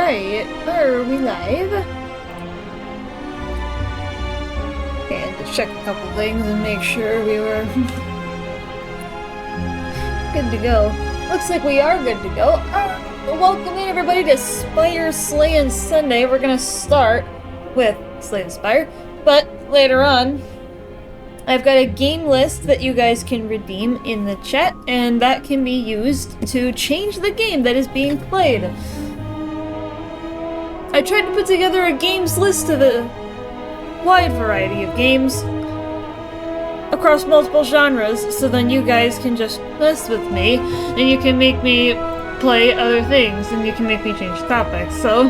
Alright, are we live? Okay, let's check a couple things and make sure we were good to go. Looks like we are good to go. Welcome in everybody to Spire Slaying Sunday. We're gonna start with Slaying Spire, but later on I've got a game list that you guys can redeem in the chat, and that can be used to change the game that is being played. I tried to put together a games list of a wide variety of games across multiple genres, so then you guys can just mess with me, and you can make me play other things, and you can make me change topics, so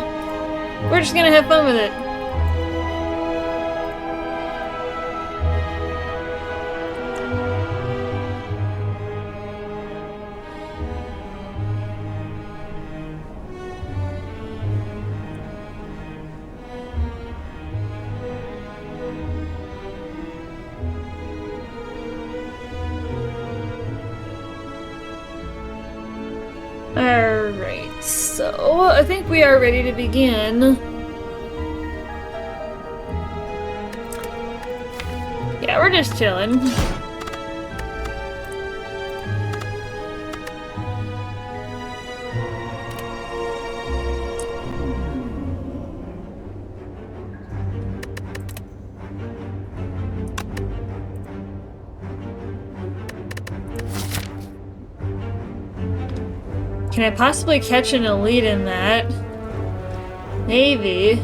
we're just gonna have fun with it. Alright, so I think we are ready to begin. Yeah, we're just chilling. Can I possibly catch an elite in that? Maybe.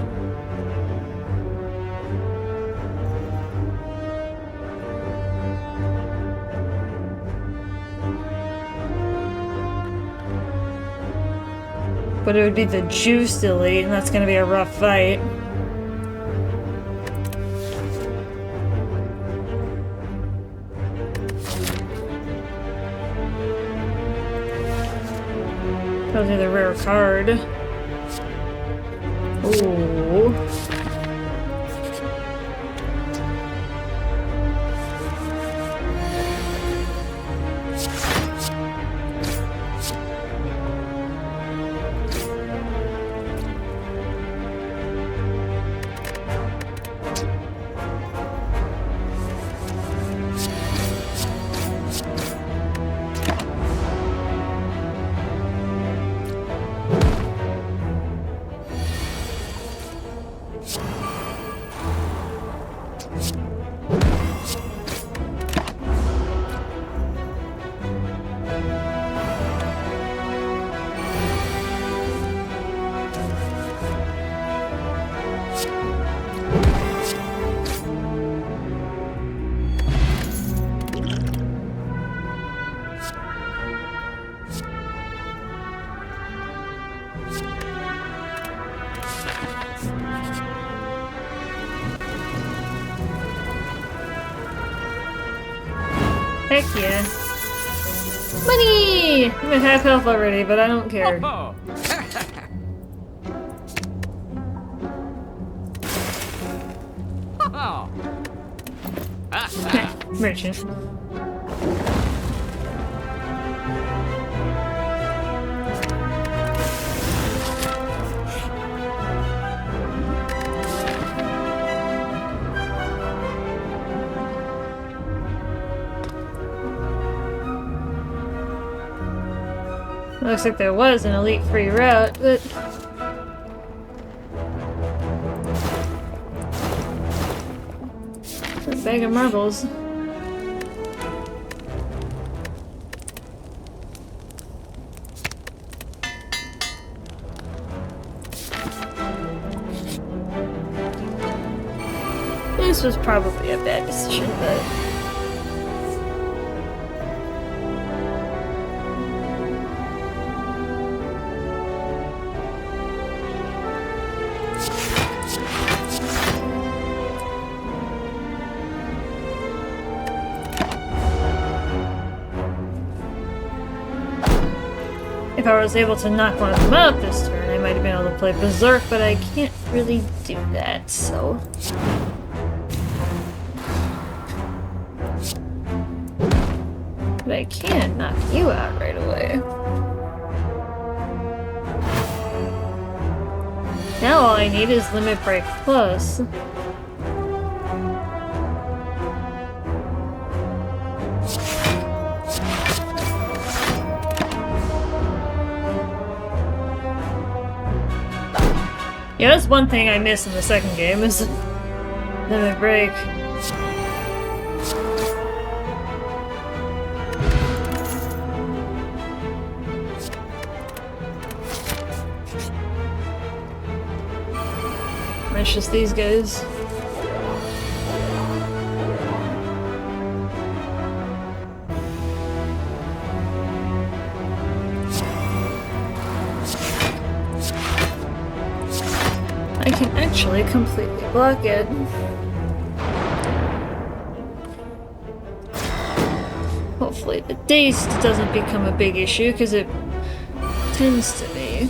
But it would be the juiced elite, and that's gonna be a rough fight. Tells me the rare card. Ooh. Heck yeah. Money! I'm at half health already, but I don't care. Merchant. Looks like there was an elite free route, but a bag of marbles. This was probably a bad decision, but if I was able to knock one of them out this turn, I might have been able to play Berserk, but I can't really do that, so... But I can knock you out right away. Now all I need is Limit Break Plus. Yeah, that's one thing I missed in the second game is Limit Break. It's just these guys. I can actually completely block it. Hopefully the dazed doesn't become a big issue, because it tends to be.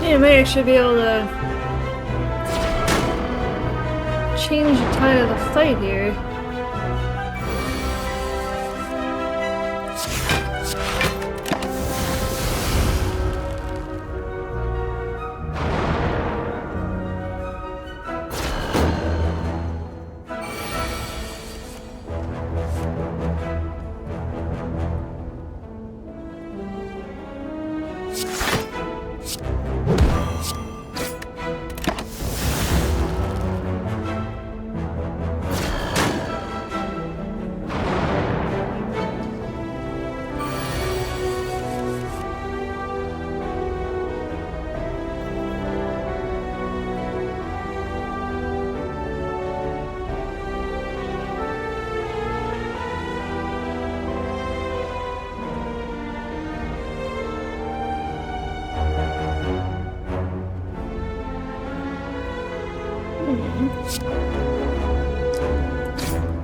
I may actually be able to change the tide of the fight here.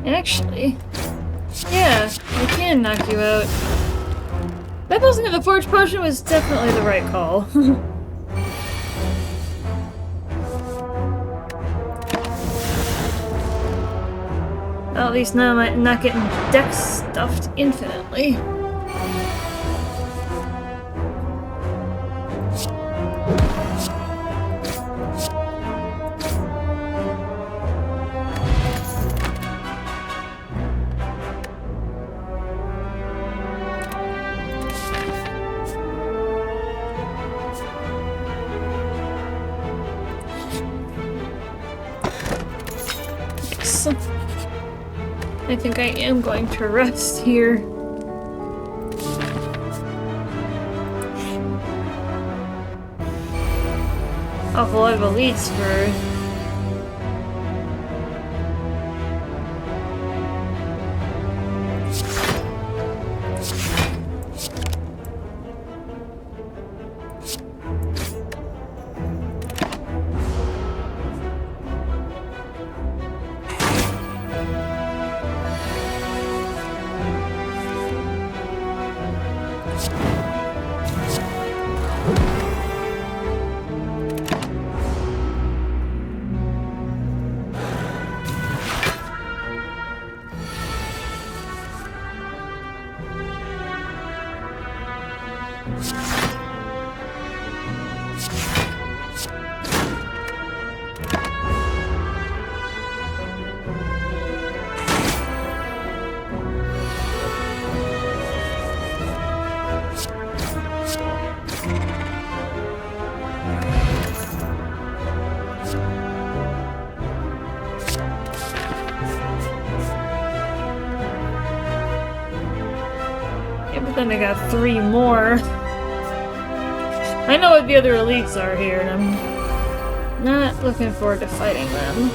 Actually, yeah, I can knock you out. That posting of the Forge Potion was definitely the right call. Well, at least now I'm not getting deck stuffed infinitely. I think I am going to rest here. Awful lot of elites for... Then I got 3 more. I know what the other elites are here, and I'm not looking forward to fighting them.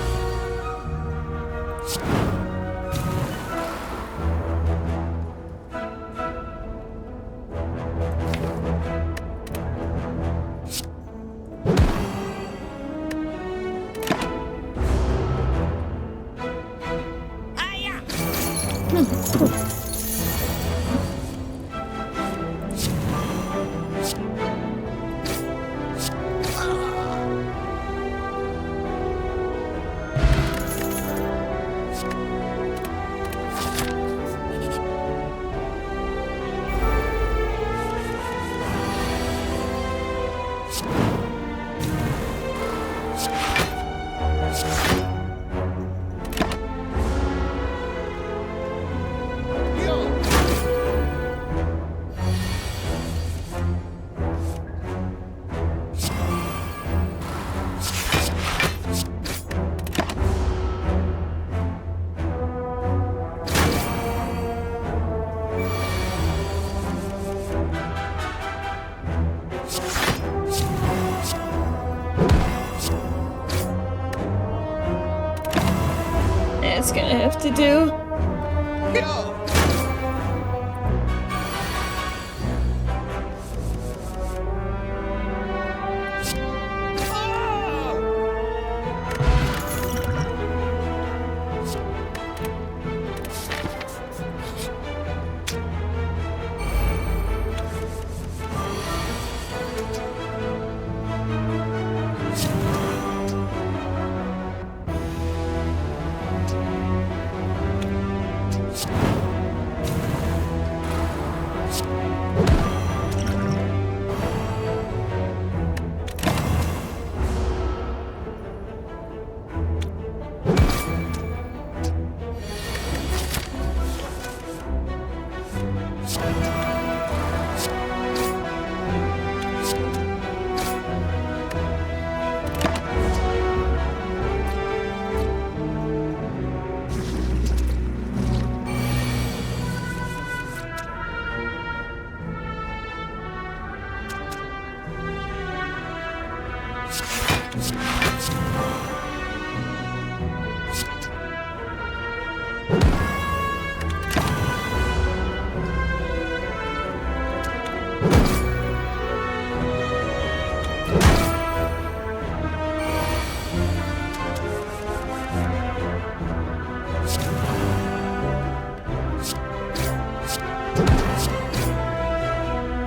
It's gonna have to do.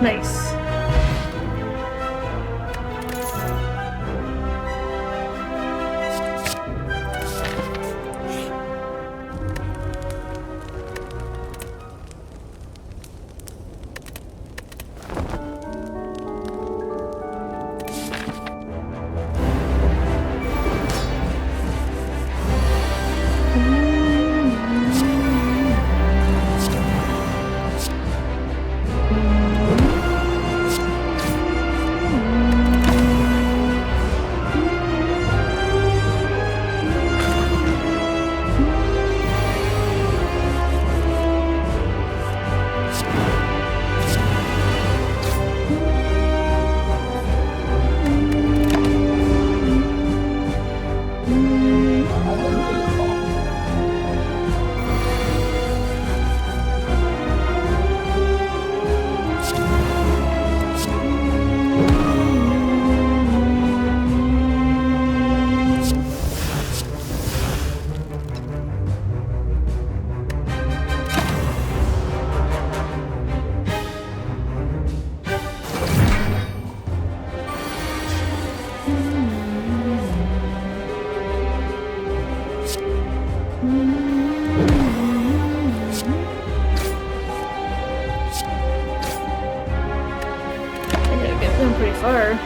Nice. Pretty far.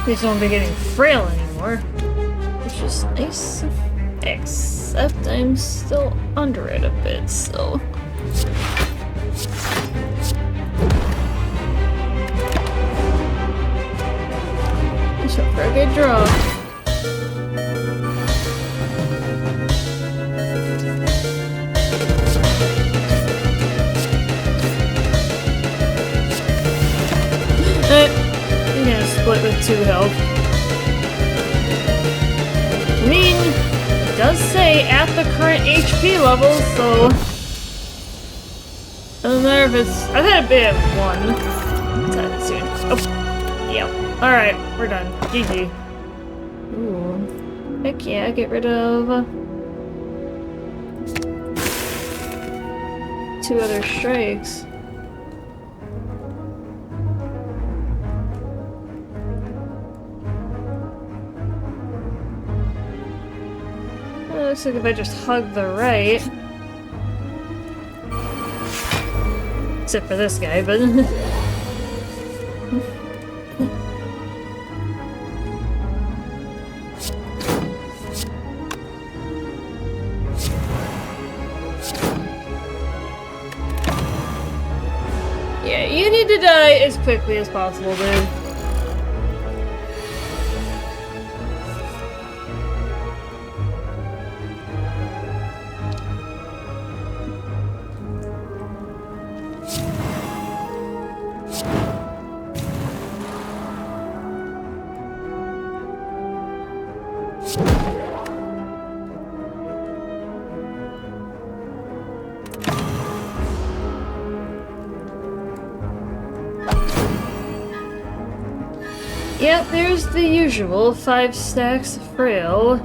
These won't be getting frail anymore, which is nice. Except I'm still under it a bit, so. Let's hope for a good draw. Split with 2 health. I mean, it does say at the current HP level, so doesn't matter if it's. I've had a bit of 1. Let's have it soon. Oh, yep. All right, we're done. GG. Ooh, heck yeah! Get rid of 2 other strikes. Looks like if I just hug the right. Except for this guy, but. Yeah, you need to die as quickly as possible, dude. Yep, there's the usual 5 stacks of frail.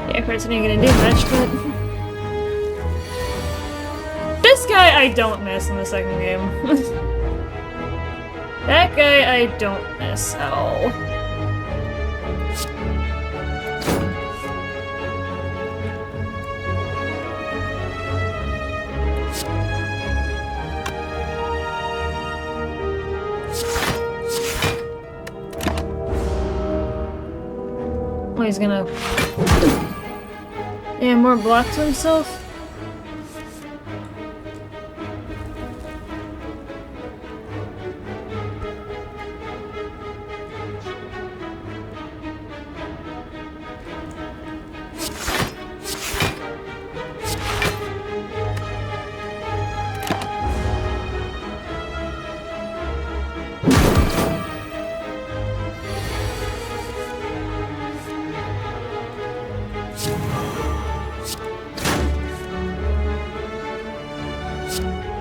Yeah, cards ain't gonna do much, but. This guy I don't miss in the second game. That guy I don't miss at all. Oh, he's gonna... add more block to himself?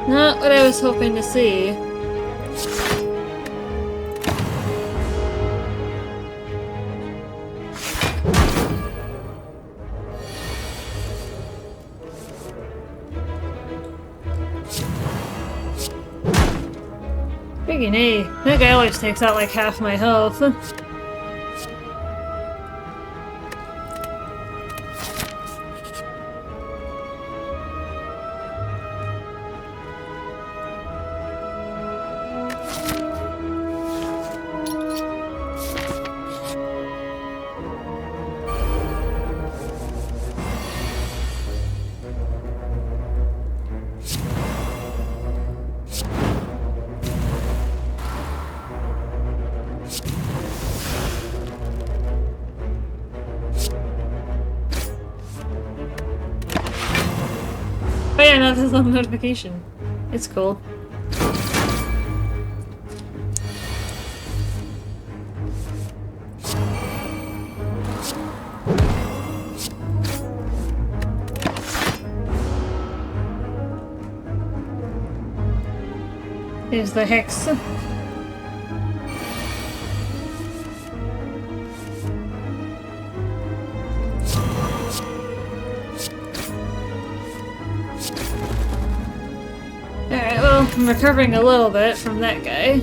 Not what I was hoping to see. Friggin' A. That guy always takes out like half my health. Oh yeah, no, there's no notification. It's cool. Here's the hex. Alright, well, I'm recovering a little bit from that guy.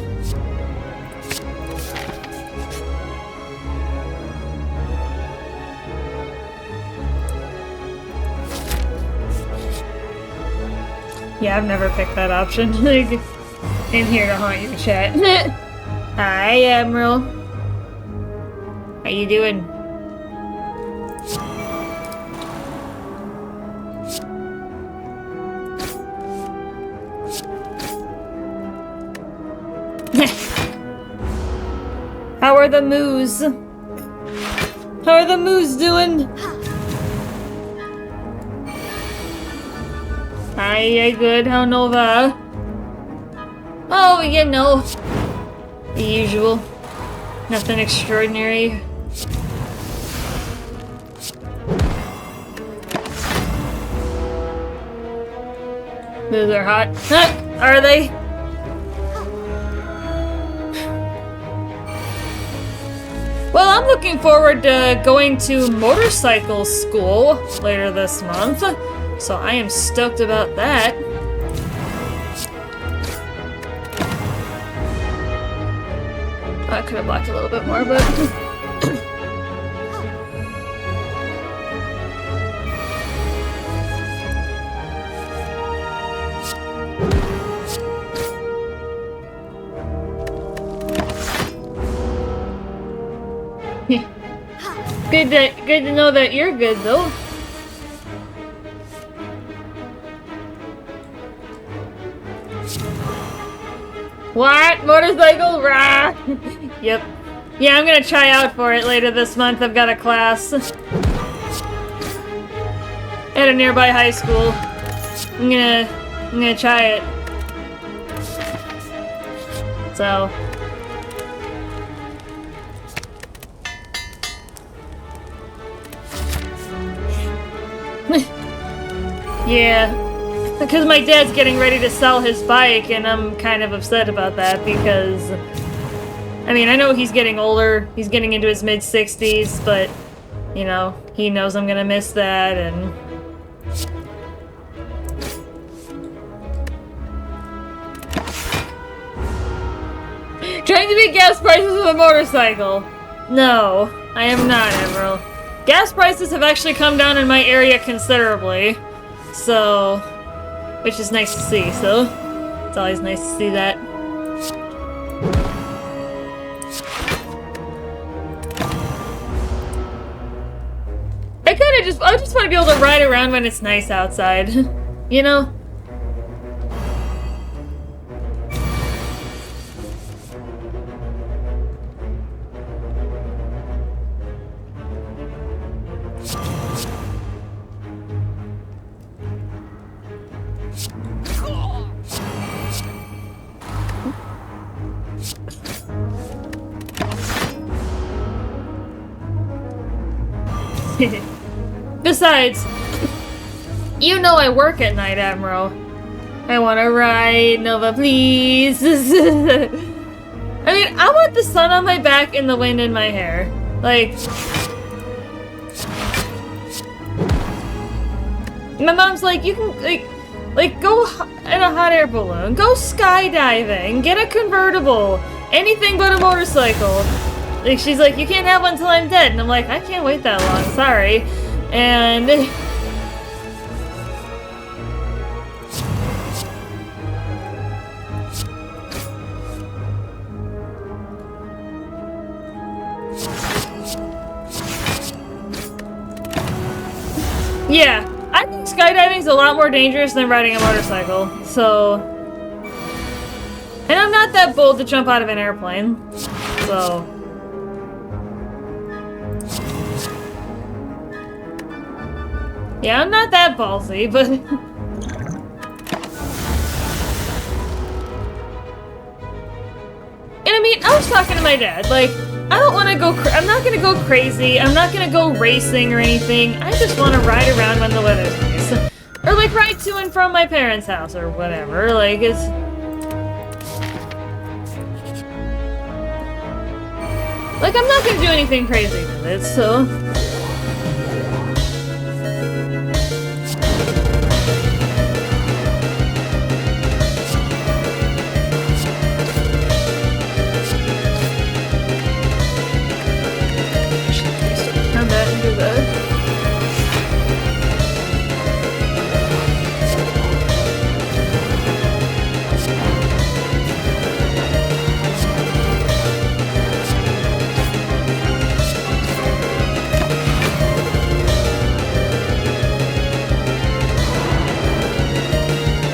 Yeah, I've never picked that option. I'm here to haunt you, chat. Hi, Admiral. How you doing? How are the moos? How are the moos doing? Hi, good. How Nova? Oh, you know, the usual. Nothing extraordinary. Those are hot. Are they? Well, I'm looking forward to going to motorcycle school later this month, so I am stoked about that. I could have blocked a little bit more, but... good to know that you're good, though. What? Motorcycle? Rah! Yep. Yeah, I'm gonna try out for it later this month. I've got a class at a nearby high school. I'm gonna try it. So. Yeah. Because my dad's getting ready to sell his bike, and I'm kind of upset about that because, I mean, I know he's getting older, he's getting into his mid-60s, but, you know, he knows I'm gonna miss that, and... Trying to beat gas prices with a motorcycle! No, I am not, Emerald. Gas prices have actually come down in my area considerably, so... which is nice to see, so... it's always nice to see that. I just want to be able to ride around when it's nice outside. You know? Besides, you know I work at night, Admiral. I want to ride, Nova, please. I mean, I want the sun on my back and the wind in my hair. Like, my mom's like, you can, like go in a hot air balloon, go skydiving, get a convertible, anything but a motorcycle. Like, she's like, you can't have one until I'm dead. And I'm like, I can't wait that long, sorry. And... yeah, I think skydiving is a lot more dangerous than riding a motorcycle, so... And I'm not that bold to jump out of an airplane, so... Yeah, I'm not that ballsy, but... And I mean, I was talking to my dad, like, I don't want to go I'm not gonna go crazy, I'm not gonna go racing or anything, I just want to ride around when the weather's nice. Or, like, ride to and from my parents' house or whatever, like, it's... Like, I'm not gonna do anything crazy with it, so...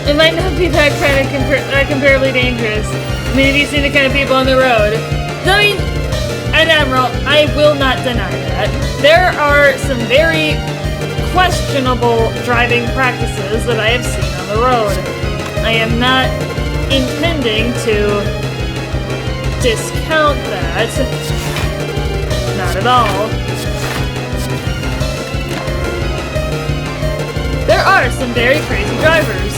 It might not be that kind of comparably dangerous. I mean, have you seen the kind of people on the road? I mean, and Admiral, I will not deny that. There are some very questionable driving practices that I have seen on the road. I am not intending to discount that. Not at all. There are some very crazy drivers.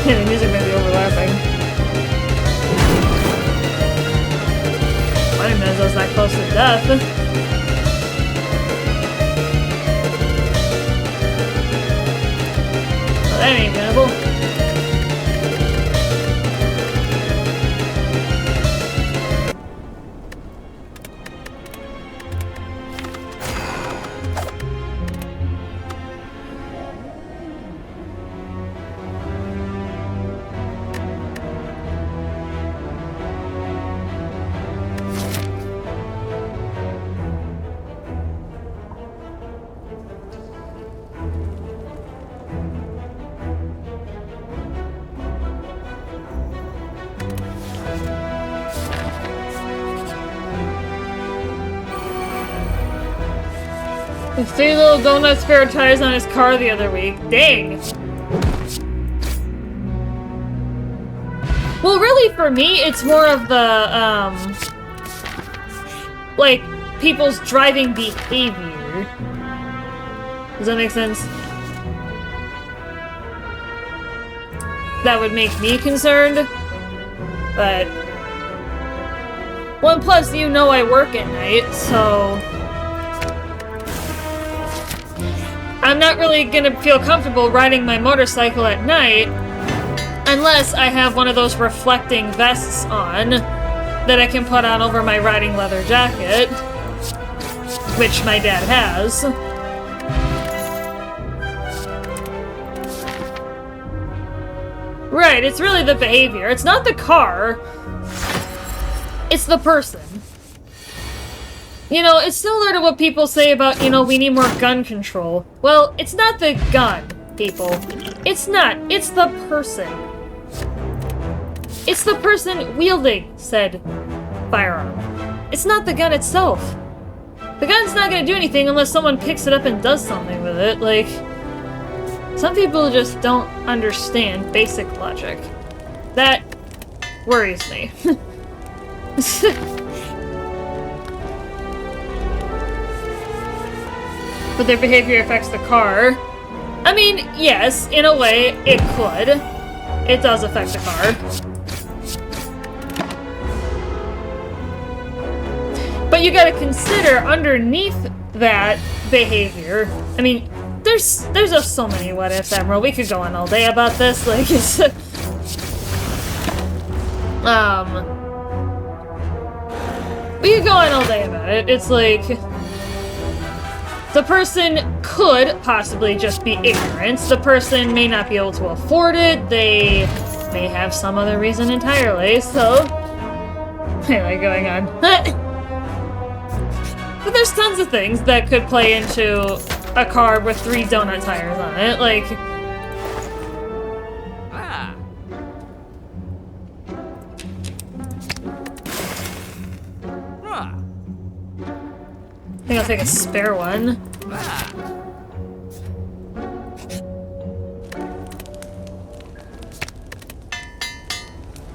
Yeah, the music may be overlapping. I didn't know I was that close to death. That ain't winnable. With 3 little donut spare tires on his car the other week. Dang! Well, really, for me, it's more of the, like, people's driving behavior. Does that make sense? That would make me concerned. But... Well, plus, you know I work at night, so... I'm not really gonna feel comfortable riding my motorcycle at night unless I have one of those reflecting vests on, that I can put on over my riding leather jacket, which my dad has. Right, it's really the behavior. It's not the car. It's the person. You know, it's similar to what people say about, you know, we need more gun control. Well, it's not the gun, people. It's not. It's the person. It's the person wielding said firearm. It's not the gun itself. The gun's not gonna do anything unless someone picks it up and does something with it. Like, some people just don't understand basic logic. That worries me. But their behavior affects the car. I mean, yes, in a way, it could. It does affect the car. But you gotta consider, underneath that behavior, I mean, there's just so many what ifs, Emerald. We could go on all day about this. Like, it's we could go on all day about it. It's like the person could possibly just be ignorant. The person may not be able to afford it. They may have some other reason entirely. So, anyway, going on. But there's tons of things that could play into a car with 3 donut tires on it, like... I think I'll take a spare one.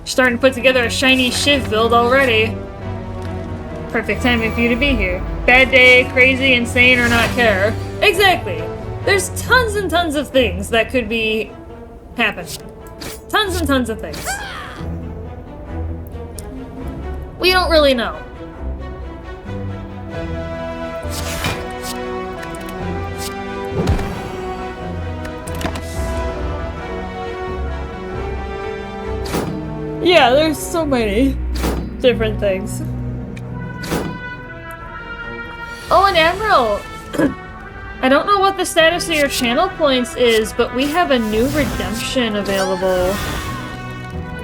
Starting to put together a shiny Shiv build already. Perfect timing for you to be here. Bad day, crazy, insane, or not care. Exactly. There's tons and tons of things that could be happening. Tons and tons of things. We don't really know. Yeah, there's so many different things. Oh, and Emerald! I don't know what the status of your channel points is, but we have a new redemption available.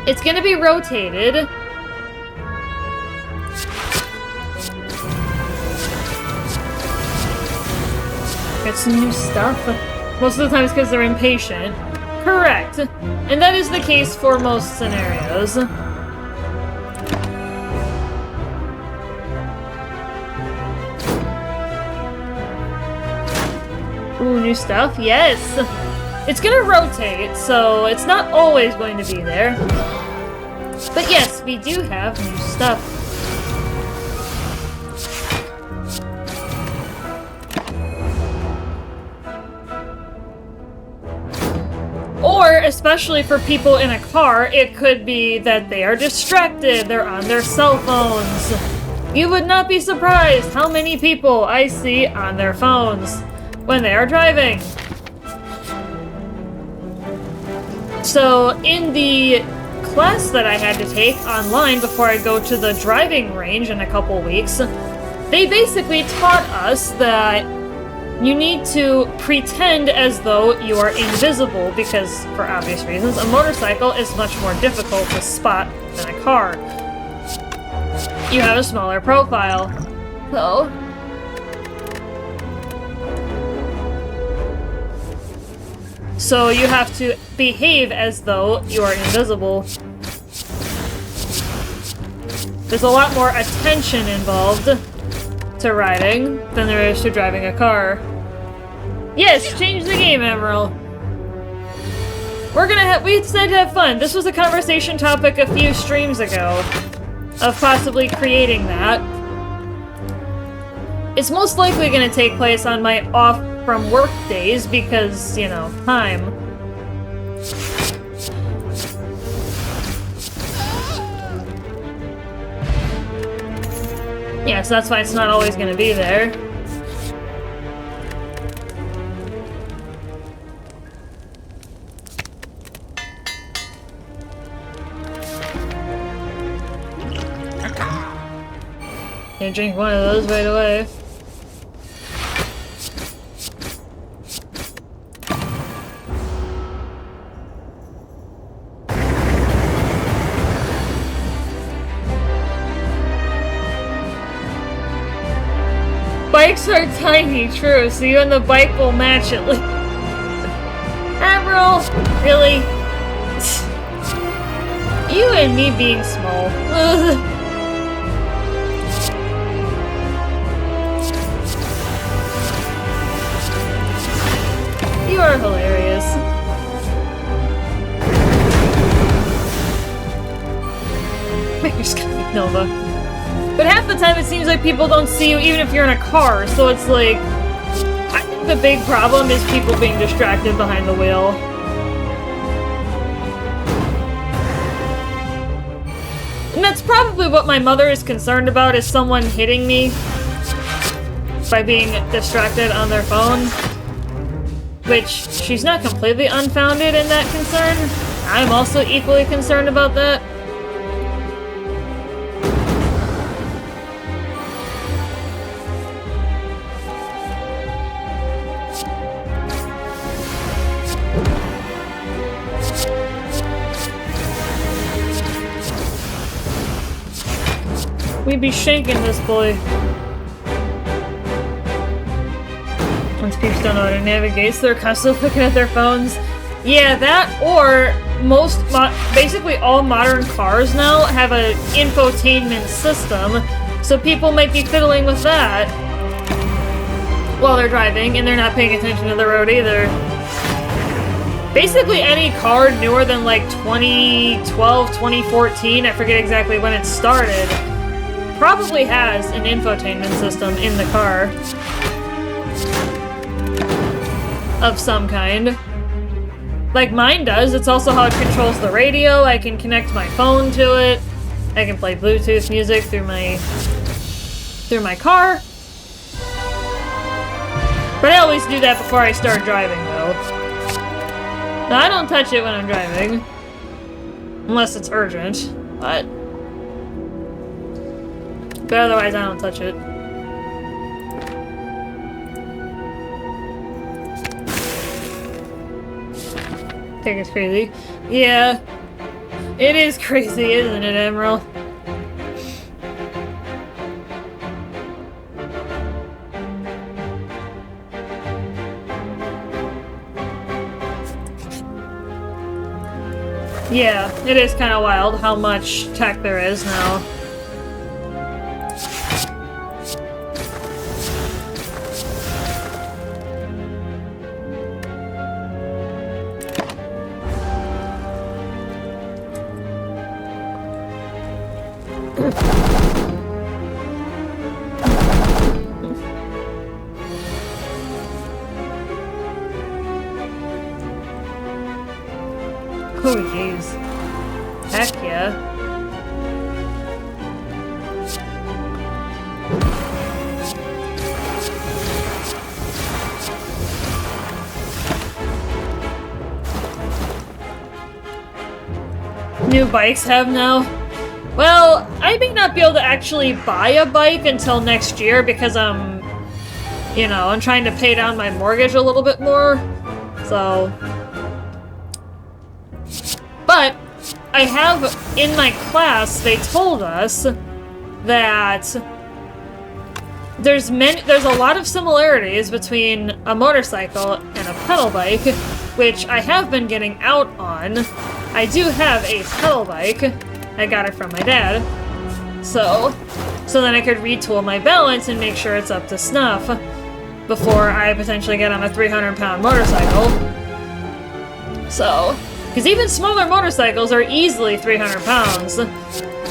It's gonna be rotated. Get some new stuff. Most of the time it's because they're impatient. Correct. And that is the case for most scenarios. Ooh, new stuff? Yes! It's gonna rotate, so it's not always going to be there. But yes, we do have new stuff. Or, especially for people in a car, it could be that they are distracted, they're on their cell phones. You would not be surprised how many people I see on their phones when they are driving. So, in the class that I had to take online before I go to the driving range in a couple weeks, they basically taught us that you need to pretend as though you are invisible because, for obvious reasons, a motorcycle is much more difficult to spot than a car. You have a smaller profile. So you have to behave as though you are invisible. There's a lot more attention involved to riding than there is to driving a car. Yes, change the game, Emerald. We said to have fun. This was a conversation topic a few streams ago of possibly creating that. It's most likely going to take place on my off from work days because, you know, time. Yeah, so that's why it's not always going to be there. Gonna drink one of those right away. Bikes are tiny, true, so you and the bike will match at least. Admiral, really? You and me being small. You are hilarious. Maker's coming, Nova. But half the time it seems like people don't see you even if you're in a car, so it's like... I think the big problem is people being distracted behind the wheel. And that's probably what my mother is concerned about, is someone hitting me by being distracted on their phone. Which, she's not completely unfounded in that concern. I'm also equally concerned about that. We'd be shanking this boy. Once peeps don't know how to navigate, so they're constantly looking at their phones. Yeah, that, or basically all modern cars now have an infotainment system, so people might be fiddling with that while they're driving, and they're not paying attention to the road either. Basically any car newer than like 2012, 2014, I forget exactly when it started, probably has an infotainment system in the car. Of some kind. Like mine does. It's also how it controls the radio. I can connect my phone to it. I can play Bluetooth music through my car. But I always do that before I start driving, though. No, I don't touch it when I'm driving. Unless it's urgent. But otherwise, I don't touch it. I think it's crazy. Yeah. It is crazy, isn't it, Emerald? Yeah, it is kind of wild how much tech there is now. Oh, jeez. Heck yeah. New bikes have now? Well, I may not be able to actually buy a bike until next year because I'm trying to pay down my mortgage a little bit more. So... But I have, in my class, they told us that there's a lot of similarities between a motorcycle and a pedal bike, which I have been getting out on. I do have a pedal bike. I got it from my dad. So then I could retool my balance and make sure it's up to snuff before I potentially get on a 300-pound motorcycle. So... Because even smaller motorcycles are easily 300 pounds,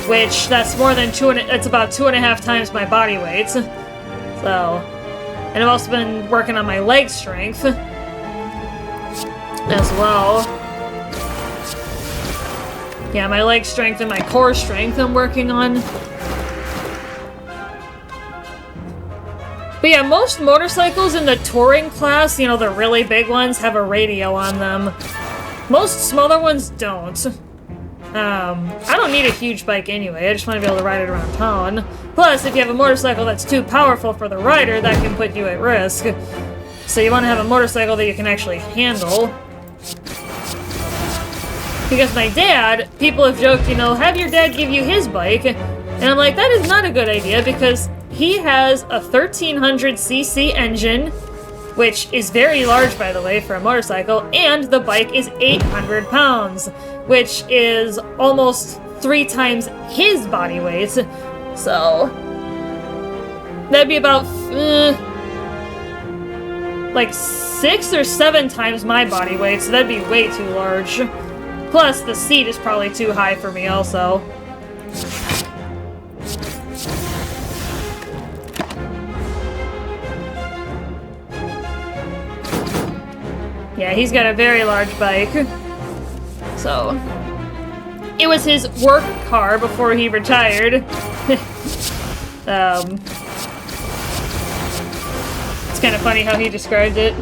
which that's more than it's about 2.5 times my body weight. So, and I've also been working on my leg strength as well. Yeah, my leg strength and my core strength I'm working on. But yeah, most motorcycles in the touring class, the really big ones, have a radio on them. Most smaller ones don't. I don't need a huge bike anyway, I just want to be able to ride it around town. Plus, if you have a motorcycle that's too powerful for the rider, that can put you at risk. So you want to have a motorcycle that you can actually handle. Because my dad, people have joked, you know, have your dad give you his bike. And I'm like, that is not a good idea because he has a 1300cc engine, which is very large, by the way, for a motorcycle, and the bike is 800 pounds, which is almost 3 times his body weight. So that'd be about like 6 or 7 times my body weight, so that'd be way too large. Plus, the seat is probably too high for me also. Yeah, he's got a very large bike. So, it was his work car before he retired. It's kind of funny how he described it.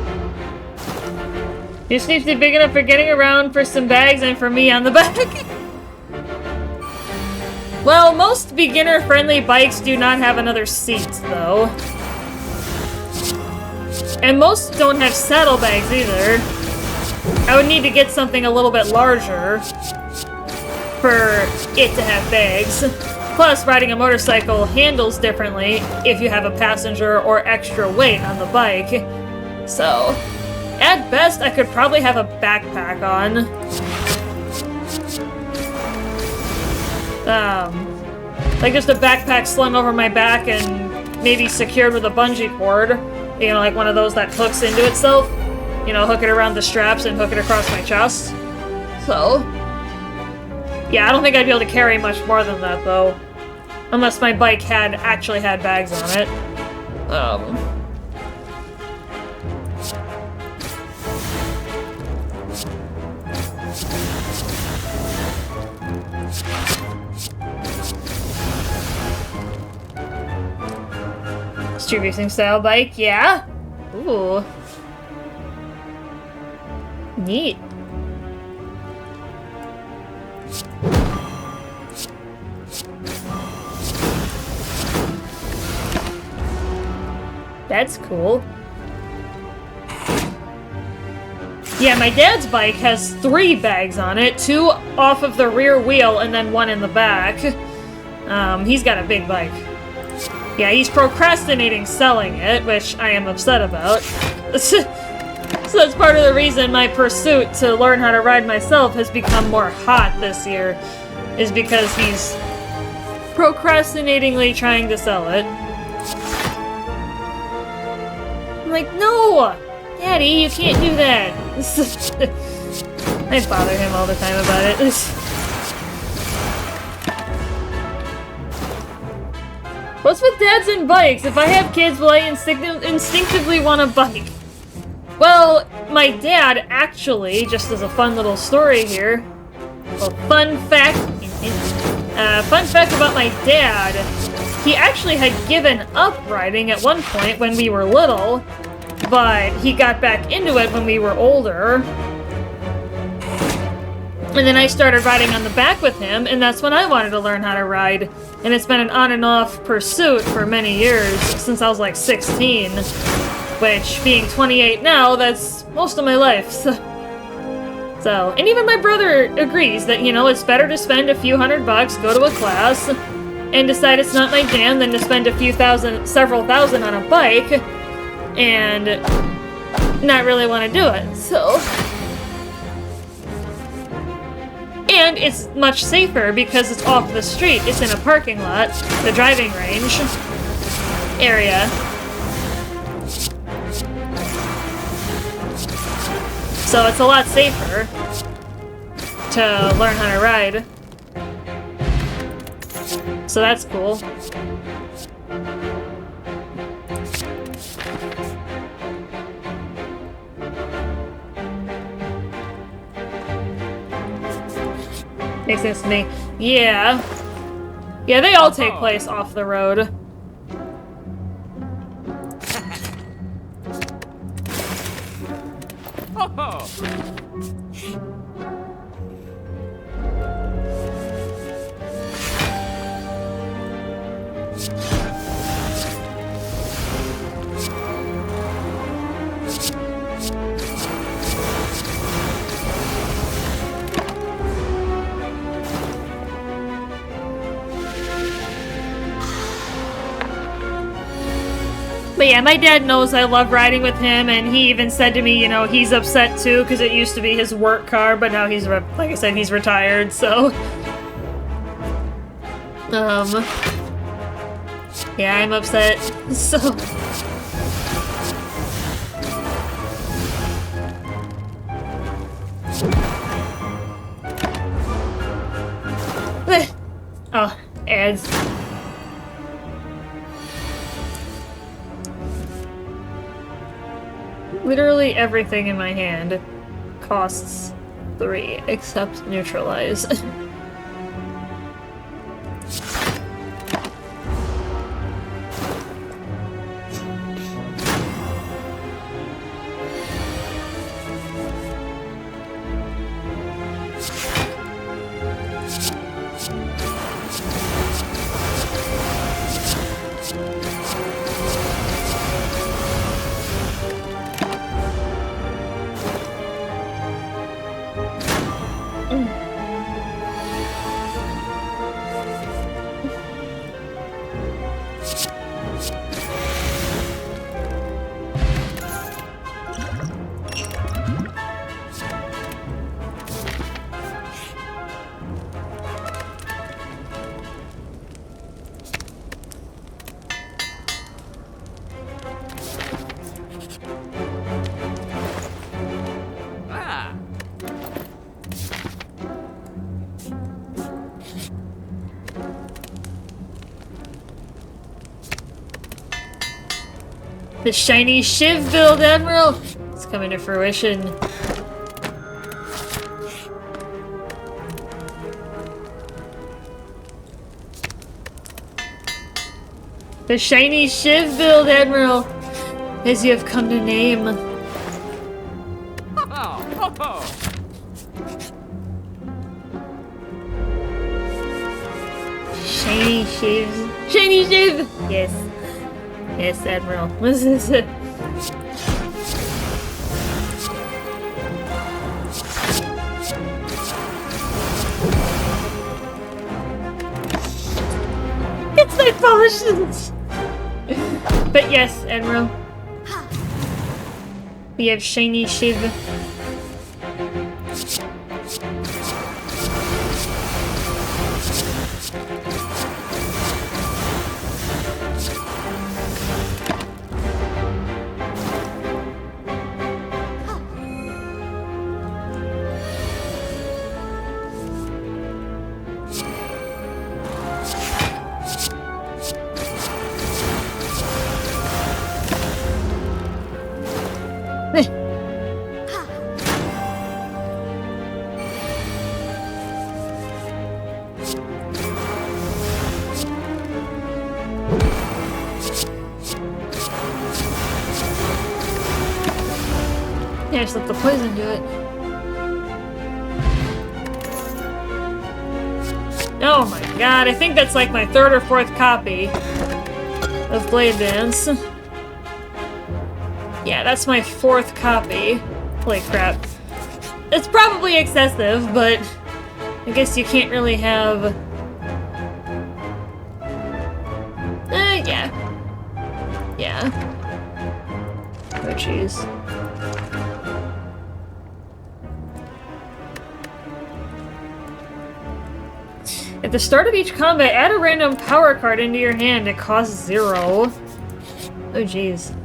Just needs to be big enough for getting around for some bags and for me on the back. Well, most beginner-friendly bikes do not have another seat, though. And most don't have saddlebags either. I would need to get something a little bit larger for it to have bags. Plus, riding a motorcycle handles differently if you have a passenger or extra weight on the bike. So, at best, I could probably have a backpack on. Like just a backpack slung over my back and maybe secured with a bungee cord. You know, like one of those that hooks into itself. You know, hook it around the straps and hook it across my chest. So, yeah, I don't think I'd be able to carry much more than that, though. Unless my bike actually had bags on it. Street racing style bike, yeah? Ooh. Neat. That's cool. Yeah, my dad's bike has 3 bags on it, 2 off of the rear wheel and then 1 in the back. He's got a big bike. Yeah, he's procrastinating selling it, which I am upset about. So that's part of the reason my pursuit to learn how to ride myself has become more hot this year, is because he's procrastinatingly trying to sell it. I'm like, no! Daddy, you can't do that! I bother him all the time about it. What's with dads and bikes? If I have kids, will I instinctively want a bike? Well, my dad actually, just as a fun little story here, well, fun fact about my dad, he actually had given up riding at one point when we were little, but he got back into it when we were older. And then I started riding on the back with him, and that's when I wanted to learn how to ride. And it's been an on and off pursuit for many years, since I was like 16. Which, being 28 now, that's most of my life, so... And even my brother agrees that, you know, it's better to spend a few $100, go to a class, and decide it's not my jam than to spend several thousand on a bike, and not really want to do it, so... And it's much safer because it's off the street. It's in a parking lot, the driving range area. So it's a lot safer to learn how to ride. So that's cool. Makes sense to me. Yeah. Yeah, they all take place off the road. But yeah, my dad knows I love riding with him, and he even said to me, you know, he's upset too, because it used to be his work car, but now he's, like I said, he's retired, so... Yeah, I'm upset, so... Oh, ads. Literally everything in my hand costs 3, except neutralize. The shiny Shiv build, Admiral! It's coming to fruition. The shiny Shiv build, Admiral! As you have come to name. Shiny Shiv. Shiny Shiv! Yes. Yes, Admiral. This is it. It's my potions! But yes, Admiral. We have shiny Shiv. Yeah, just let the poison do it. Oh my god, I think that's like my 3rd or 4th copy of Blade Dance. Yeah, that's my 4th copy. Holy crap. It's probably excessive, but I guess you can't really have... yeah. Yeah. Oh jeez. At the start of each combat, add a random power card into your hand. It costs 0. Oh jeez.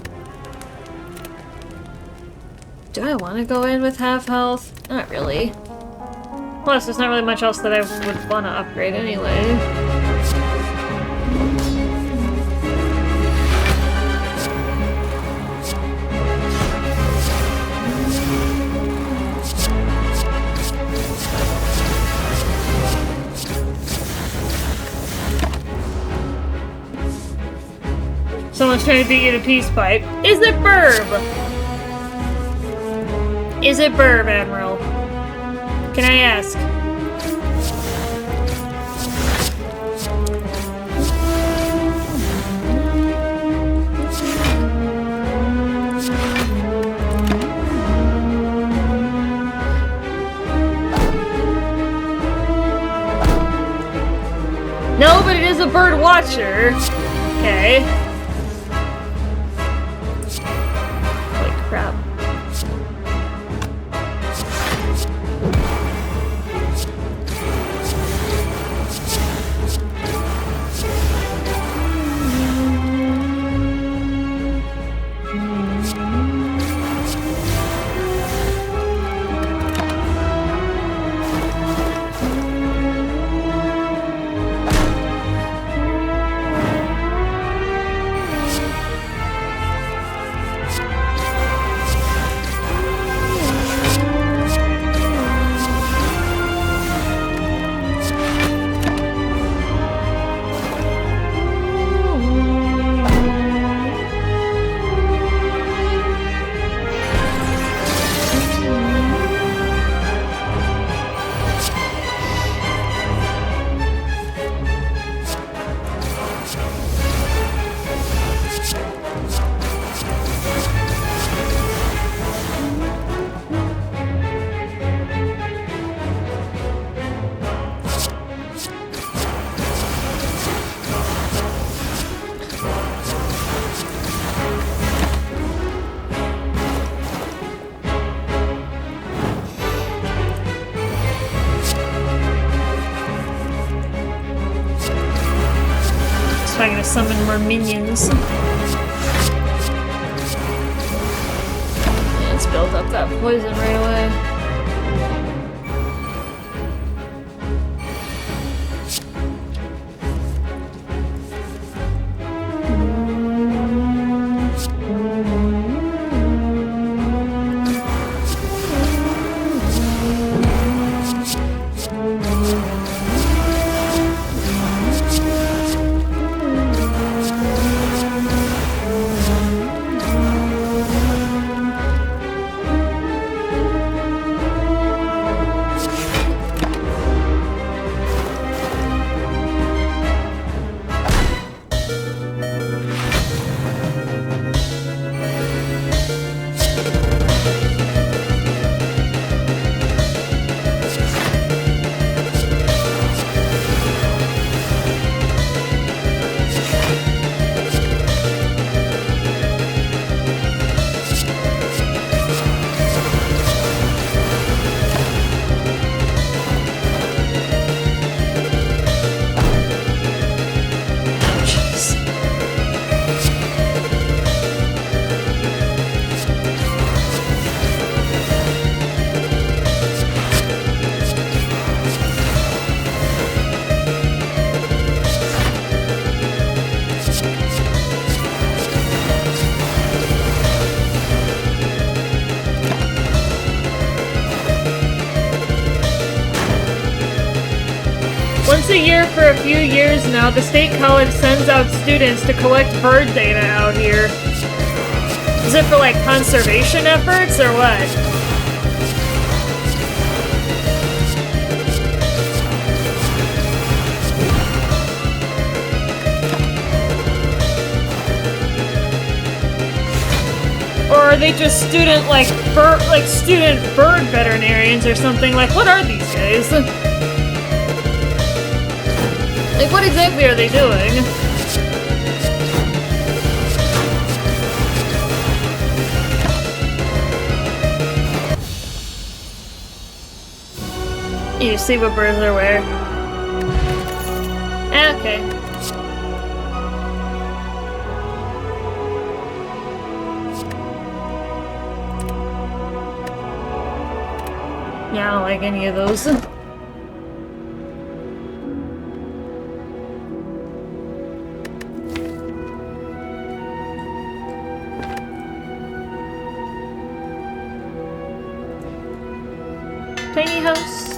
Do I want to go in with half health? Not really. Plus, there's not really much else that I would want to upgrade anyway. Someone's trying to beat you to peace pipe. Is it Burb? Is it Burb, Admiral? Can I ask? No, but it is a bird watcher. Okay. summon more minions. Let's build up that poison right away. Once a year for a few years now, the State College sends out students to collect bird data out here. Is it for, like, conservation efforts, or what? Or are they just student bird veterinarians or something? Like, what are these guys? Like, what exactly are they doing? You see what birds are where? Okay. Yeah, I don't like any of those. Tiny house.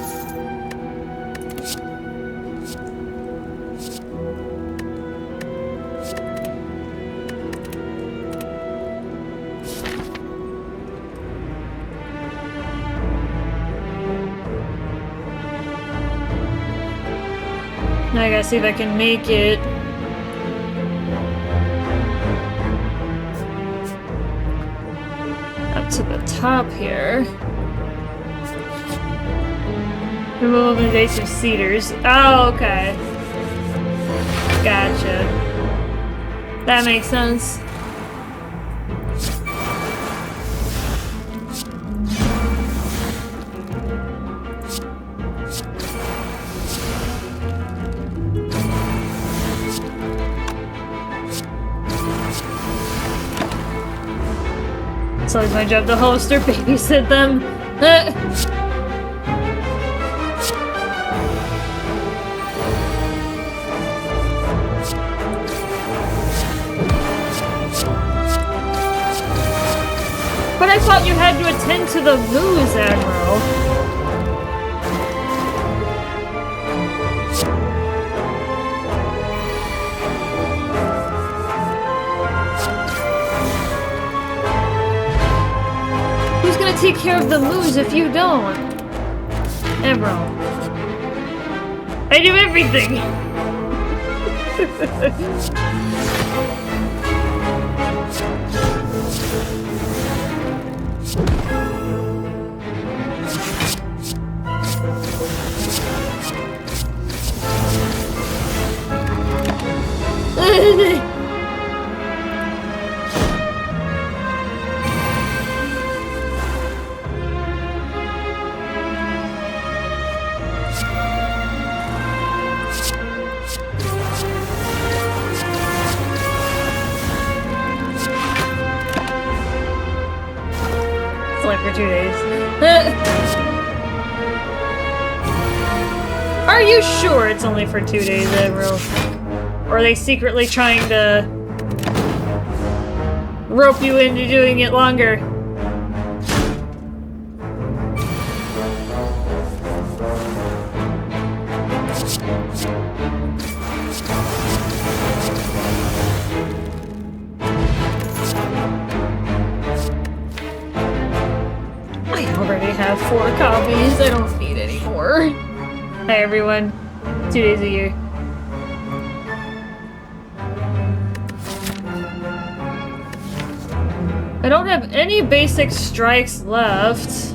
Now I gotta see if I can make it. Up to the top here. Remove invasive cedars. Oh, okay. Gotcha. That makes sense. It's always my job to host or babysit them. But I thought you had to attend to the moose, Admiral. Who's gonna take care of the moose if you don't? Admiral. I do everything! only for 2 days. Are you sure it's only for 2 days, Emerald? Or are they secretly trying to rope you into doing it longer? I already have 4 copies. I don't need any more. Hi everyone. 2 days a year. I don't have any basic strikes left.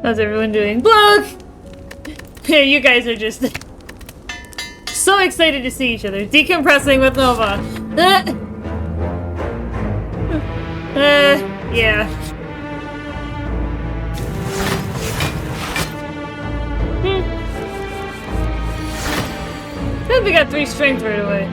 How's everyone doing? Block! Yeah, you guys are just so excited to see each other. Decompressing with Nova. Yeah. Good, we got 3 strength right away.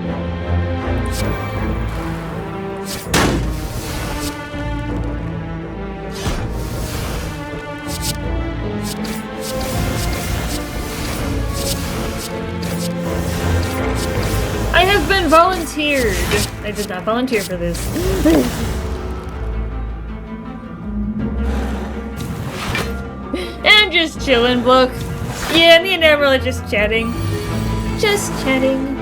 I have been volunteered. I did not volunteer for this. And just chilling, Blook. Yeah, me and Emerald are just chatting. Just chatting.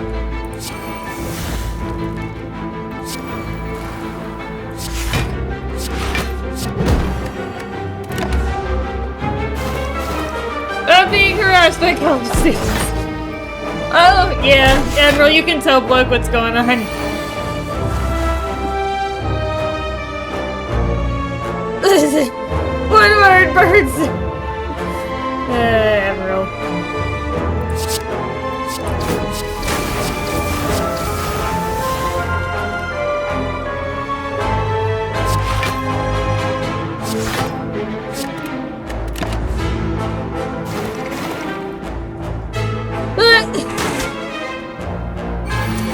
I'm being harassed by conversations. Oh, yeah. Admiral, you can tell Bloke what's going on. One word, birds! Admiral.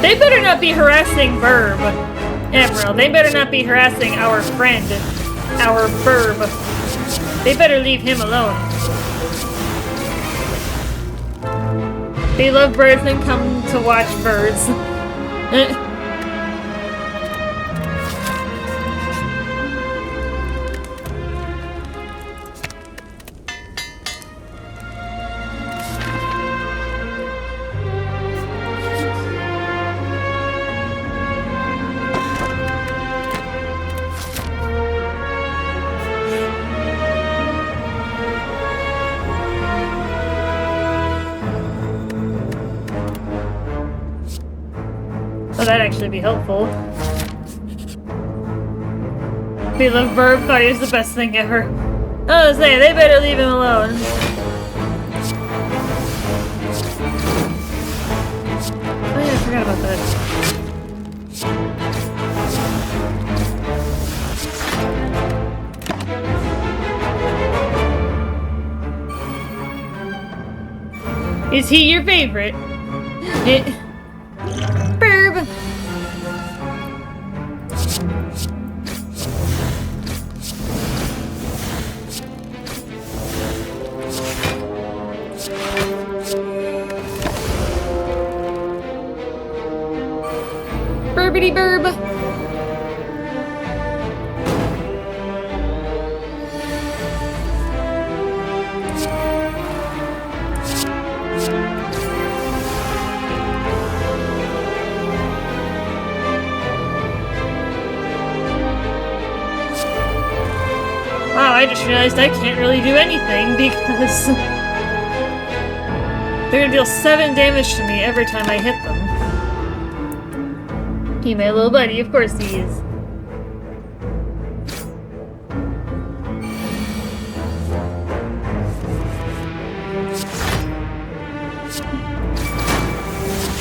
They better not be harassing Burb. Emerald, they better not be harassing our friend, our Burb. They better leave him alone. They love birds and come to watch birds. Oh, that'd actually be helpful. We love Burb thought he was the best thing ever. I was saying, they better leave him alone. Oh yeah, I forgot about that. Is he your favorite? Burb! Burbity burb! Wow, I just realized I can't really do anything because they're gonna deal 7 damage to me every time I hit them. He my little buddy, of course he is.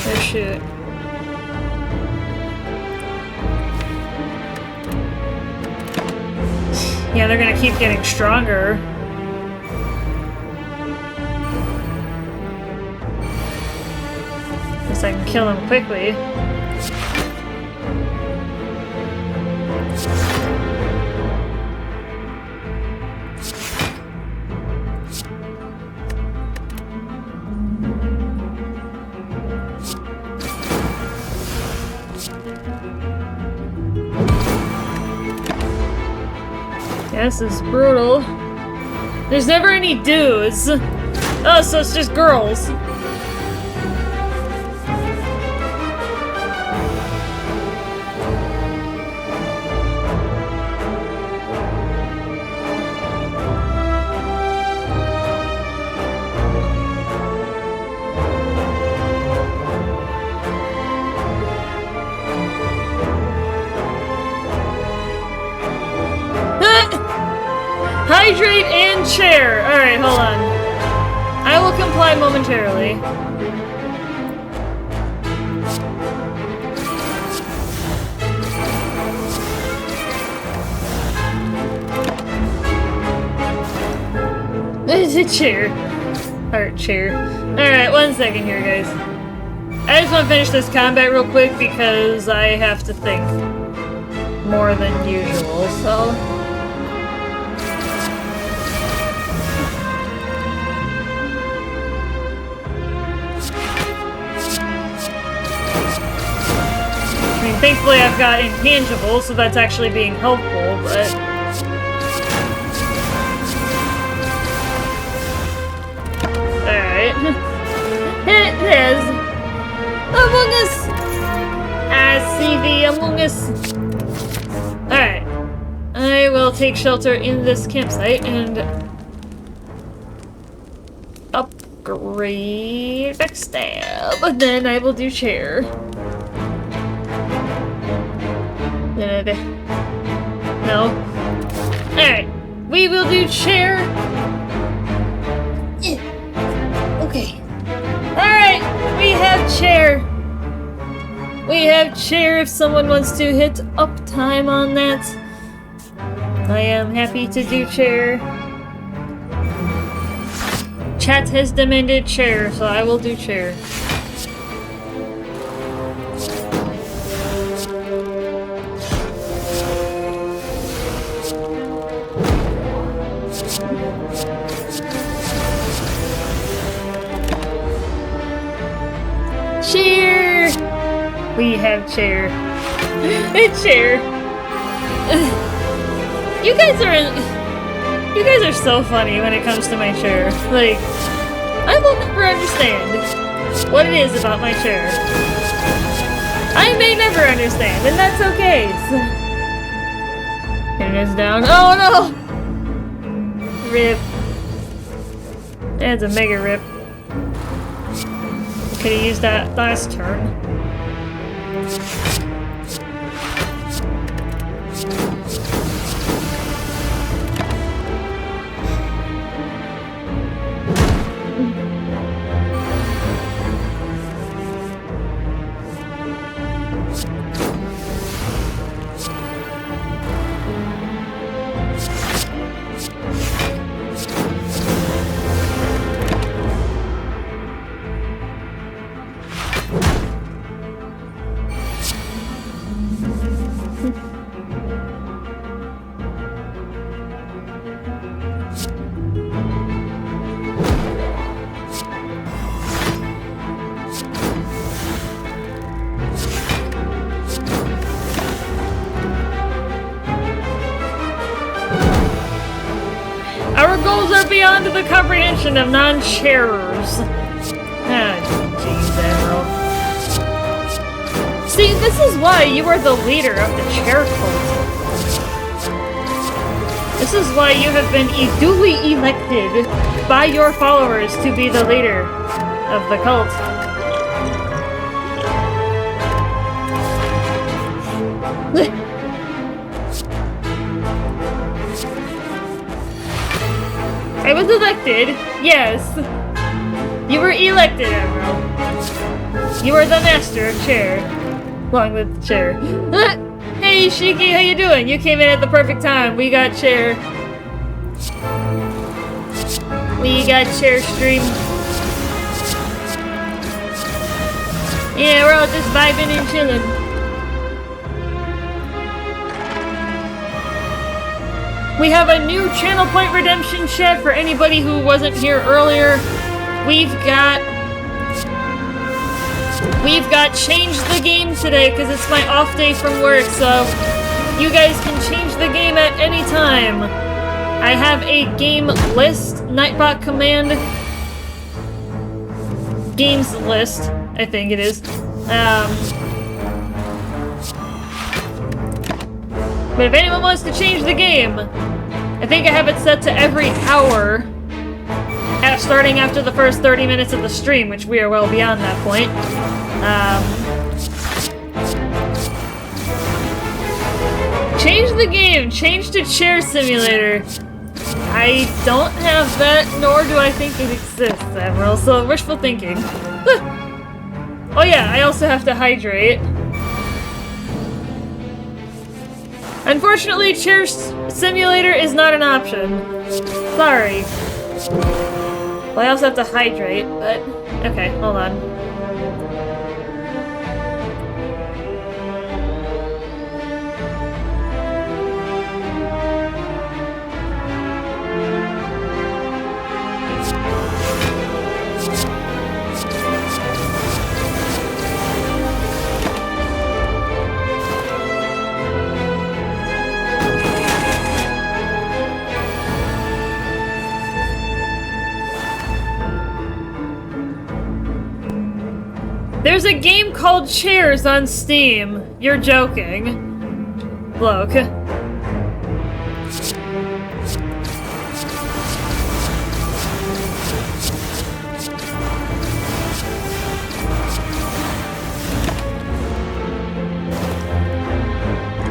Oh shoot. Yeah, they're gonna keep getting stronger. Guess I can kill them quickly. This is brutal. There's never any dudes. Oh, so it's just girls. Hydrate and chair. Alright, hold on. I will comply momentarily. It's a chair. Heart chair. Alright, 1 second here, guys. I just want to finish this combat real quick because I have to think more than usual, so... I mean, thankfully I've got intangibles, so that's actually being helpful, but... Alright. It is! Among Us! I see the Among Us! Alright. I will take shelter in this campsite and... upgrade backstab. But then I will do chair. No. Alright. We will do chair. Okay. Alright. We have chair. We have chair if someone wants to hit uptime on that. I am happy to do chair. Chat has demanded chair, so I will do chair. Chair! We have chair. It's chair. You guys are so funny when it comes to my chair. Like, I will never understand what it is about my chair. I may never understand, and that's okay. It is down. Oh no! Rip. That's a mega rip. Could have used that last turn. Our goals are beyond the comprehension of non-sharers. Ah, jeez, Admiral. See, this is why you are the leader of the chair cult. This is why you have been duly elected by your followers to be the leader of the cult. I was elected, yes. You were elected, Admiral. You are the master of chair. Along with the chair. Hey, Shiki, how you doing? You came in at the perfect time. We got chair. We got chair stream. Yeah, we're all just vibing and chilling. We have a new channel point redemption chat for anybody who wasn't here earlier. We've got change the game today because it's my off day from work, so you guys can change the game at any time. I have a game list, Nightbot command. Games list, I think it is. But if anyone wants to change the game, I think I have it set to every hour, starting after the first 30 minutes of the stream, which we are well beyond that point. Change the game! Change to Chair Simulator! I don't have that, nor do I think it exists, Admiral, so wishful thinking. Oh yeah, I also have to hydrate. Unfortunately, Chair Simulator is not an option. Sorry. Well, I also have to hydrate, but... Okay, hold on. There's a game called Chairs on Steam. You're joking. Look.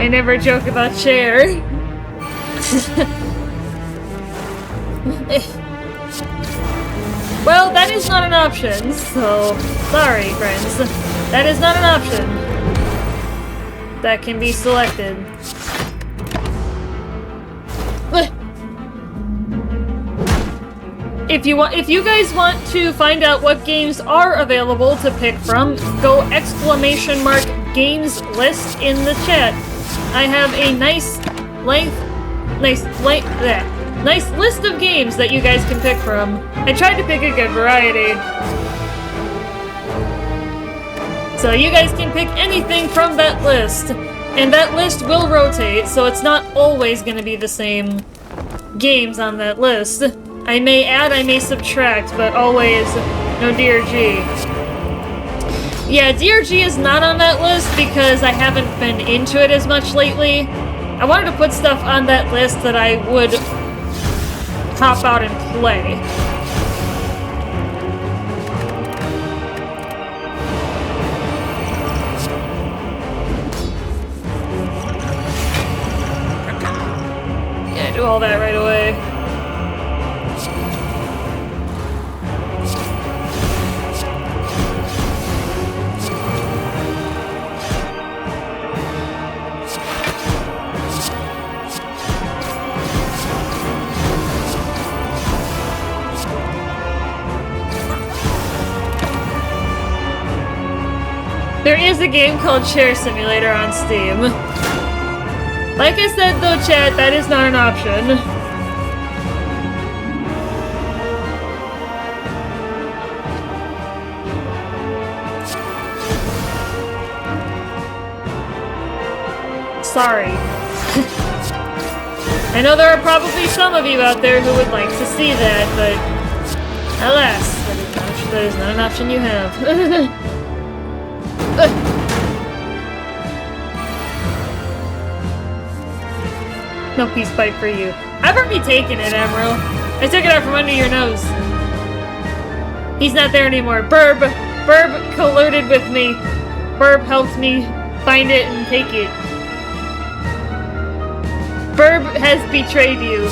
I never joke about chair. Well, that is not an option, so sorry, friends. That is not an option that can be selected. If you guys want to find out what games are available to pick from, go !games list in the chat. I have a nice list of games that you guys can pick from. I tried to pick a good variety. So you guys can pick anything from that list. And that list will rotate, so it's not always going to be the same games on that list. I may add, I may subtract, but always no DRG. Yeah, DRG is not on that list because I haven't been into it as much lately. I wanted to put stuff on that list that I would hop out and play. Yeah, do all that right away. There is a game called Chair Simulator on Steam. Like I said though, chat, that is not an option. Sorry. I know there are probably some of you out there who would like to see that, but alas, that is not an option you have. No peace pipe for you. I've already taken it, Emerald. I took it out from under your nose. He's not there anymore. Burb colluded with me. Burb helped me find it and take it. Burb has betrayed you.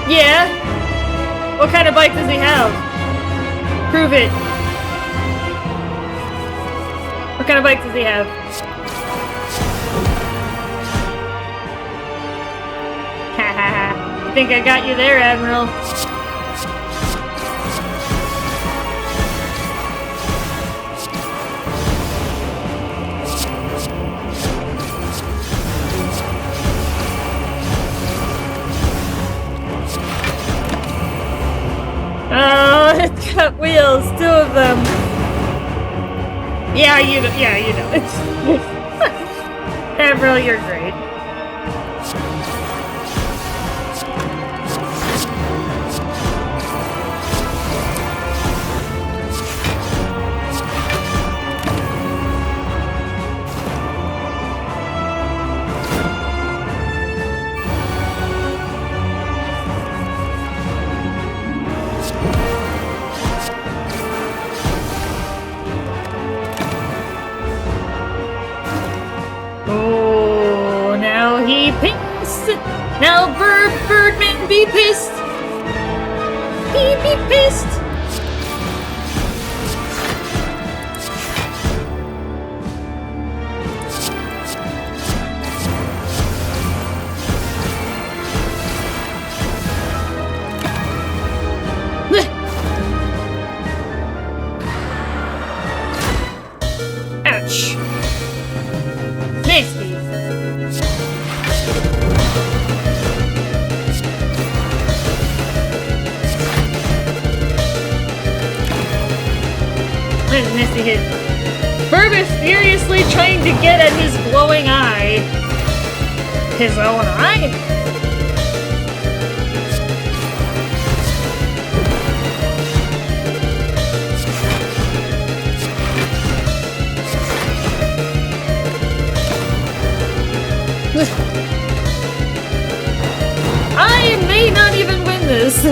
Yeah? What kind of bike does he have? Prove it. What kind of bike does he have? Haha. I think I got you there, Admiral. Oh, it's got wheels, 2 of them. Yeah, you know. Admiral, you're great. Oh, now he pissed. Now Birdman be pissed. He be pissed. Ouch. Nasty. What a nasty hit. Burb is furiously trying to get at his glowing eye. His own eye? I may not even win this.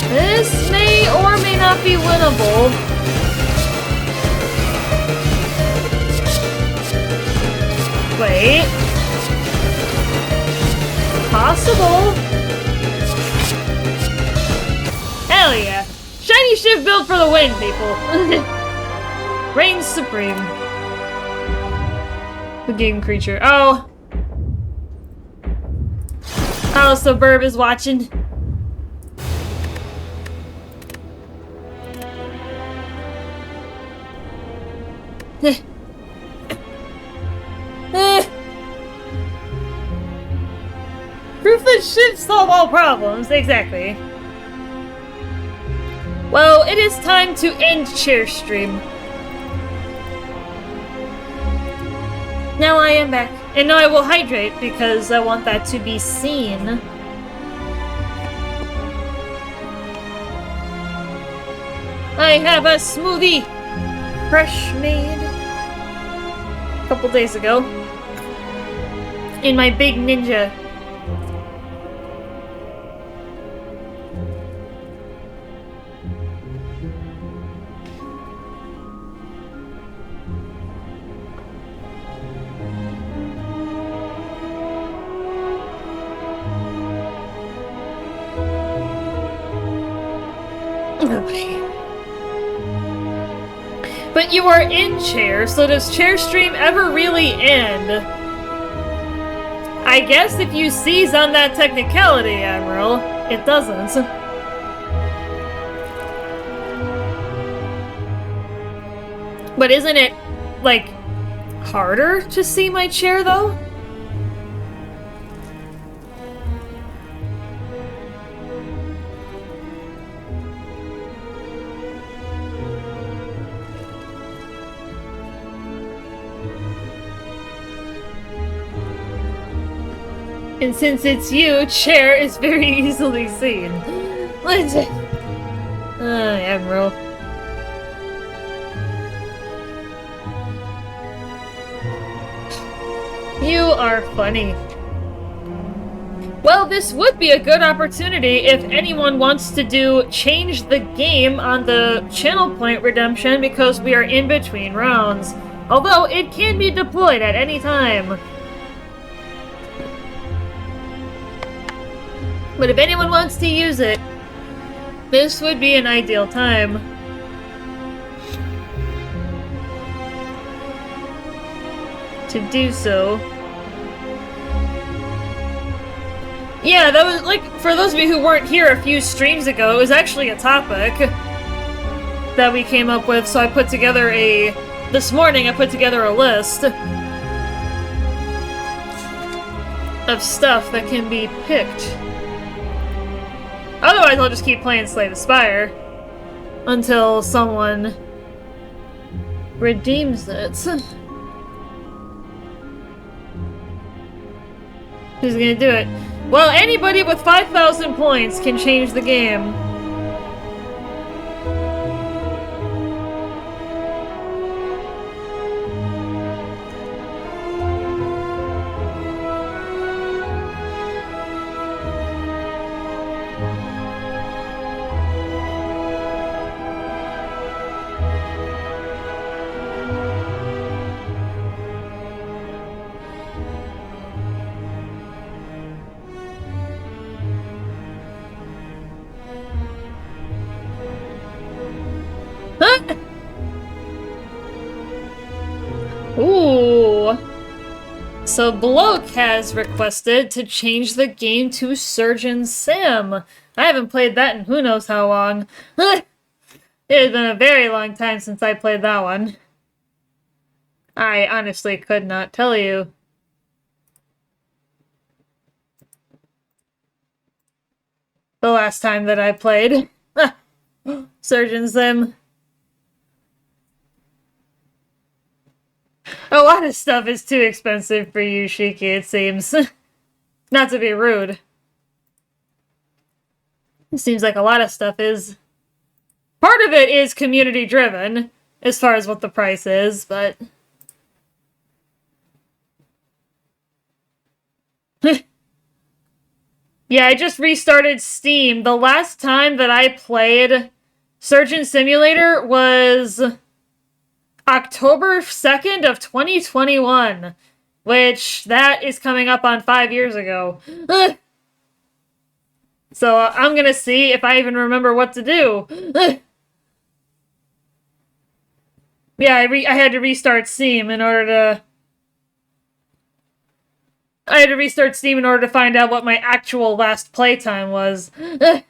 This may or may not be winnable. Wait. Possible. Hell yeah. Shiny shift build for the win, people. Reigns supreme. The game creature. Oh. Oh, so Burb is watching. Proof that ships solve all problems. Exactly. Well, it is time to end chair stream. Now I am back. And now I will hydrate because I want that to be seen. I have a smoothie! Fresh made a couple days ago. In my big ninja. But you are in chair, so does chair stream ever really end? I guess if you seize on that technicality, Admiral, it doesn't. But isn't it, like, harder to see my chair, though? And since it's you, chair is very easily seen. Legend. Admiral. You are funny. Well, this would be a good opportunity if anyone wants to do change the game on the channel point redemption because we are in between rounds. Although it can be deployed at any time. But if anyone wants to use it, this would be an ideal time. To do so. Yeah, that was, like, for those of you who weren't here a few streams ago, it was actually a topic that we came up with, so I put together this morning I put together a list of stuff that can be picked. Otherwise, I'll just keep playing Slay the Spire until someone redeems it. Who's gonna do it? Well, anybody with 5,000 points can change the game. Ooh. So Bloke has requested to change the game to Surgeon Sim. I haven't played that in who knows how long. It has been a very long time since I played that one. I honestly could not tell you. The last time that I played Surgeon Sim. A lot of stuff is too expensive for you, Shiki, it seems. Not to be rude. It seems like a lot of stuff is. Part of it is community-driven, as far as what the price is, but. Yeah, I just restarted Steam. The last time that I played Surgeon Simulator was October 2nd of 2021, which that is coming up on 5 years ago. So I'm gonna see if I even remember what to do. Yeah, I had to restart Steam in order to... I had to restart Steam in order to find out what my actual last playtime was. I'm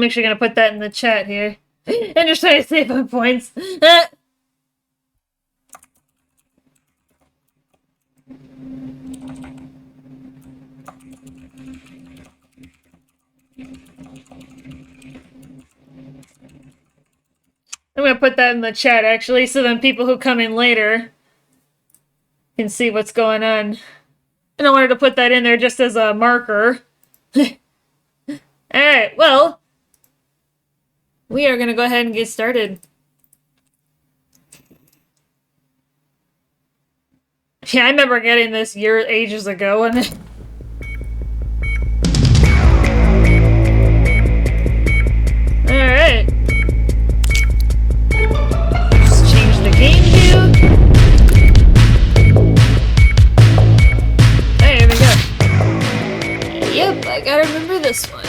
actually gonna put that in the chat here. And just trying to save on points. I'm gonna put that in the chat, actually, so then people who come in later can see what's going on. And I wanted to put that in there just as a marker. Alright, well, we are gonna go ahead and get started. Yeah, I remember getting this ages ago, and alright. Just change the game view. There we go. Yep, I gotta remember this one.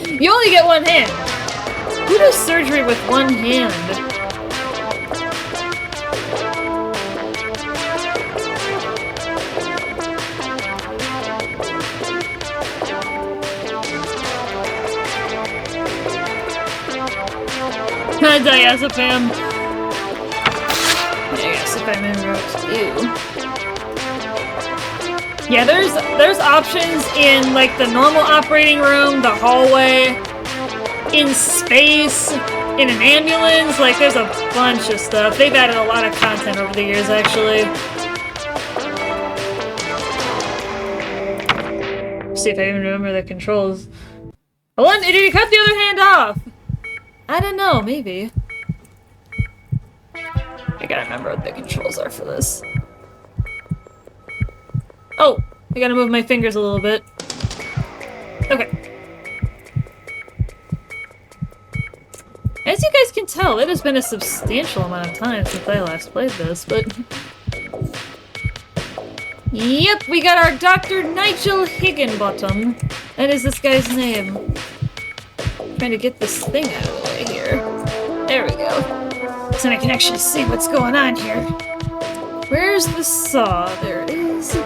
You only get one hand. Who does surgery with one hand? Diazepam. Diazepam interrupts you. Yeah, there's options in like the normal operating room, the hallway, in space, in an ambulance. Like there's a bunch of stuff. They've added a lot of content over the years, actually. see if I even remember the controls. Hold on, did you cut the other hand off? I don't know, maybe. I gotta remember what the controls are for this. Oh! I gotta move my fingers a little bit. Okay. As you guys can tell, it has been a substantial amount of time since I last played this, but... Yep, we got our Dr. Nigel Higginbottom. That is this guy's name. I'm trying to get this thing out of the way here. There we go. So I can actually see what's going on here. Where's the saw? There it is.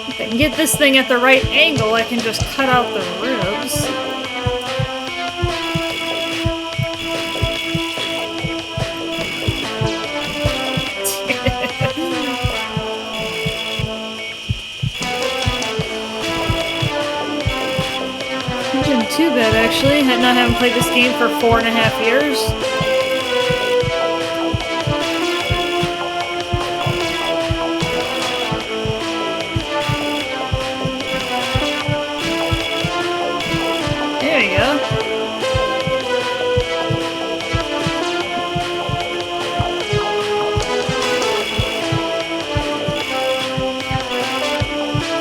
If I can get this thing at the right angle, I can just cut out the ribs. Too bad, actually, not having played this game for 4.5 years. There you go.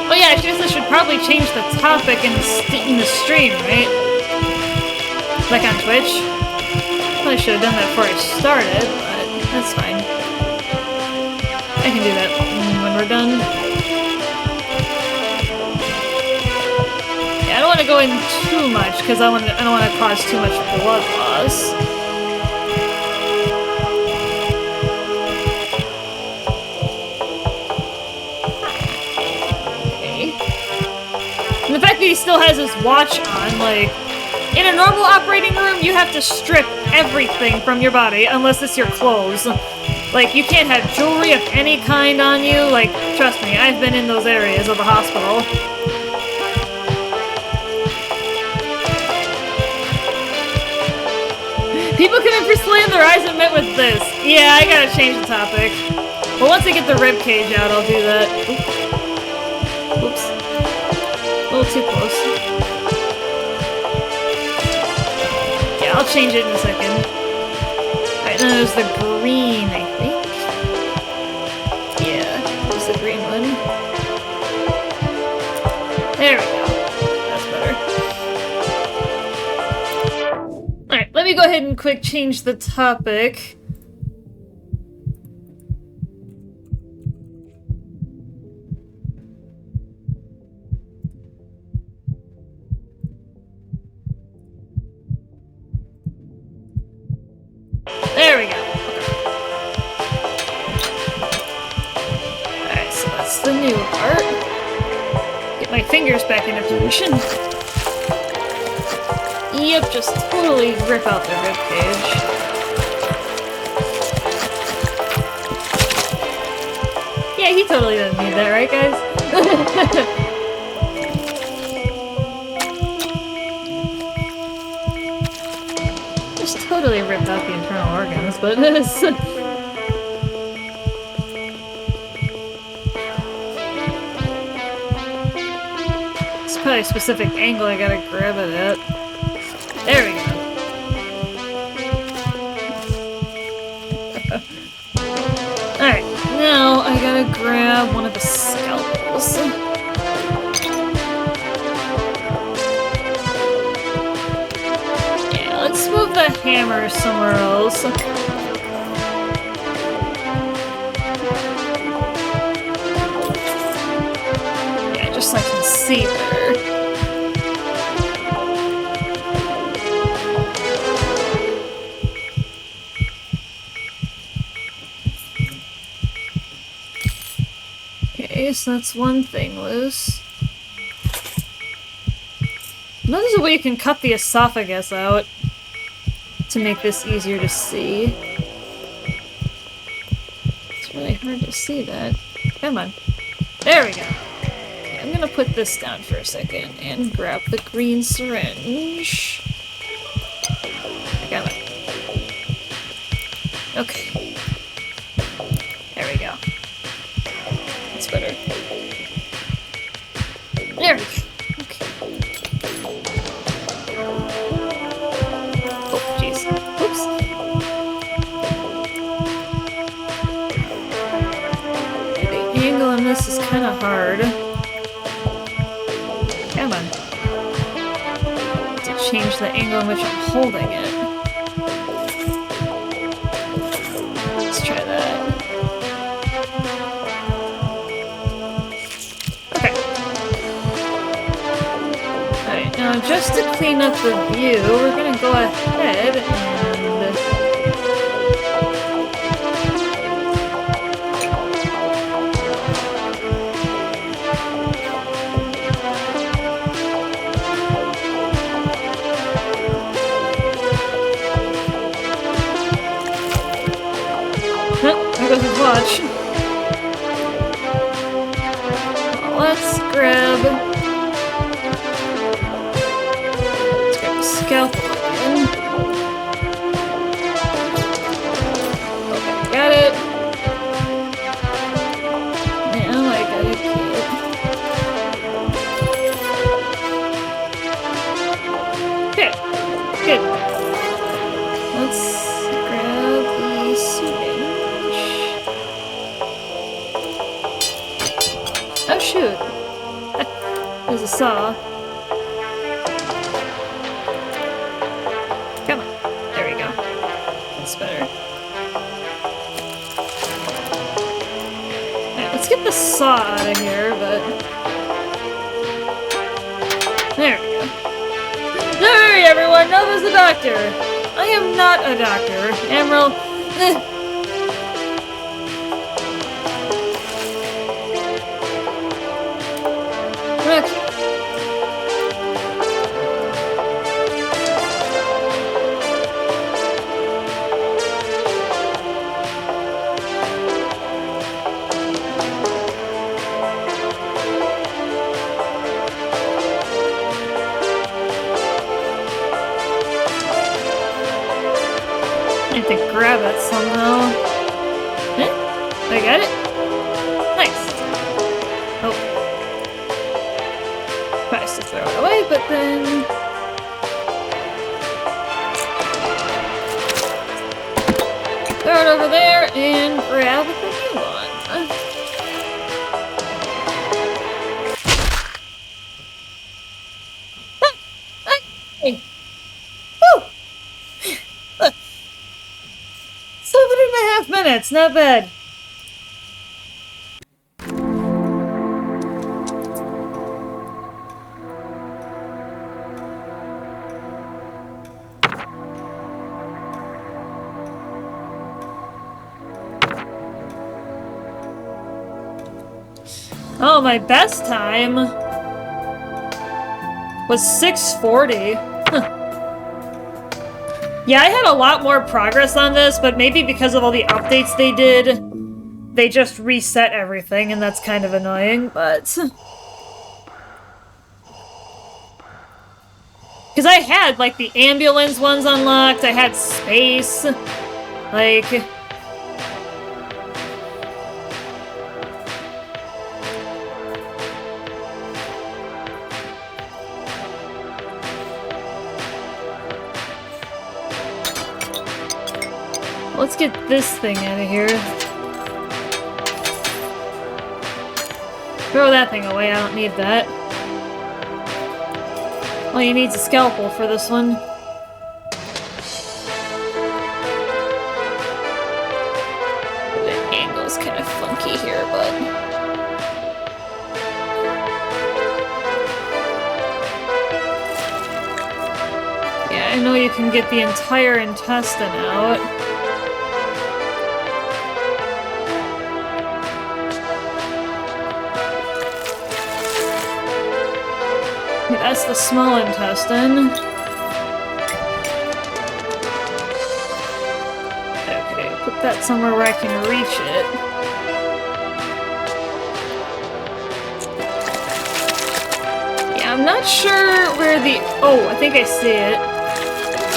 Oh yeah, I guess I should probably change the topic in the stream, right? Like on Twitch. Probably should have done that before I started, but that's fine. I can do that when we're done. Yeah, I don't want to go in too much because I don't want to cause too much blood loss. And the fact that he still has his watch on, like, in a normal operating room, you have to strip everything from your body, unless it's your clothes. Like, you can't have jewelry of any kind on you. Like, trust me, I've been in those areas of the hospital. People come in for slaying their eyes and met with this. Yeah, I gotta change the topic. But once I get the rib cage out, I'll do that. Oops. A little too close. Yeah, I'll change it in a second. Alright, then there's the green, I think. Yeah, there's the green one. There we go. That's better. Alright, let me go ahead and quick change the topic. There we go. Alright, so that's the new part. Get my fingers back into position. Yep, just totally rip out the rib cage. Yeah, he totally doesn't need that, right, guys? Just totally ripped out the internal organs, but it's... It's probably a specific angle I gotta grab it at. There we go. Alright, now I gotta grab one of the scalpels. Yeah, let's move the hammer somewhere else. Yeah, just so I can see better. So that's one thing loose. Now there's a way you can cut the esophagus out to make this easier to see. It's really hard to see that. Come on. There we go. Okay, I'm gonna put this down for a second and grab the green syringe. I got it. Okay. There we go. Better. this is kind of hard. Come on. To change the angle in which I'm holding it. Let's try that. Okay. Alright, now just to clean up the view, we're gonna go ahead and... There goes his watch. Let's grab the scalpel again. Okay, got it. Now I gotta get... Okay, good. Let's grab the syringe. Oh shoot! There's a saw. Come on. There we go. That's better. Alright, let's get the saw out of here, but... There we go. Don't worry, everyone! Now there's the doctor! I am not a doctor. Emerald... I have to grab it somehow. Eh? I got it? Nice. Oh. Tries to throw it away, but then... Throw it over there and grab the new one. Hey! Woo! 7.5 minutes, not bad. Oh, my best time was 6:40. Yeah, I had a lot more progress on this, but maybe because of all the updates they did, they just reset everything, and that's kind of annoying, but... Because I had, like, the ambulance ones unlocked, I had space, like... Let's get this thing out of here. Throw that thing away, I don't need that. All you need is a scalpel for this one. The angle's kind of funky here, but... Yeah, I know you can get the entire intestine out. That's the small intestine. Okay, put that somewhere where I can reach it. Yeah, I'm not sure where the... Oh, I think I see it.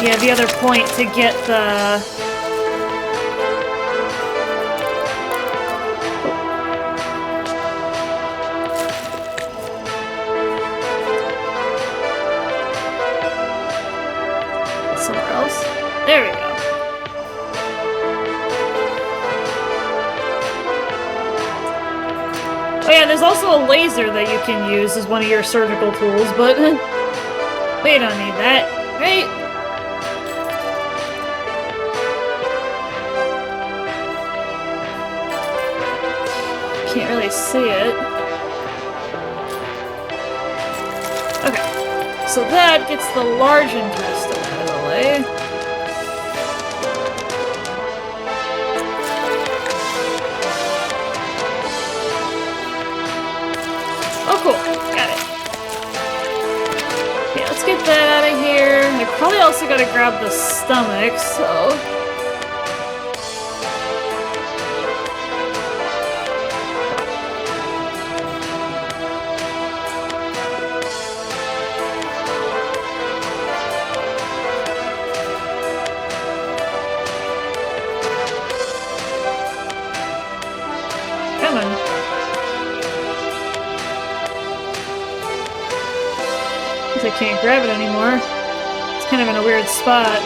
Yeah, the other point to get the... Somewhere else. There we go. Oh yeah, there's also a laser that you can use as one of your surgical tools, but we don't need that, right? Can't really see it. Okay, so that gets the large intestine out of the way. Oh, cool. Got it. Okay, let's get that out of here. I probably also gotta grab the stomach, so... Come on. I can't grab it anymore. It's kind of in a weird spot.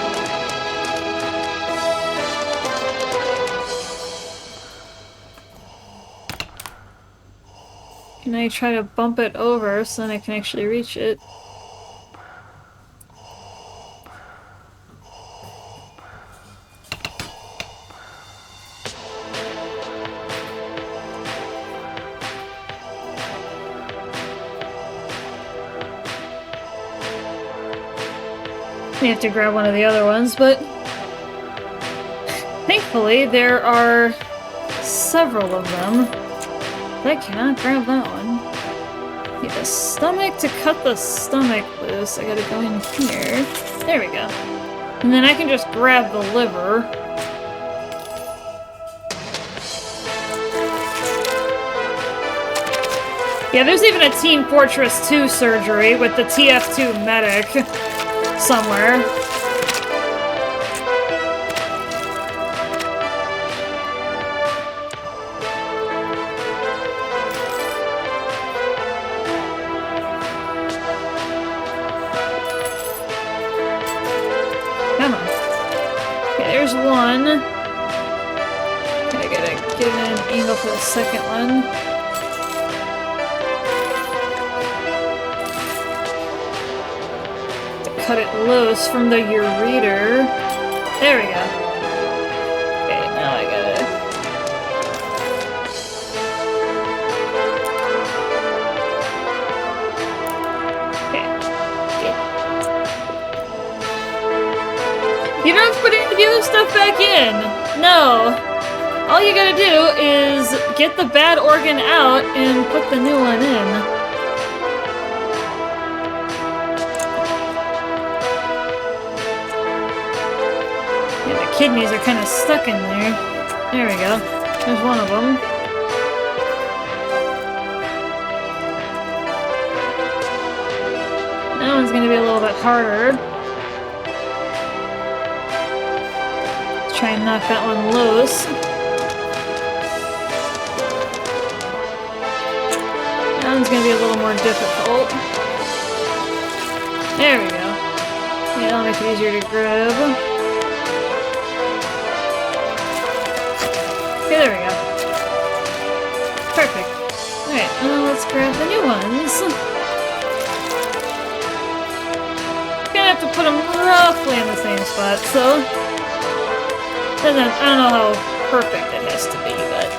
Can I try to bump it over so then I can actually reach it? I have to grab one of the other ones, but thankfully there are several of them. I cannot grab that one. Get the stomach to cut the stomach loose. I gotta go in here. There we go. And then I can just grab the liver. Yeah, there's even a Team Fortress 2 surgery with the TF2 medic somewhere. Come on. Okay, there's one. I gotta get an angle for the second one. Cut it loose from the ureter. There we go. Okay, now I gotta... Okay. You don't have to put any of the other stuff back in. No. All you gotta do is get the bad organ out and put the new one in. Kidneys are kind of stuck in there. There we go. There's one of them. That one's going to be a little bit harder. Let's try and knock that one loose. That one's going to be a little more difficult. There we go. Yeah, that'll make it easier to grab. Okay, there we go. Perfect. Alright, now let's grab the new ones. Gonna have to put them roughly in the same spot, so... I don't know how perfect it has to be, but...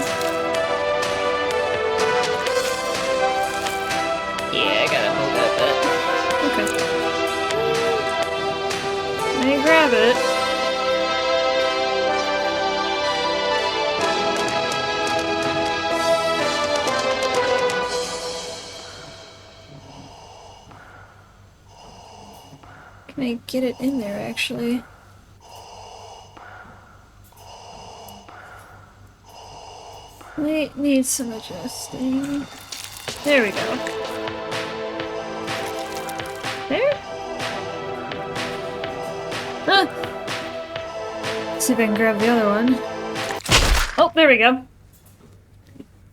Yeah, I gotta move that bit. Okay. Let me grab it. Can I get it in there, actually? Might need some adjusting. There we go. There? Huh! Let's see if I can grab the other one. Oh, there we go.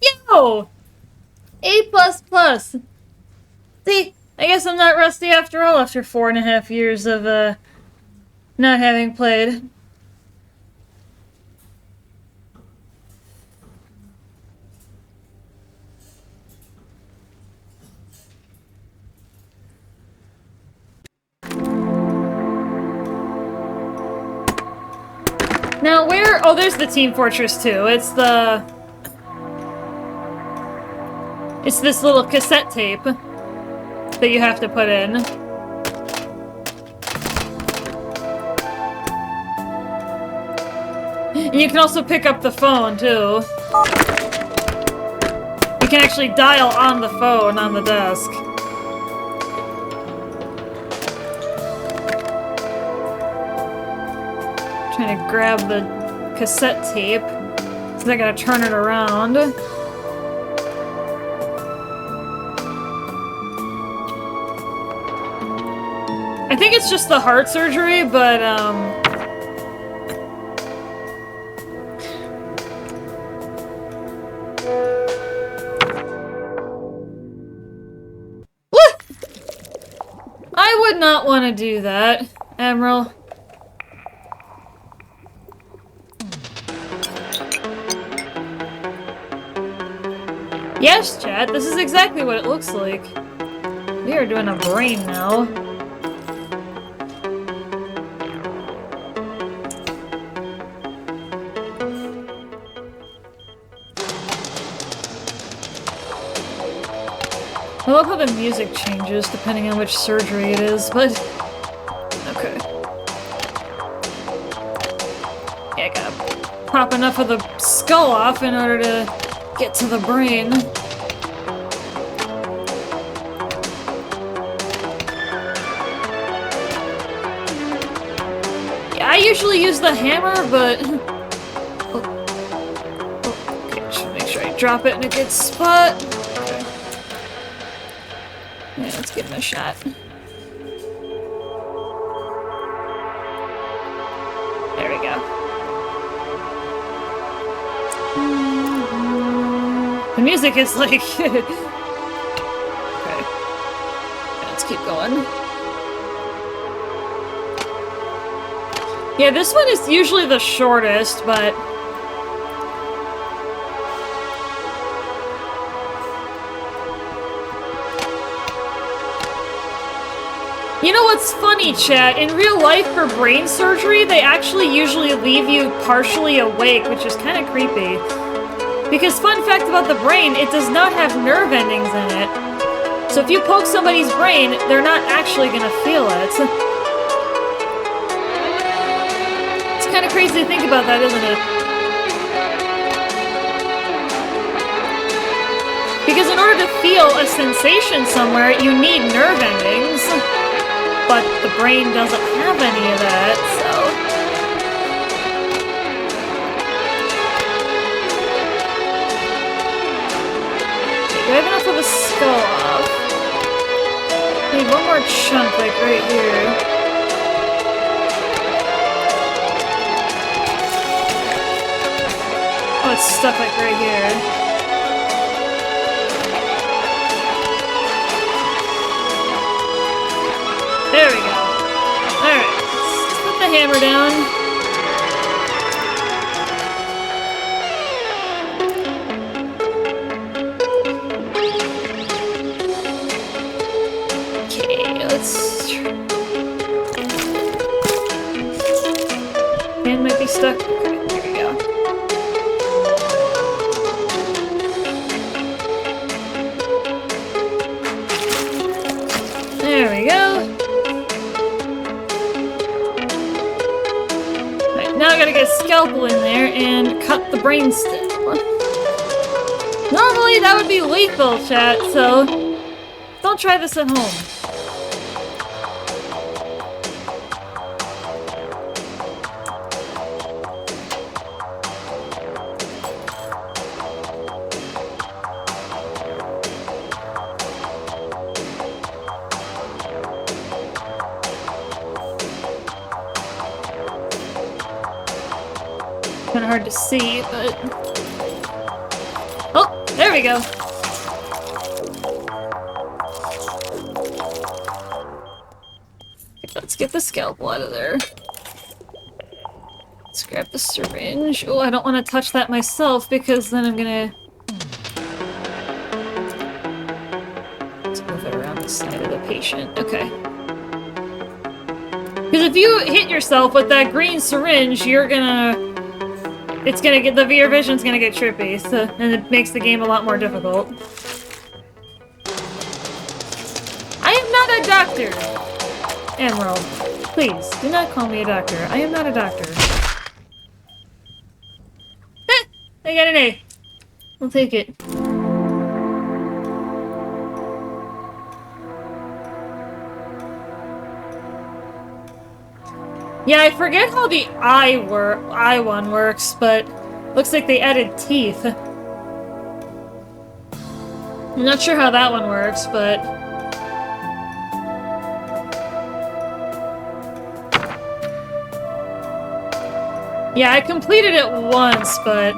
Yo! A++! See? I guess I'm not rusty after all after 4.5 years of, not having played. Now where... Oh, there's the Team Fortress 2. It's the... It's this little cassette tape that you have to put in. And you can also pick up the phone, too. You can actually dial on the phone on the desk. Trying to grab the cassette tape. So I gotta turn it around. I think it's just the heart surgery, but, What? I would not want to do that, Admiral. Yes, chat, this is exactly what it looks like. We are doing a brain now. I love how the music changes depending on which surgery it is, but... Okay. Yeah, I gotta pop enough of the skull off in order to get to the brain. Yeah, I usually use the hammer, but... Oh. Okay, just make sure I drop it in a good spot. Okay. Yeah, let's give him a shot. There we go. The music is like... Okay. Let's keep going. Yeah, this one is usually the shortest, but... You know what's funny, chat? In real life, for brain surgery, they actually usually leave you partially awake, which is kind of creepy. Because fun fact about the brain, it does not have nerve endings in it. So if you poke somebody's brain, they're not actually gonna feel it. It's kind of crazy to think about that, isn't it? Because in order to feel a sensation somewhere, you need nerve endings. But the brain doesn't have any of that, so... Okay, do I have enough of the skull off? I need one more chunk, like, right here. Oh, it's stuck, like, right here. There we go. Alright, let's put the hammer down. Okay, let's... Hand might be stuck. Okay, there we go. There we go. Now I gotta get a scalpel in there and cut the brainstem. Normally that would be lethal, chat, so don't try this at home. Kind of hard to see, but... Oh, there we go. Let's get the scalpel out of there. Let's grab the syringe. Oh, I don't want to touch that myself because then I'm gonna... Let's move it around the side of the patient. Okay. Because if you hit yourself with that green syringe, you're gonna it's gonna get, the VR vision's gonna get trippy, so, and it makes the game a lot more difficult. I am not a doctor! Emerald, please, do not call me a doctor. I am not a doctor. I got an A. I'll take it. Yeah, I forget how the I one works, but looks like they added teeth. I'm not sure how that one works, but... yeah, I completed it once, but...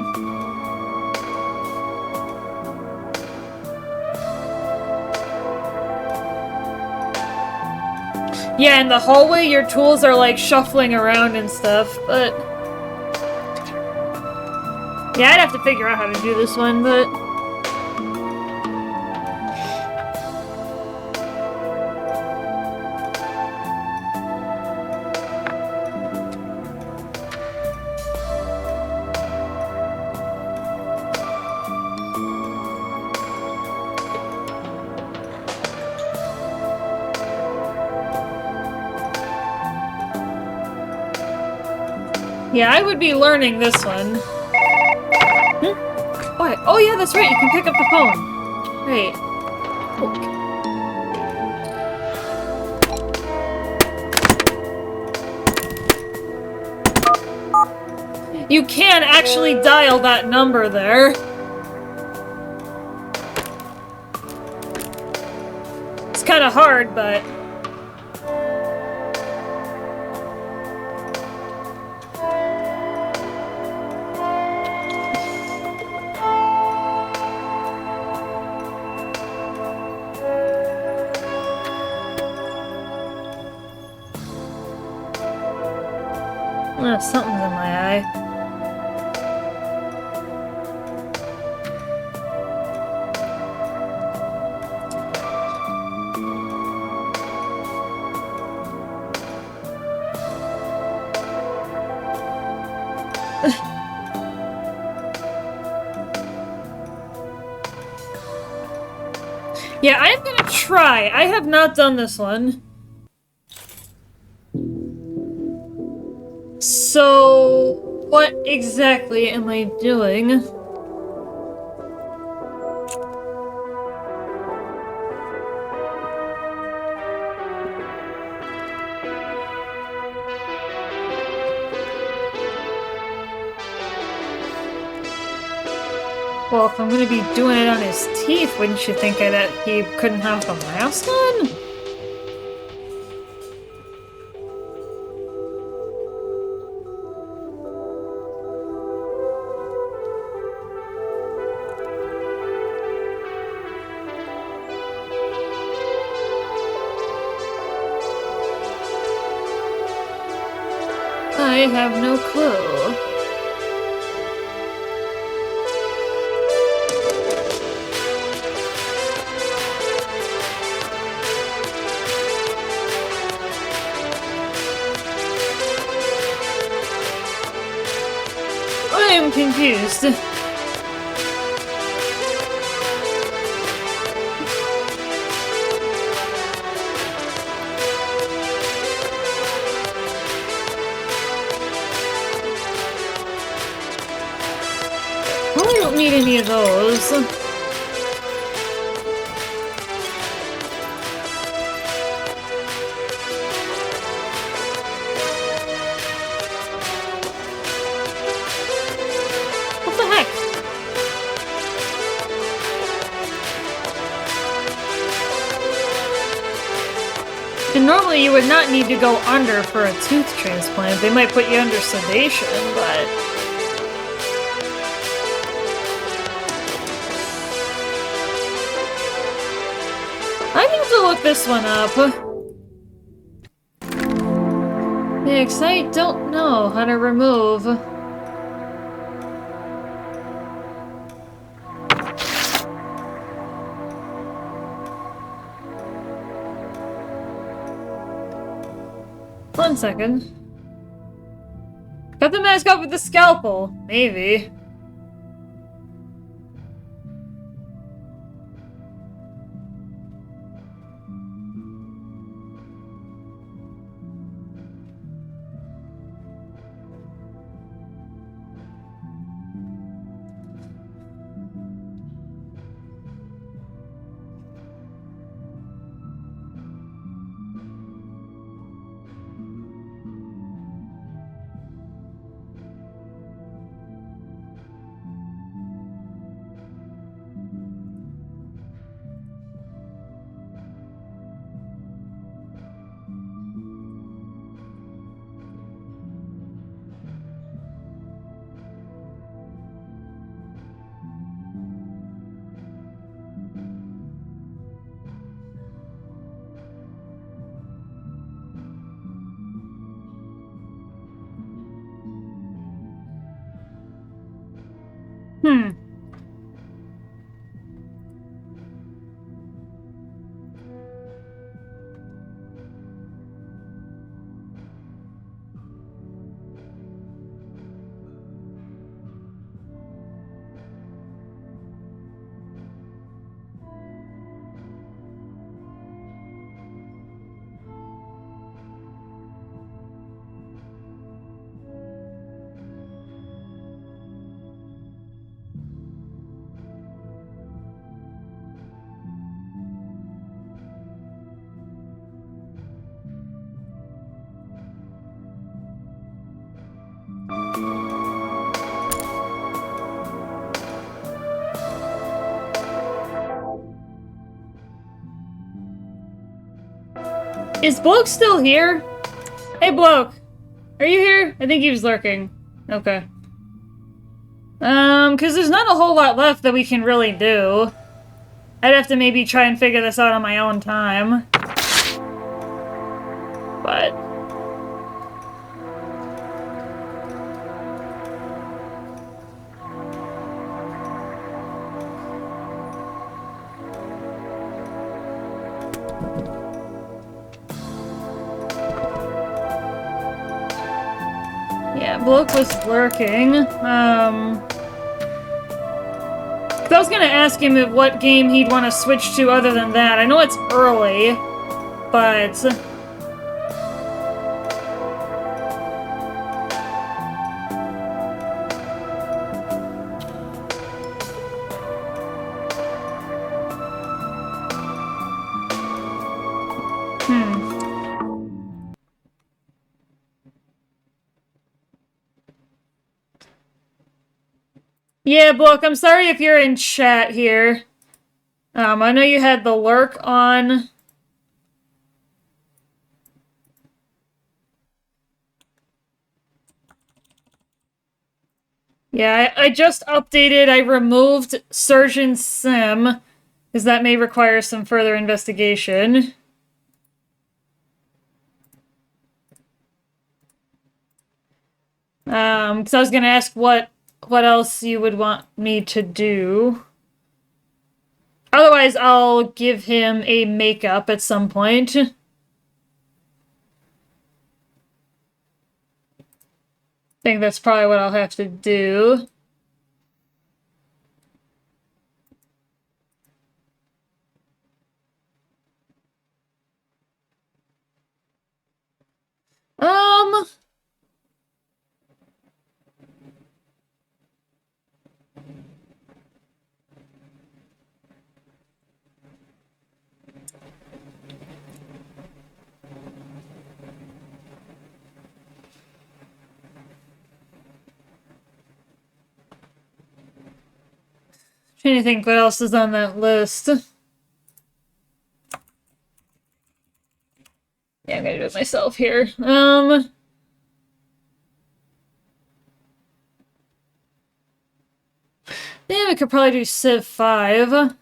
yeah, in the hallway, your tools are, like, shuffling around and stuff, but... yeah, I'd have to figure out how to do this one, but... yeah, I would be learning this one. What? Oh yeah, that's right, you can pick up the phone. Right. Okay. You can actually dial that number there. It's kind of hard, but... something's in my eye. Yeah, I'm gonna try. I have not done this one. So, what exactly am I doing? Well, if I'm gonna be doing it on his teeth, wouldn't you think that he couldn't have the mask on? I have no clue. I am confused. Well, I don't need any of those. What the heck? And normally you would not need to go under for a tooth transplant. They might put you under sedation, but... I need to look this one up. Yeah, 'cause I don't know how to remove... One second. Cut the mask off with the scalpel. Maybe. Hmm. Is Bloke still here? Hey, Bloke. Are you here? I think he was lurking. Okay. Because there's not a whole lot left that we can really do. I'd have to maybe try and figure this out on my own time. But... yeah, Bloke was lurking. I was gonna ask him what game he'd want to switch to other than that. I know it's early, but... Yeah, Book, I'm sorry if you're in chat here. I know you had the lurk on. Yeah, I just updated. I removed Surgeon Sim, because that may require some further investigation. Because I was going to ask what else you would want me to do. Otherwise, I'll give him a makeup at some point. I think that's probably what I'll have to do. Trying to think what else is on that list. Yeah, I'm gonna do it myself here. Yeah, we could probably do Civ 5. That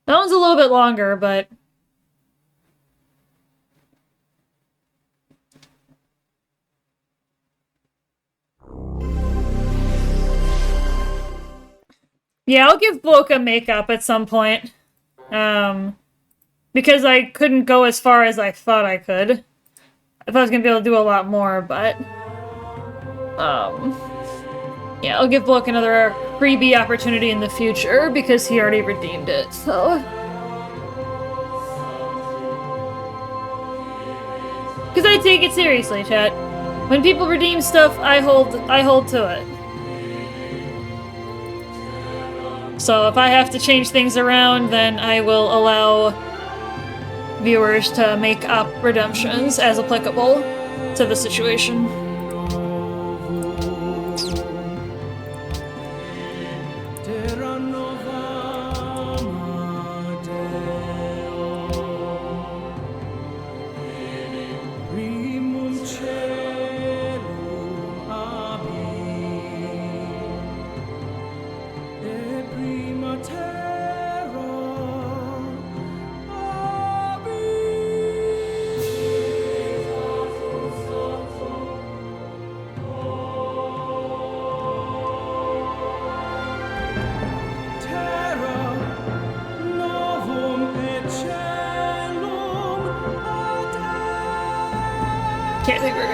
one's a little bit longer, but... yeah, I'll give Bloka makeup at some point. Because I couldn't go as far as I thought I could. I thought I was gonna be able to do a lot more, but yeah, I'll give Bloke another freebie opportunity in the future because he already redeemed it. So, because I take it seriously, chat. When people redeem stuff, I hold to it. So if I have to change things around, then I will allow viewers to make up redemptions as applicable to the situation. Okay, I think we're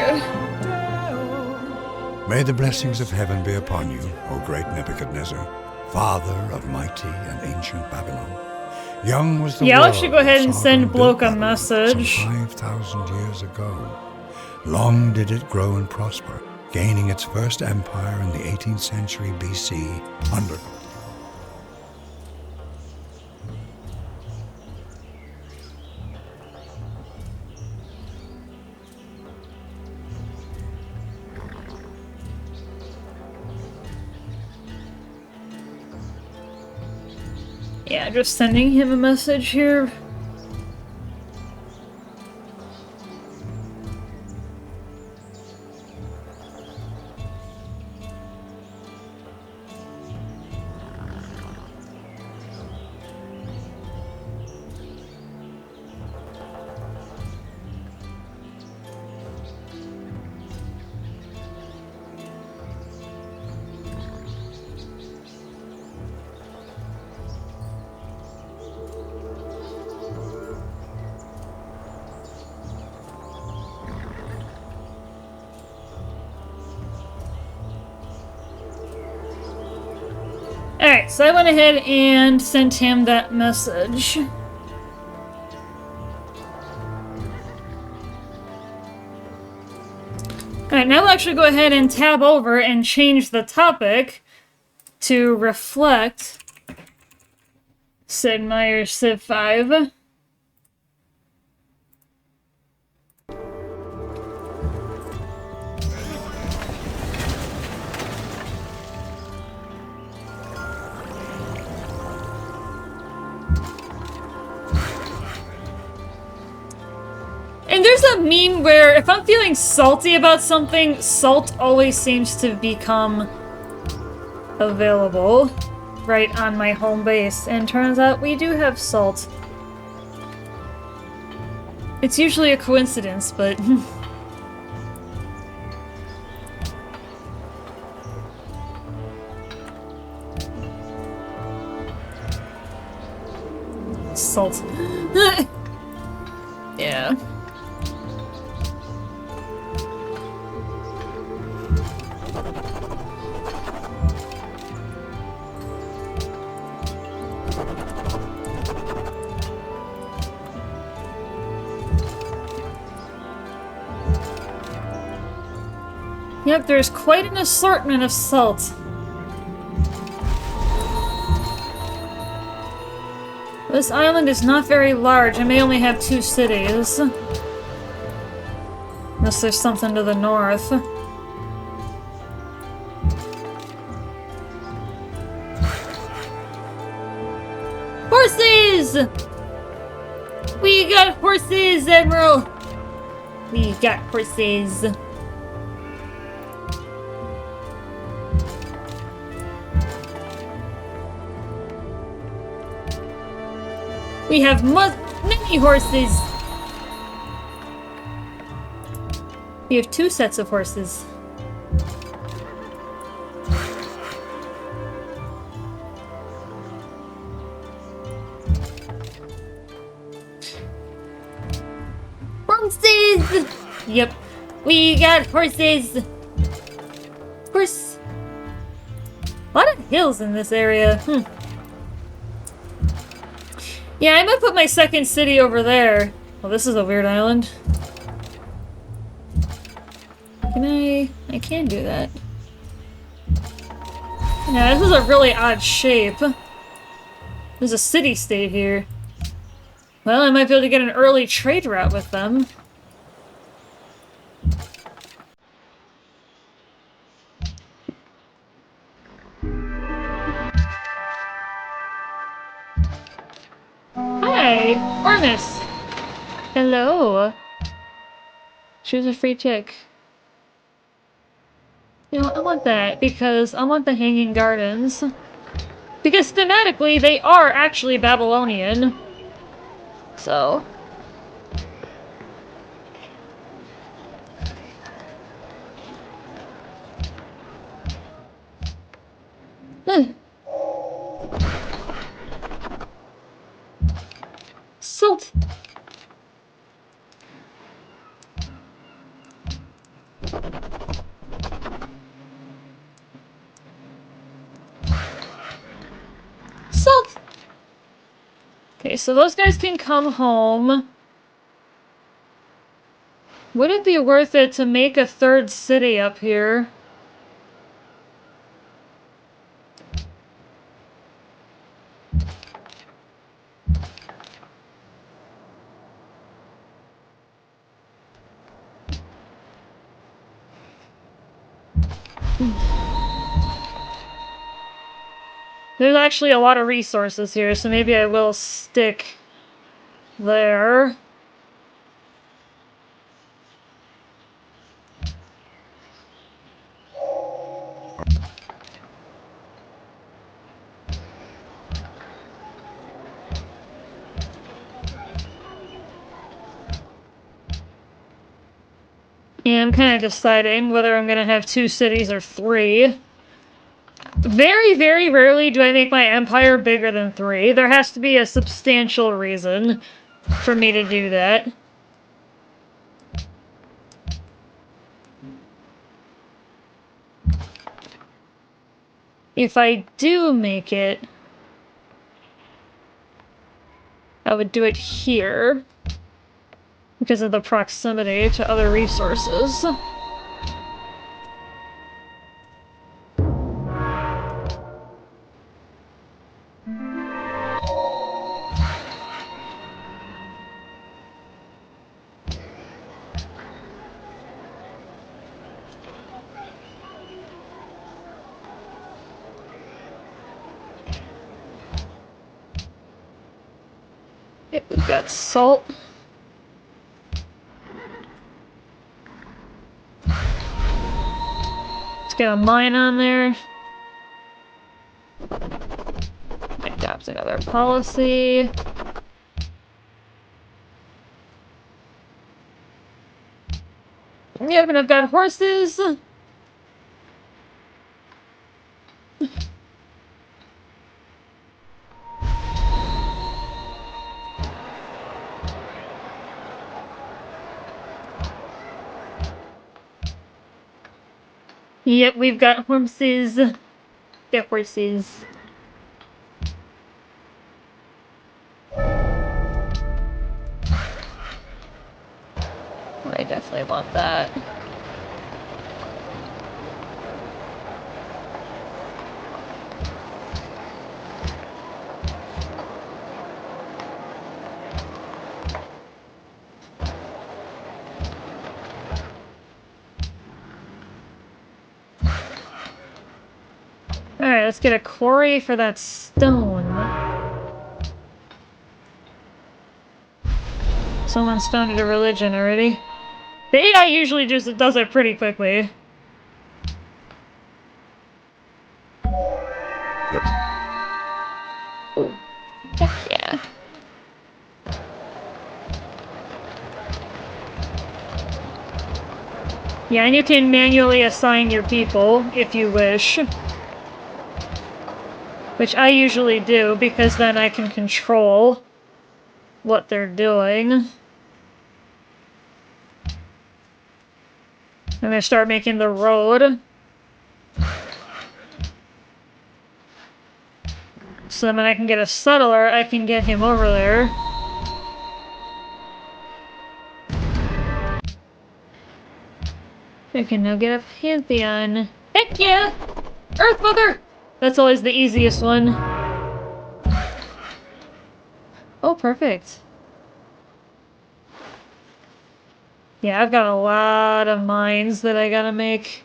good. May the blessings of heaven be upon you, O great Nebuchadnezzar, father of mighty and ancient Babylon. Young was the Yeah, I'll world actually go ahead and when send Sargon Bloke built a Babylon message. Some 5,000 years ago. Long did it grow and prosper, gaining its first empire in the 18th century BC under... Yeah, just sending him a message here. Alright, so I went ahead and sent him that message. Alright, now we'll actually go ahead and tab over and change the topic to reflect Sid Meier's Civ 5. And there's a meme where if I'm feeling salty about something, salt always seems to become available right on my home base. And turns out we do have salt. It's usually a coincidence, but... salt. Yeah. Yep, there's quite an assortment of salt. This island is not very large. I may only have 2 cities. Unless there's something to the north. Horses! We got horses, Admiral! We got horses. We have many horses. We have 2 sets of horses. Horses! Yep. We got horses. Of course. A lot of hills in this area. Yeah, I'm gonna put my second city over there. Well, this is a weird island. Can I? I can do that. Yeah, this is a really odd shape. There's a city-state here. Well, I might be able to get an early trade route with them. Hi, Ormus. Hello. Choose a free tick. You know, I want that because I want the Hanging Gardens. Because thematically, they are actually Babylonian. So. Salt. Salt. Okay, so those guys can come home. Would it be worth it to make a third city up here? There's actually a lot of resources here, so maybe I will stick there. Yeah, I'm kind of deciding whether I'm going to have 2 cities or 3. Very, very rarely do I make my empire bigger than 3. There has to be a substantial reason for me to do that. If I do make it, I would do it here because of the proximity to other resources. Yep, we've got salt. Let's get a mine on there. Adopt another policy. Yep, and I've got horses. Yep, we've got horses. Get horses. I definitely want that. Alright, let's get a quarry for that stone. Someone's founded a religion already. The AI usually just does it pretty quickly. Ooh. Heck yeah. Yeah, and you can manually assign your people if you wish. Which I usually do, because then I can control what they're doing. gonna start making the road. So then when I can get a settler, I can get him over there. I can now get a Pantheon. Heck yeah! Earth Mother! That's always the easiest one. Oh, perfect. Yeah, I've got a lot of mines that I gotta make.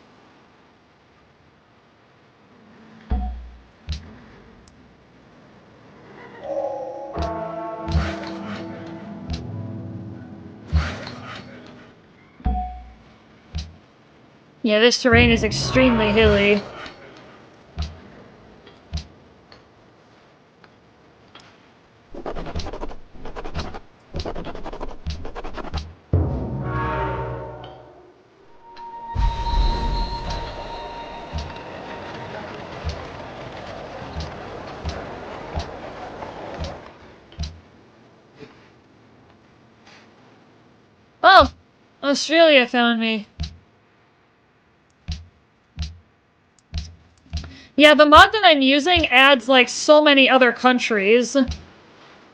Yeah, this terrain is extremely hilly. Oh! Australia found me. Yeah, the mod that I'm using adds, like, so many other countries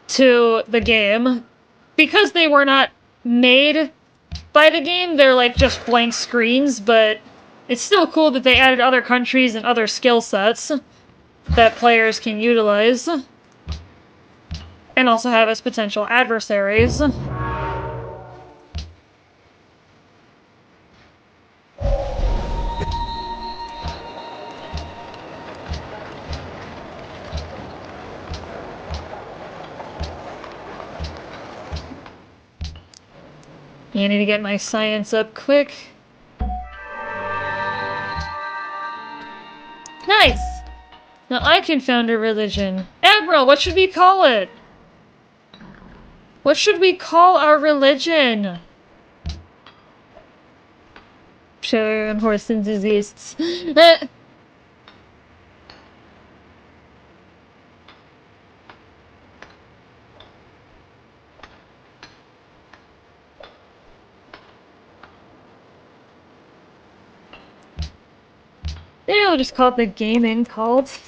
to the game. Because they were not made by the game, they're, like, just blank screens, but it's still cool that they added other countries and other skill sets that players can utilize. And also have as potential adversaries. I need to get my science up quick. Nice! Now I can found a religion. Admiral, what should we call it? What should we call our religion? Show and horse enthusiasts. Maybe we'll just call it the gaming cult.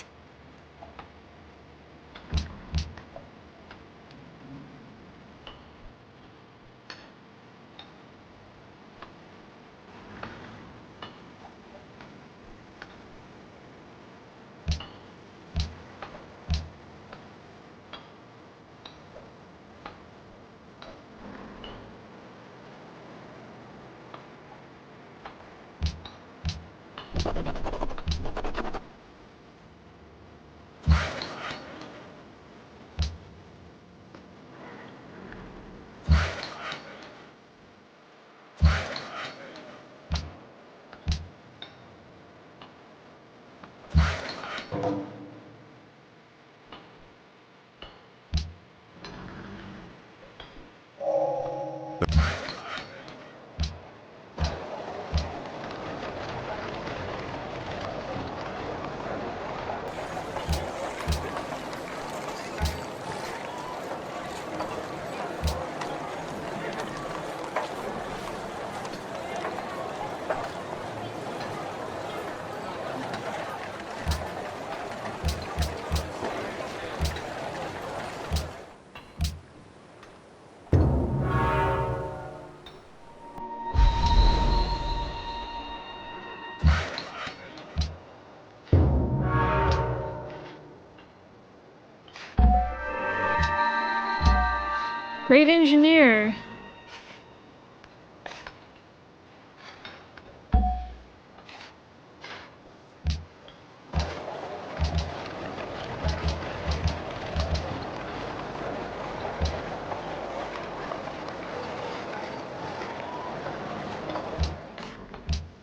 Great engineer.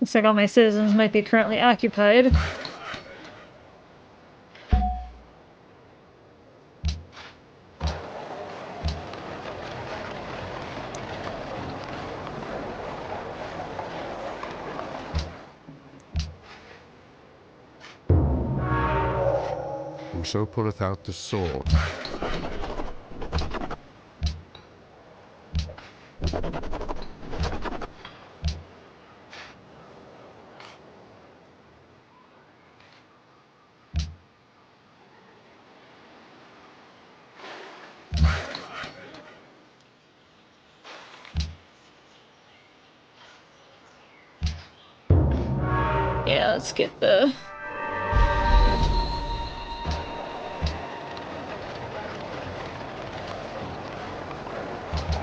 Looks like all my citizens might be currently occupied. So pulleth out the sword. Yeah, let's get the...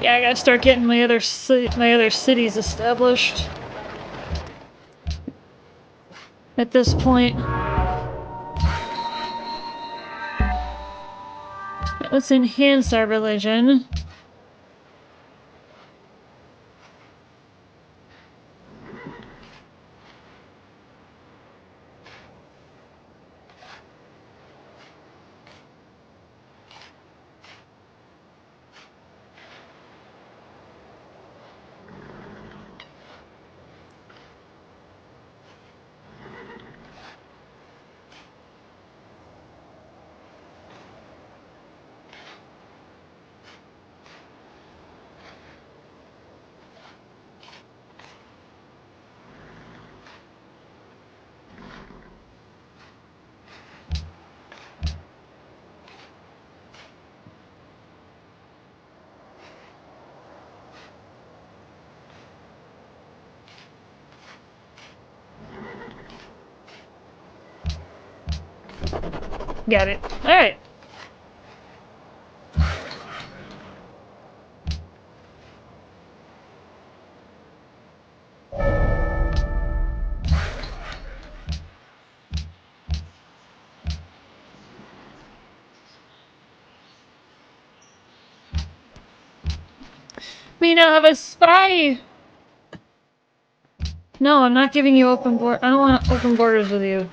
Yeah, I gotta start getting my other cities established. At this point. Let's enhance our religion. Got it. Alright. We now have a spy! No, I'm not giving you open board. I don't want open borders with you.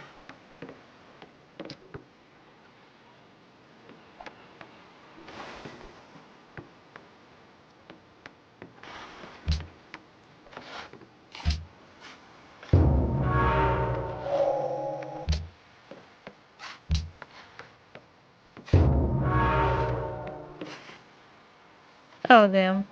Oh, damn.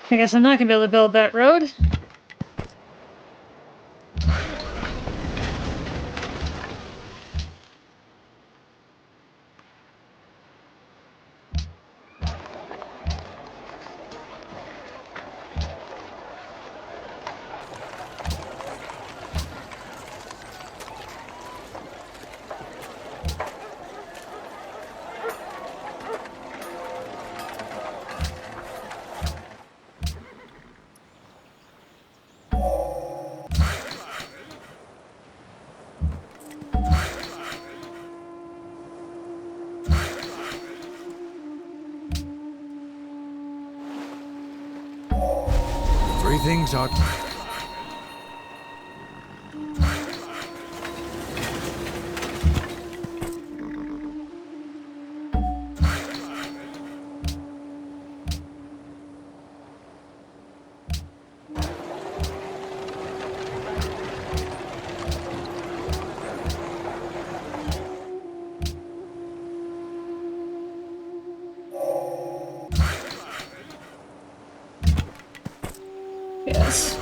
I guess I'm not gonna be able to build that road. Three things are... Yes.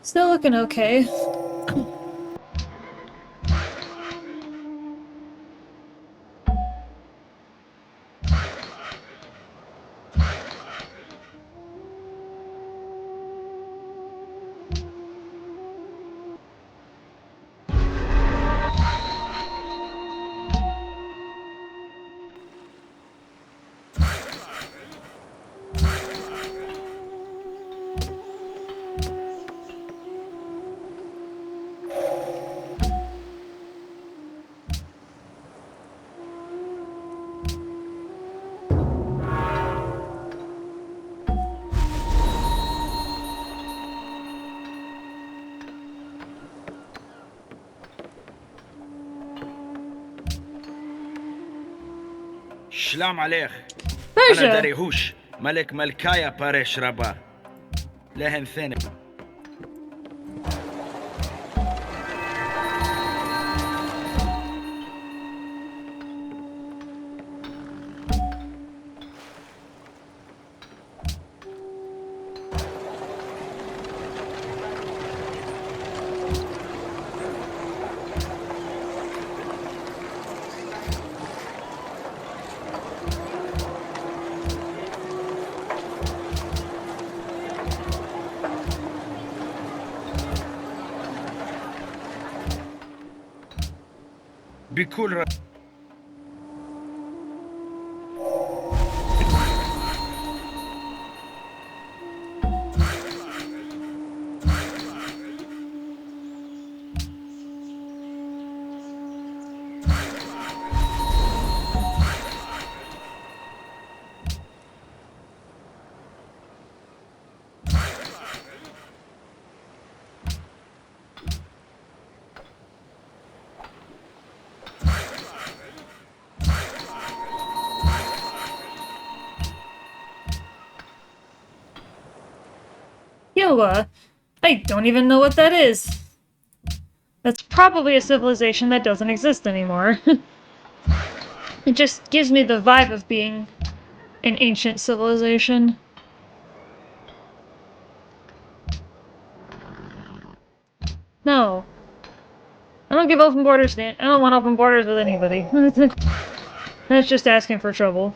Still looking okay. شلام عليك أنا Persia! داريهوش ملك ملكايا باريش ربا لهن ثاني بكل Yoa! I don't even know what that is. That's probably a civilization that doesn't exist anymore. It just gives me the vibe of being an ancient civilization. No. I don't give open borders, Dan. I don't want open borders with anybody. That's just asking for trouble.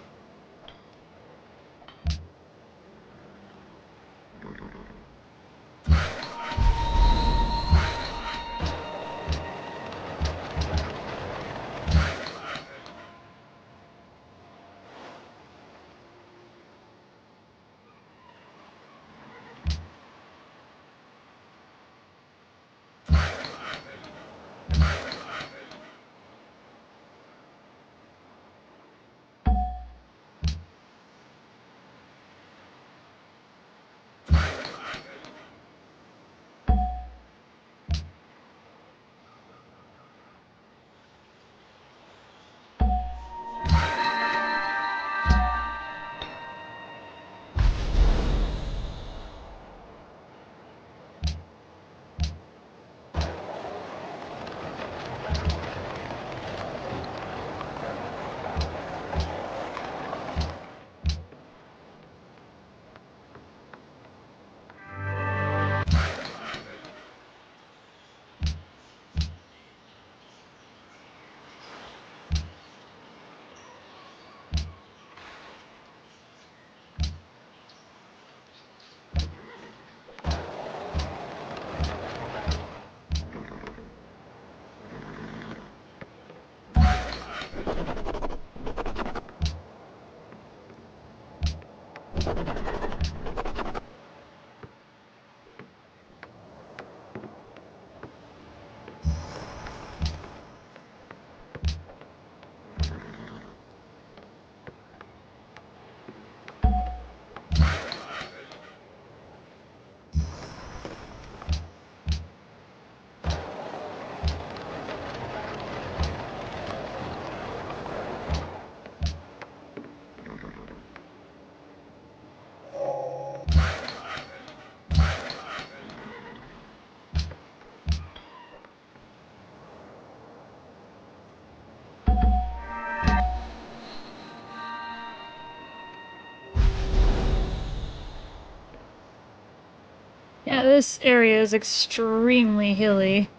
Yeah, this area is extremely hilly.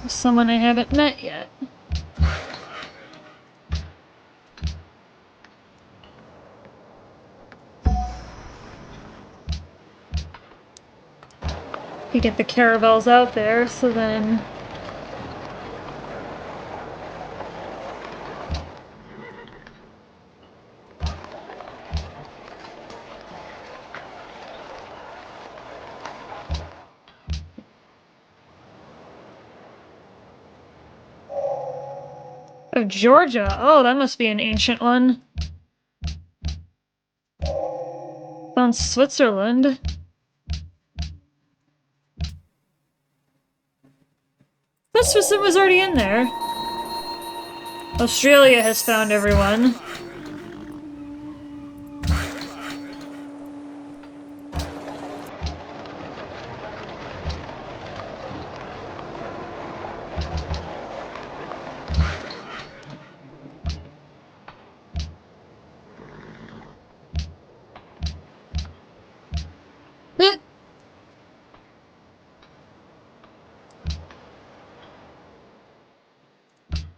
Someone I haven't met yet. You get the caravels out there, so then... Oh, Georgia! Oh, that must be an ancient one. Found Switzerland. But Switzerland was already in there. Australia has found everyone.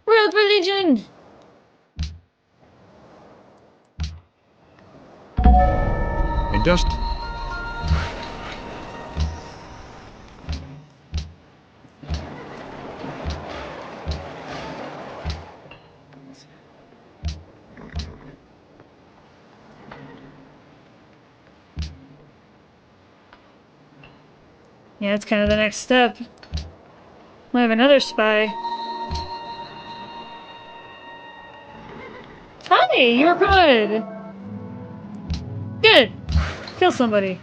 World religion! Yeah, it's kind of the next step. We have another spy. Hi, you're good! Good! Kill somebody.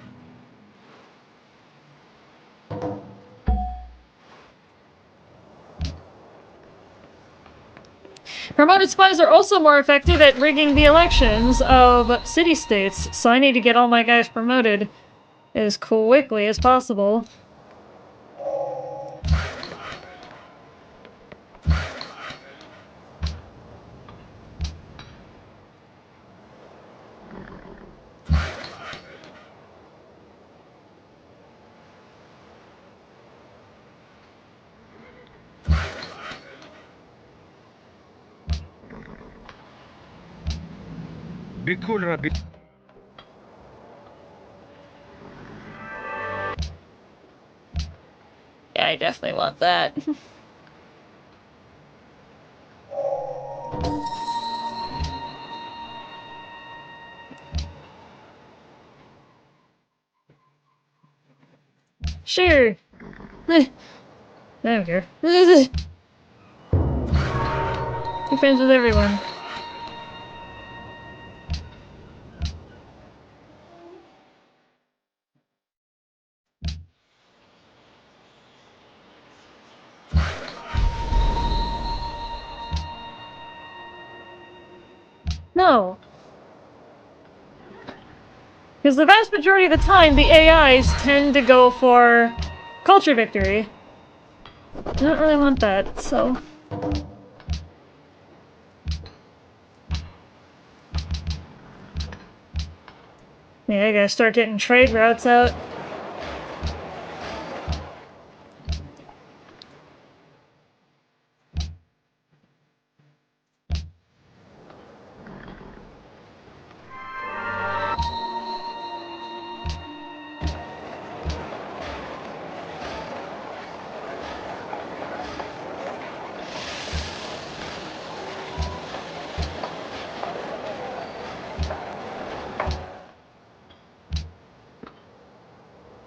Promoted spies are also more effective at rigging the elections of city-states, so I need to get all my guys promoted as quickly as possible. بكل ربي. Yeah, I definitely want that. Sure. I don't care. Be friends with everyone. No. Because the vast majority of the time, the AIs tend to go for culture victory. I don't really want that, so... Yeah, I gotta start getting trade routes out.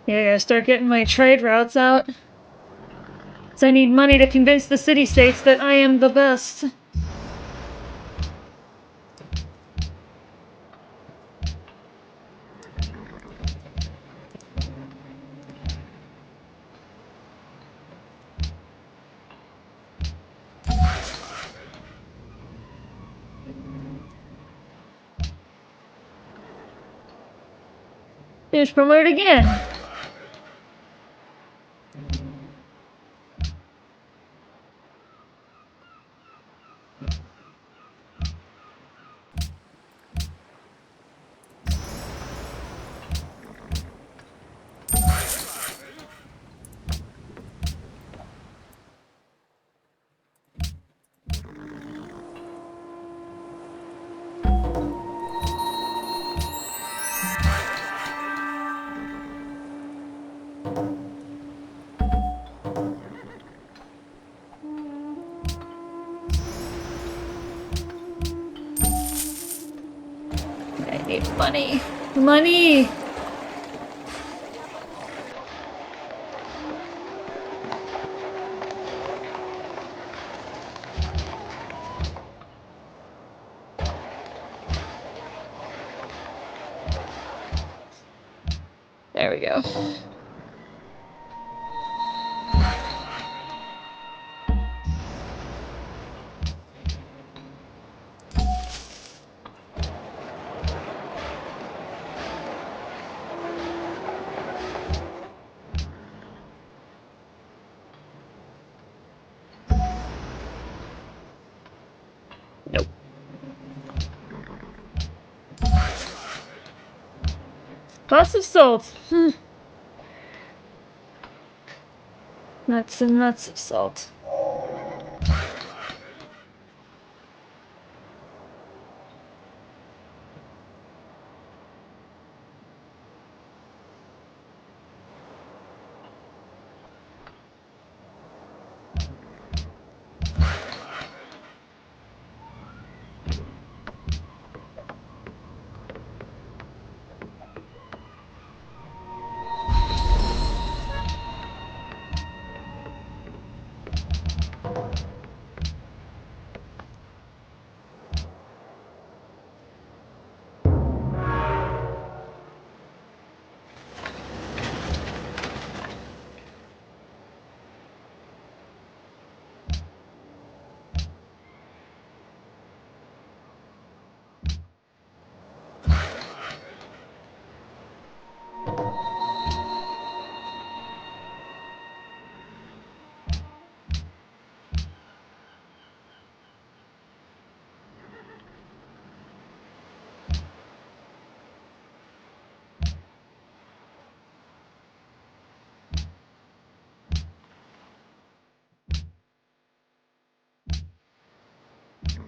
Yeah, I gotta start getting my trade routes out. So I need money to convince the city-states that I am the best. He was promoted again. I need money. Money! There we go. Nope. Lots of salt. Nuts and nuts of salt.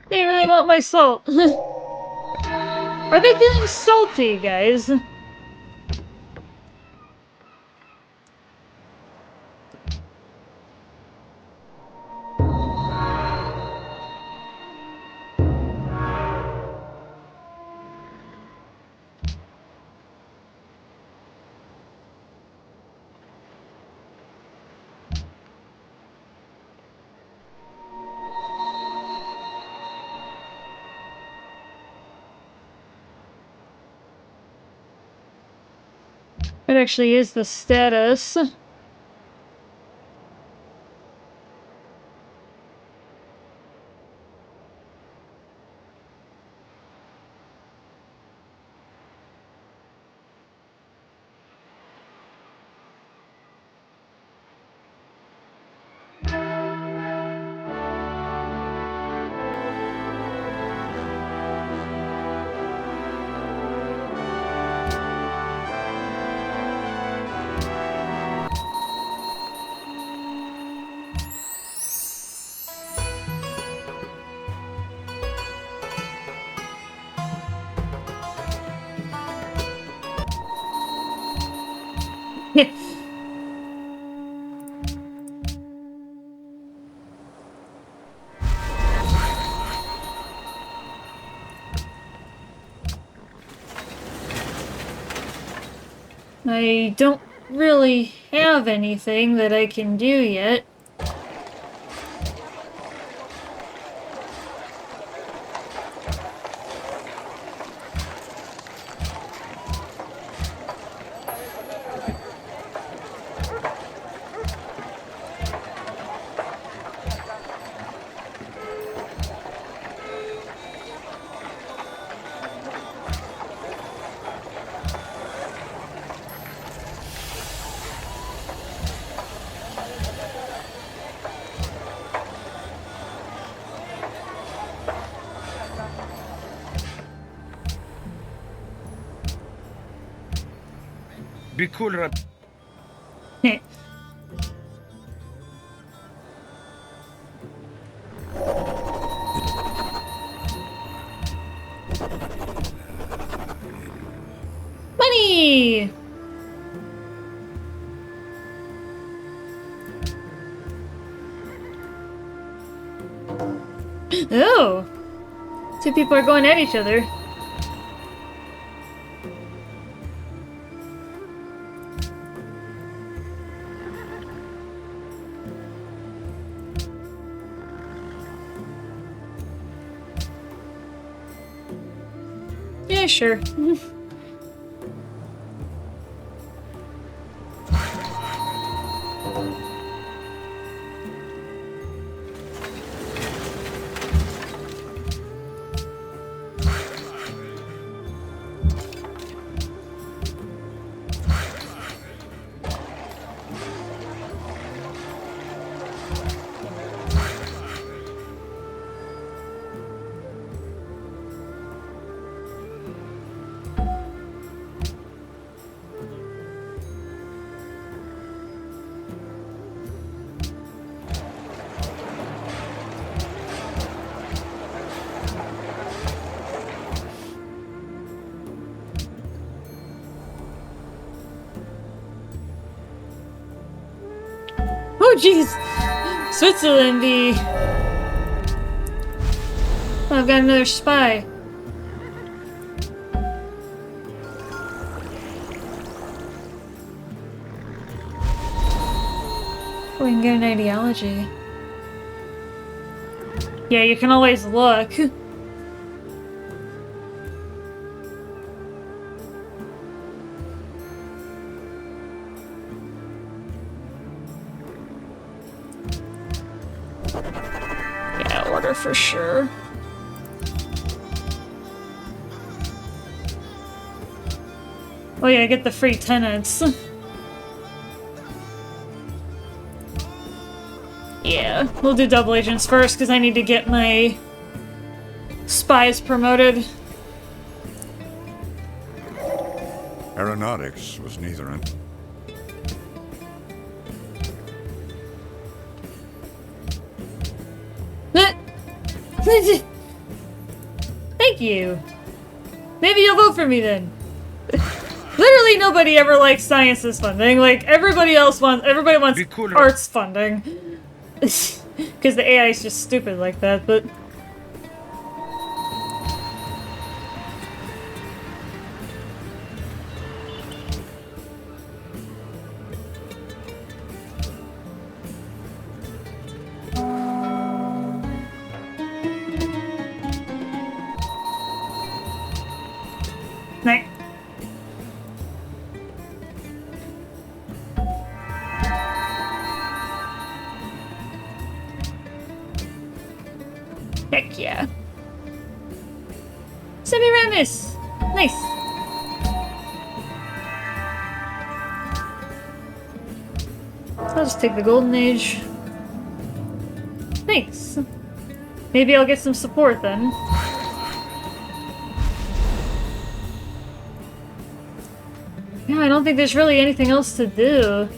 They really want my salt. Are they feeling salty, guys? It actually is the status. I don't really have anything that I can do yet. بكل رب. Money! Oh! Two people are going at each other. Yeah, sure. Oh, jeez! Switzerlandy! Oh, I've got another spy. We can get an ideology. Yeah, you can always look. Yeah, order for sure. Oh yeah, get the free tenants. Yeah, we'll do double agents first because I need to get my spies promoted. Aeronautics was neither an... Thank you. Maybe you'll vote for me then. Literally nobody ever likes sciences funding. Like everybody wants arts funding. Because the AI is just stupid like that, but... Night. Heck yeah. Semiramis! Nice! I'll just take the Golden Age. Thanks. Maybe I'll get some support then. Yeah, I don't think there's really anything else to do.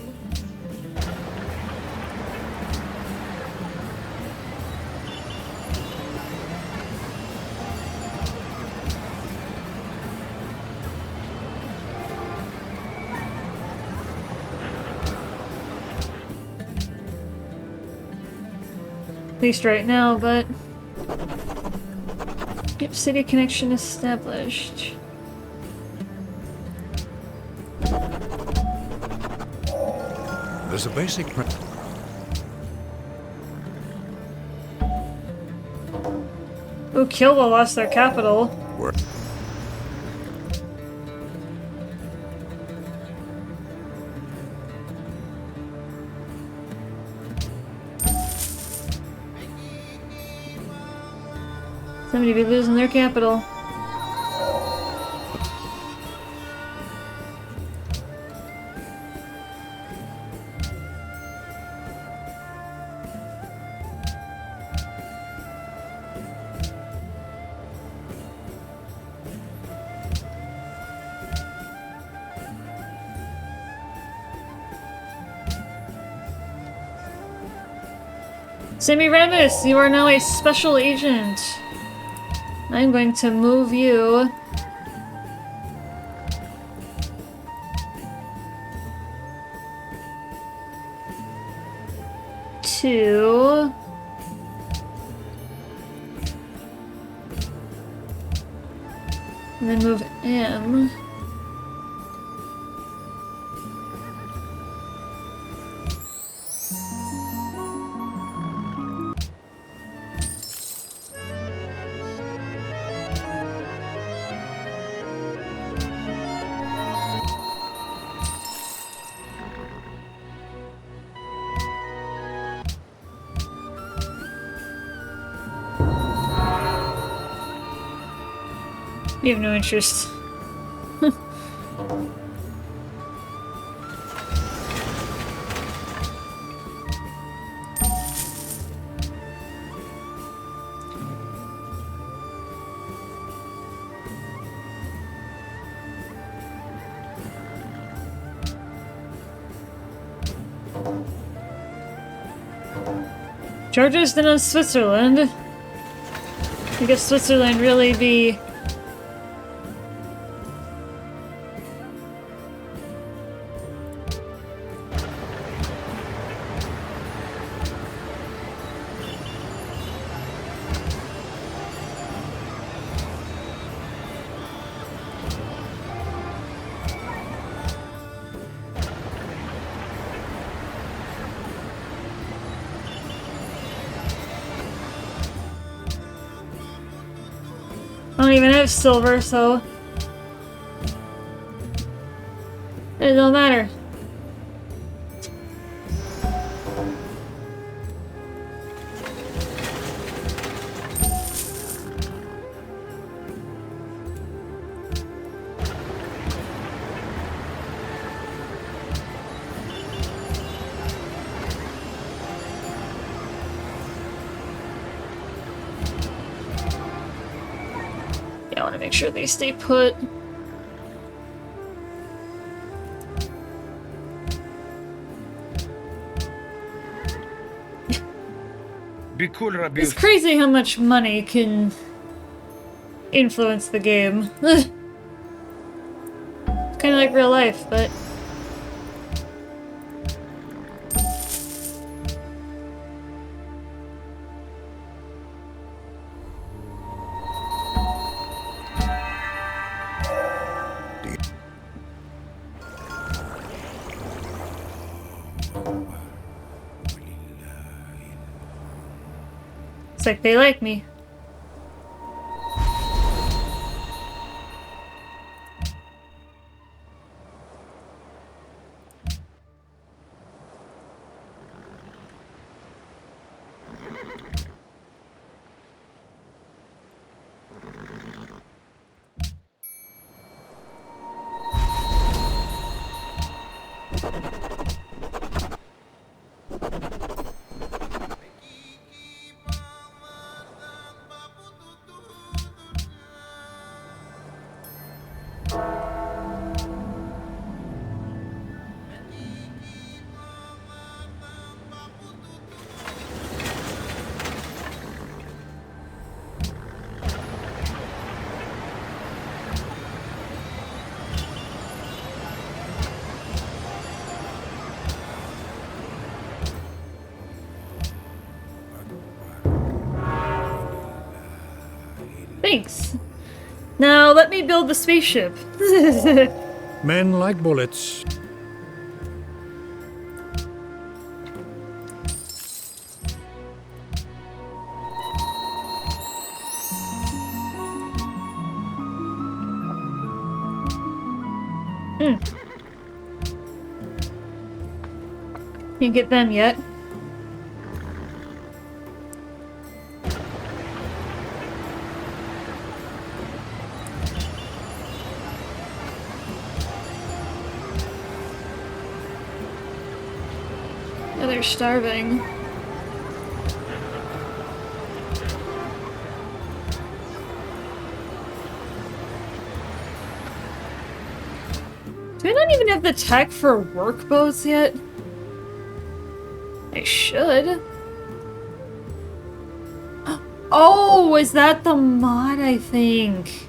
At least right now, but... Yep, city connection established. There's a basic... Ooh, Kilwa lost their capital. Where? Somebody be losing their capital. Semiramis, you are now a special agent. I'm going to move you to... and then move M. You have no interest. Charges then on Switzerland. I guess Switzerland really be... I don't even have silver, so it don't matter. I want to make sure they stay put. It's crazy how much money can influence the game. It's kind of like real life, but... It's like they like me. Thanks. Now let me build the spaceship. Men like bullets. Can't get them yet. Yeah, they're starving. Do I not even have the tech for work boats yet? I should. Oh, is that the mod, I think?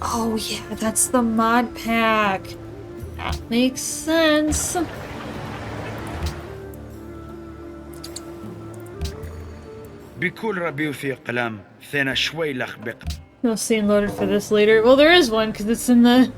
Oh, yeah, that's the mod pack. That makes sense. بكل ربي وثيق قلم ثنا شوي لخبق. No scene loaded for this later. Well, there is one, because it's in the...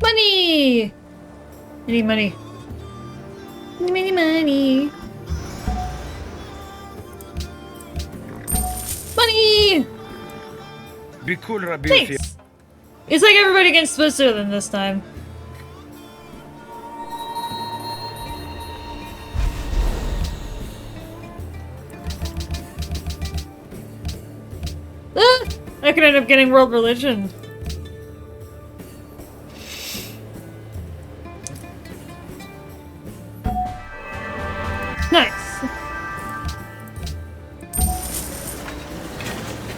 Money! I need money. Money, money. Money! بكل ربي وثيق. Thanks! It's like everybody gets Switzerland than this time. Ah! I could end up getting world religion. Nice.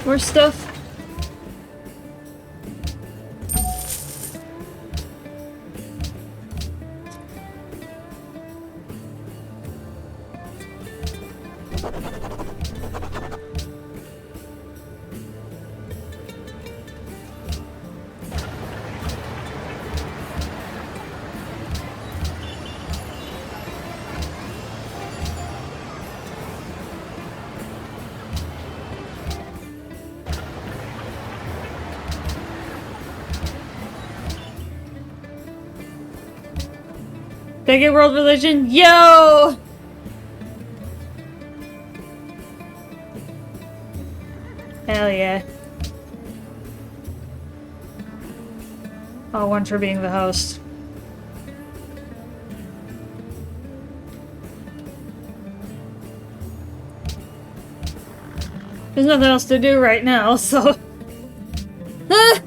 More stuff. Did I get world religion? Yo! Hell yeah. Oh, one for being the host. There's nothing else to do right now, so... Ah!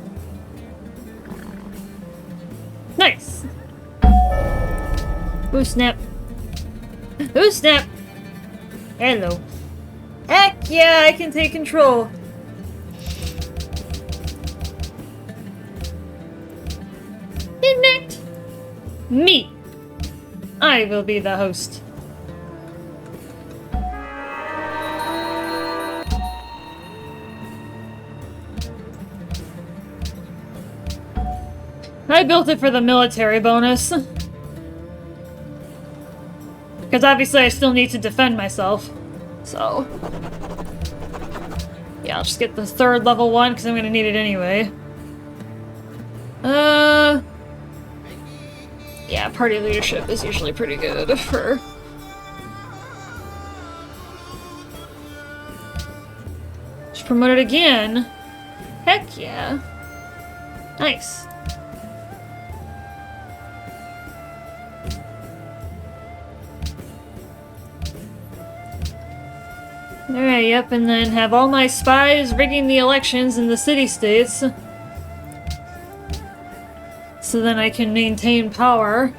Nice! Ooh, snap. Ooh, snap! Hello. Heck yeah, I can take control. Connect me. I will be the host. I built it for the military bonus. Because obviously I still need to defend myself. So... yeah, I'll just get the third level one because I'm gonna need it anyway. Yeah, party leadership is usually pretty good for... just promote it again. Heck yeah. Nice. Alright, yep, and then have all my spies rigging the elections in the city-states. So then I can maintain power.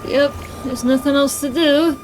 Yep, there's nothing else to do.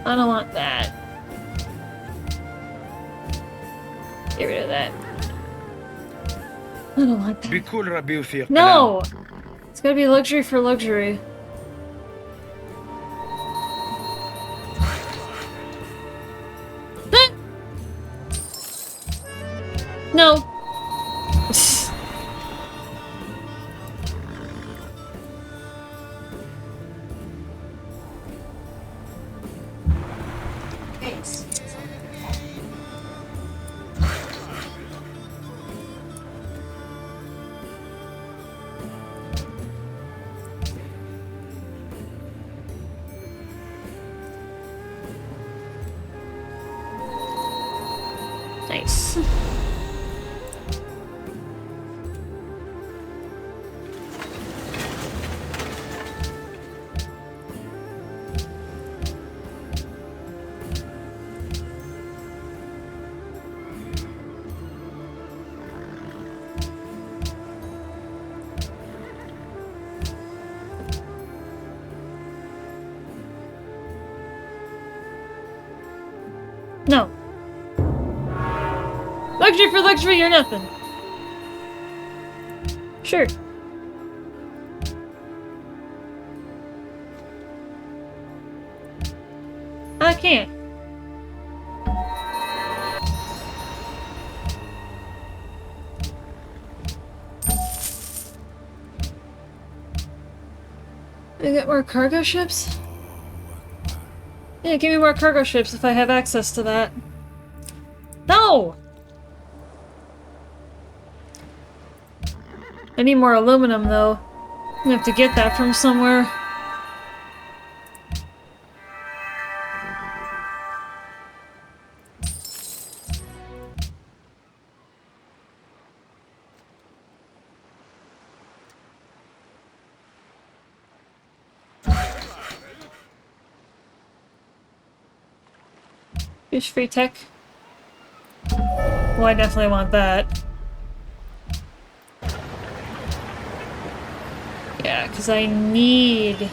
I don't want that. Get rid of that. I don't want that. بكل ربي وفيق No! It's gotta be luxury for luxury. No. Nice. No. Luxury for luxury or nothing. Sure. I can't. I get more cargo ships? Yeah, give me more cargo ships if I have access to that. No! I need more aluminum, though. I have to get that from somewhere. Here's free tech. Well, I definitely want that. Yeah, because I need...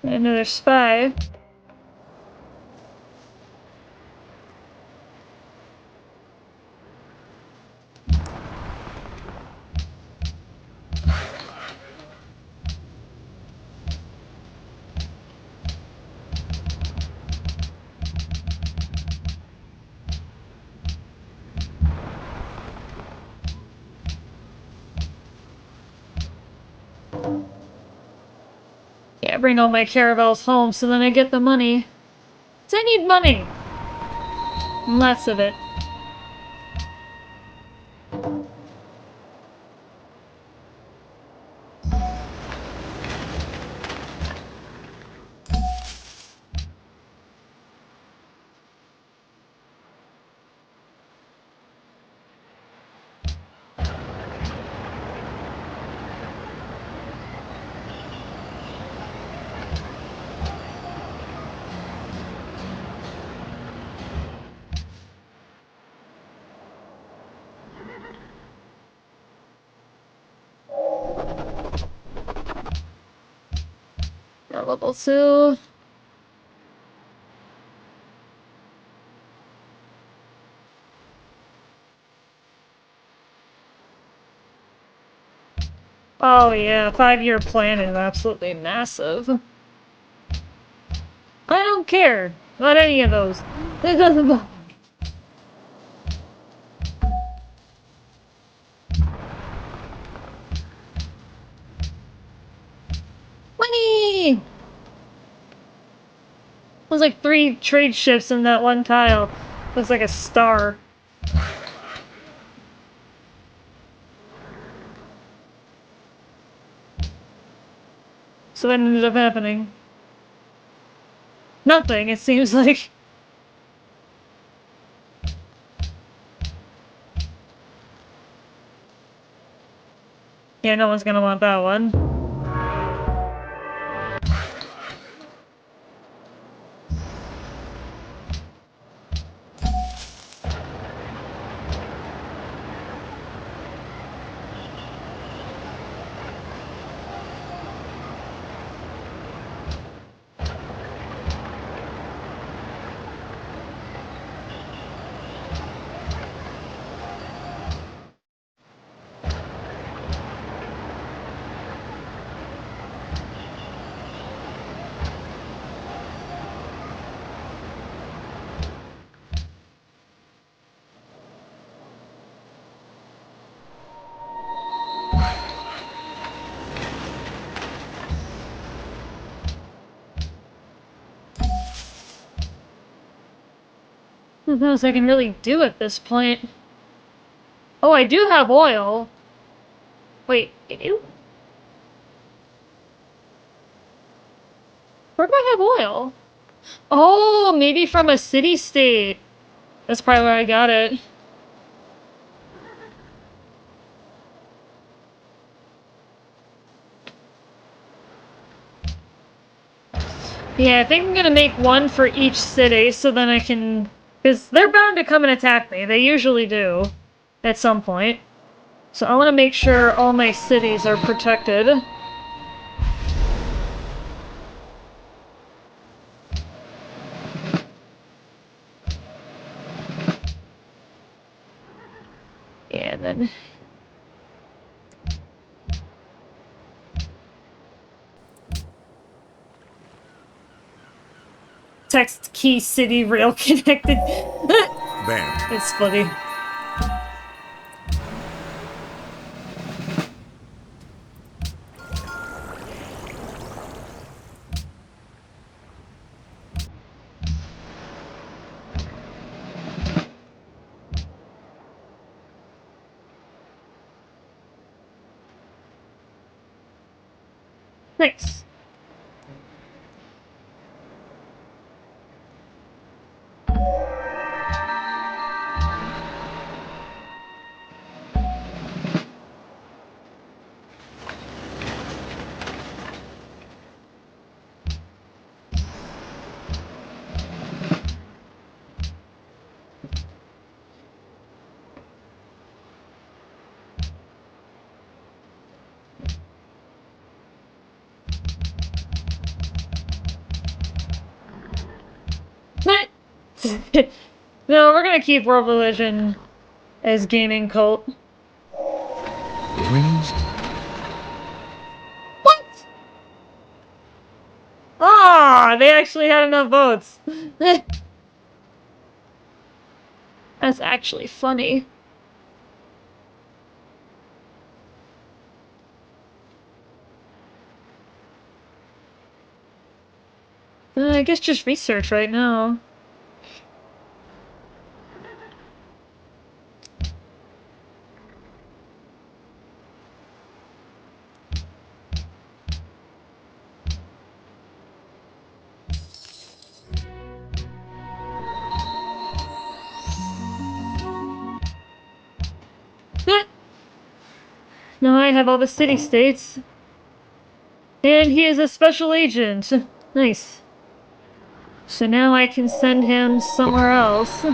another spy. Yeah, bring all my caravels home so then I get the money. 'Cause I need money! Lots of it. Got level 2. Oh yeah, 5-year plan is absolutely massive. I don't care about any of those. It doesn't bother me. Money! There's like 3 trade ships in that one tile. Looks like a star. So what ended up happening? Nothing, it seems like. Yeah, no one's gonna want that one. Nothing else I can really do at this point. Oh, I do have oil. Wait, I do? Where do I have oil? Oh, maybe from a city-state. That's probably where I got it. Yeah, I think I'm gonna make one for each city so then I can... Because they're bound to come and attack me. They usually do. At some point. So I want to make sure all my cities are protected. Yeah, and then... Text key city rail connected. Bam. It's funny. Nice. No, we're gonna keep World Religion as gaming cult. Rings. What? Ah, they actually had enough votes. That's actually funny. I guess just research right now. Now I have all the city-states. And he is a special agent. Nice. So now I can send him somewhere else.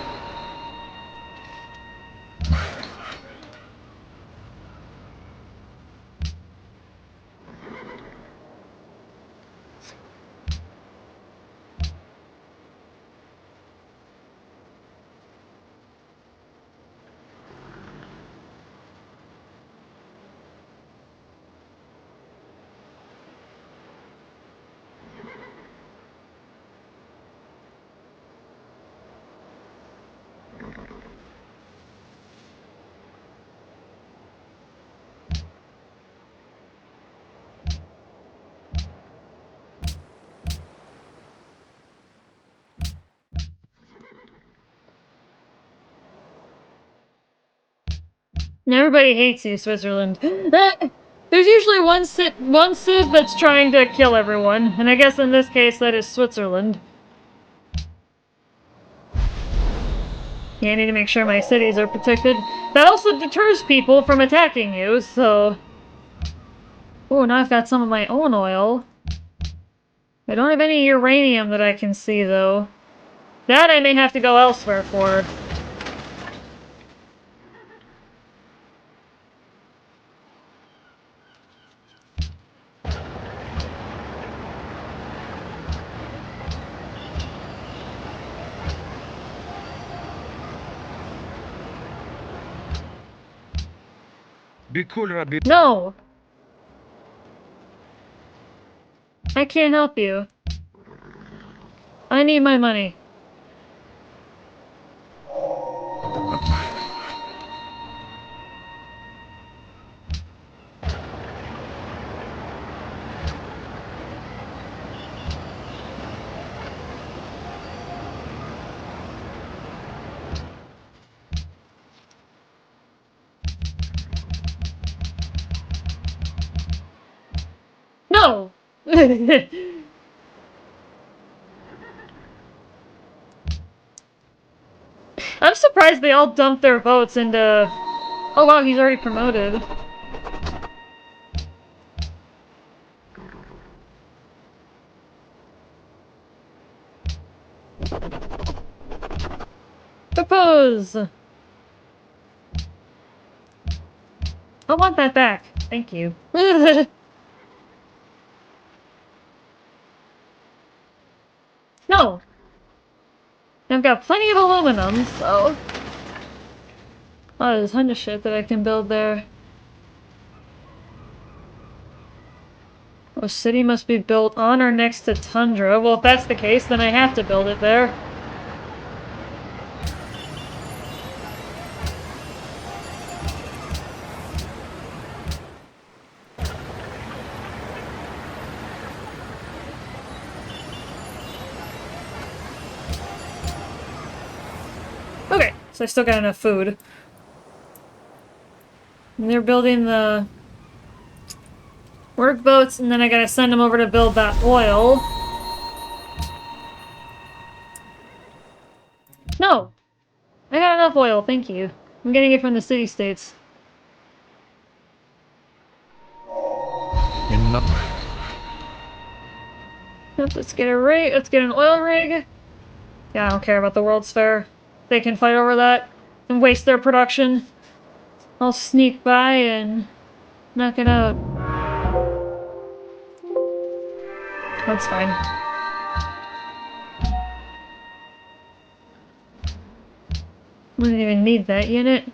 And everybody hates you, Switzerland. There's usually one Civ that's trying to kill everyone, and I guess in this case that is Switzerland. Yeah, I need to make sure my cities are protected. That also deters people from attacking you, so... Oh, now I've got some of my own oil. I don't have any uranium that I can see, though. That I may have to go elsewhere for. Be cool, Rabbi. No! I can't help you. I need my money. I'm surprised they all dumped their votes into... Oh wow, he's already promoted. Propose! I want that back. Thank you. No! I've got plenty of aluminum, so... Oh, there's a ton of shit that I can build there. Oh, city must be built on or next to tundra. Well, if that's the case, then I have to build it there. Okay, so I still got enough food. And they're building the work boats, and then I gotta send them over to build that oil. No! I got enough oil, thank you. I'm getting it from the city-states. Let's get a rig. Let's get an oil rig. Yeah, I don't care about the World's Fair. They can fight over that and waste their production. I'll sneak by and knock it out. That's fine. We don't even need that unit.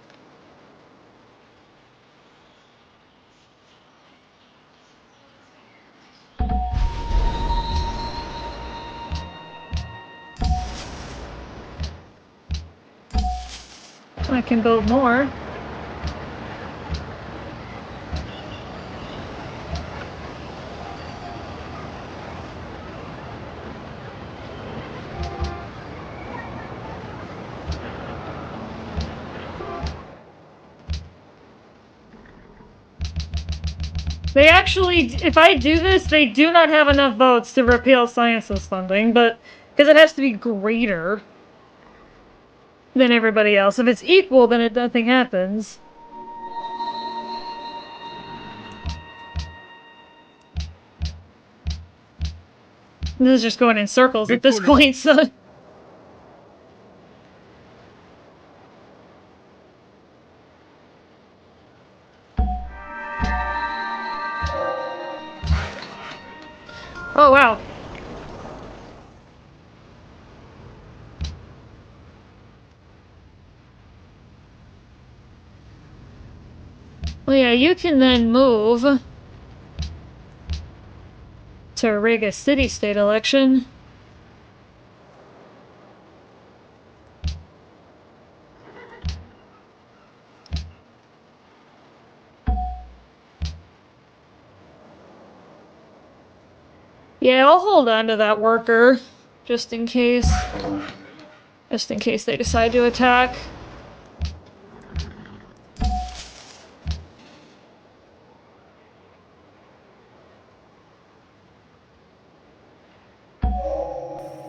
I can build more. They actually, if I do this, they do not have enough votes to repeal sciences funding, but because it has to be greater than everybody else. If it's equal, then nothing happens. This is just going in circles at this point, so... Oh, wow. Well, yeah, you can then move to rig a city-state election. Yeah, I'll hold on to that worker, just in case. Just in case they decide to attack.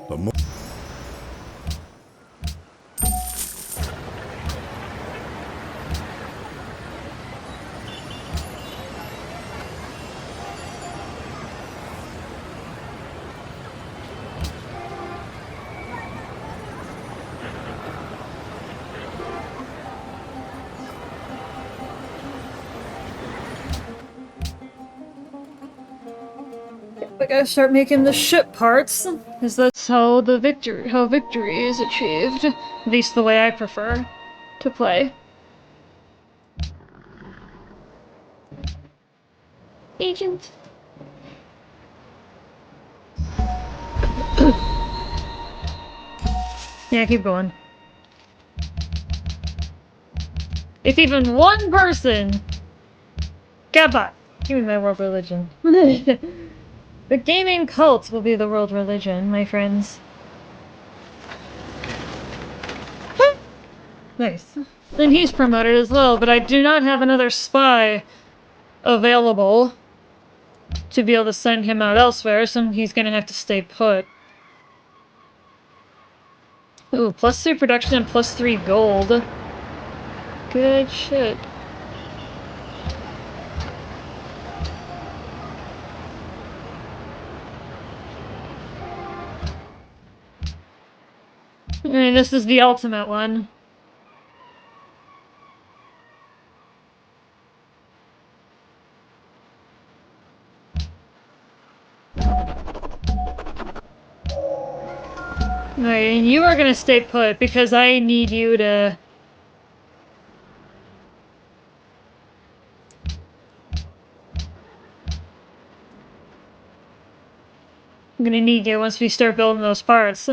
The more I gotta start making the ship parts, because that's how victory is achieved. At least the way I prefer to play. Agent. Yeah, keep going. If even one person... Gabba! Give me my world religion. The gaming cult will be the world religion, my friends. Nice. Then he's promoted as well, but I do not have another spy available. to be able to send him out elsewhere, so he's gonna have to stay put. Ooh, +3 production and +3 gold. Good shit. And this is the ultimate one. Alright, and you are gonna stay put because I need you to... I'm gonna need you once we start building those parts.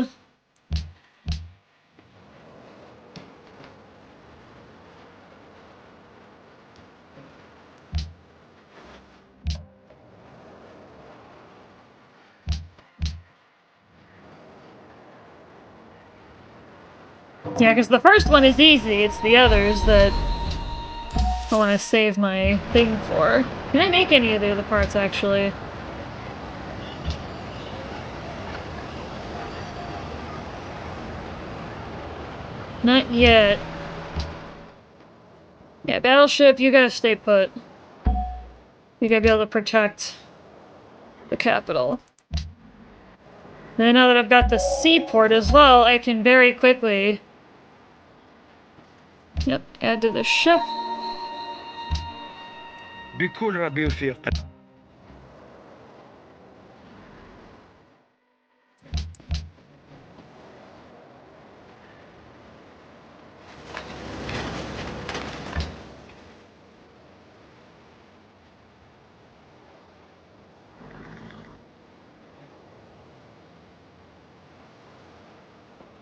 Yeah, because the first one is easy, it's the others that I want to save my thing for. Can I make any of the other parts, actually? Not yet. Yeah, battleship, you gotta stay put. You gotta be able to protect the capital. Then now that I've got the seaport as well, I can very quickly... Yep, add to the ship. بكل ربي وفيق.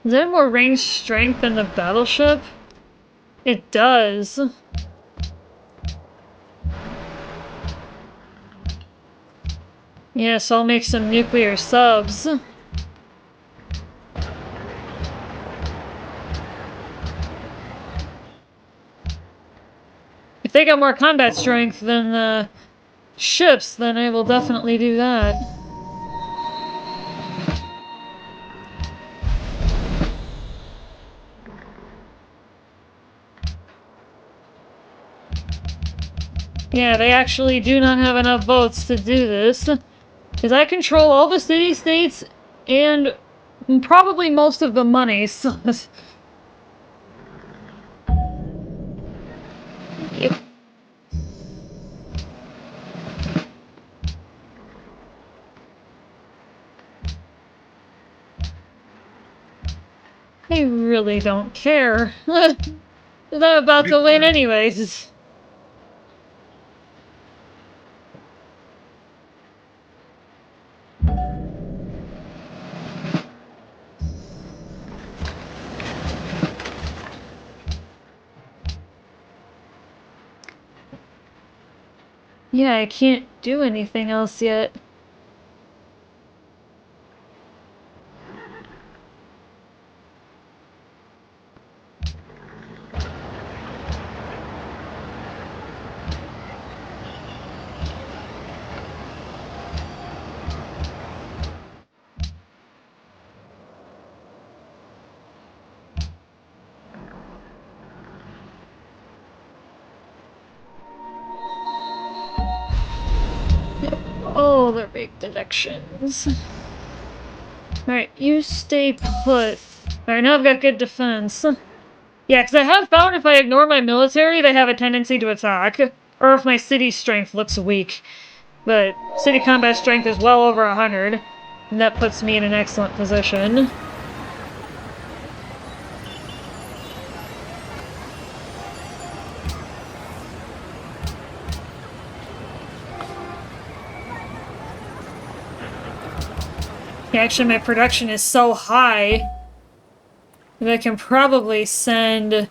Does it have more range strength than the battleship? It does. Yes, I'll make some nuclear subs. If they got more combat strength than the ships, then I will definitely do that. Yeah, they actually do not have enough votes to do this. Because I control all the city-states and probably most of the money, so... Yep. I really don't care. They're about to win anyways. Yeah, I can't do anything else yet. Oh, they're big deductions. Alright, you stay put. Alright, now I've got good defense. Yeah, because I have found if I ignore my military, they have a tendency to attack. Or if my city strength looks weak. But city combat strength is well over 100. And that puts me in an excellent position. Yeah, actually, my production is so high that I can probably send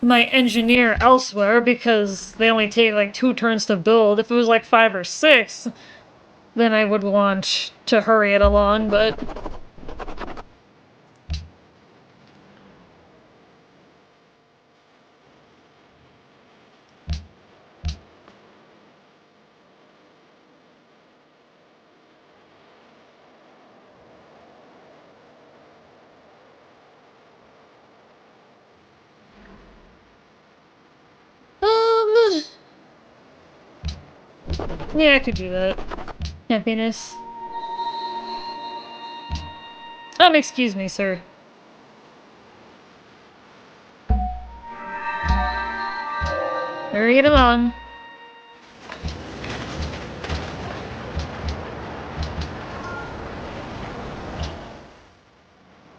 my engineer elsewhere because they only take like 2 turns to build. If it was like 5 or 6, then I would want to hurry it along, but... Yeah, I could do that. Happiness. Excuse me, sir. Hurry it along.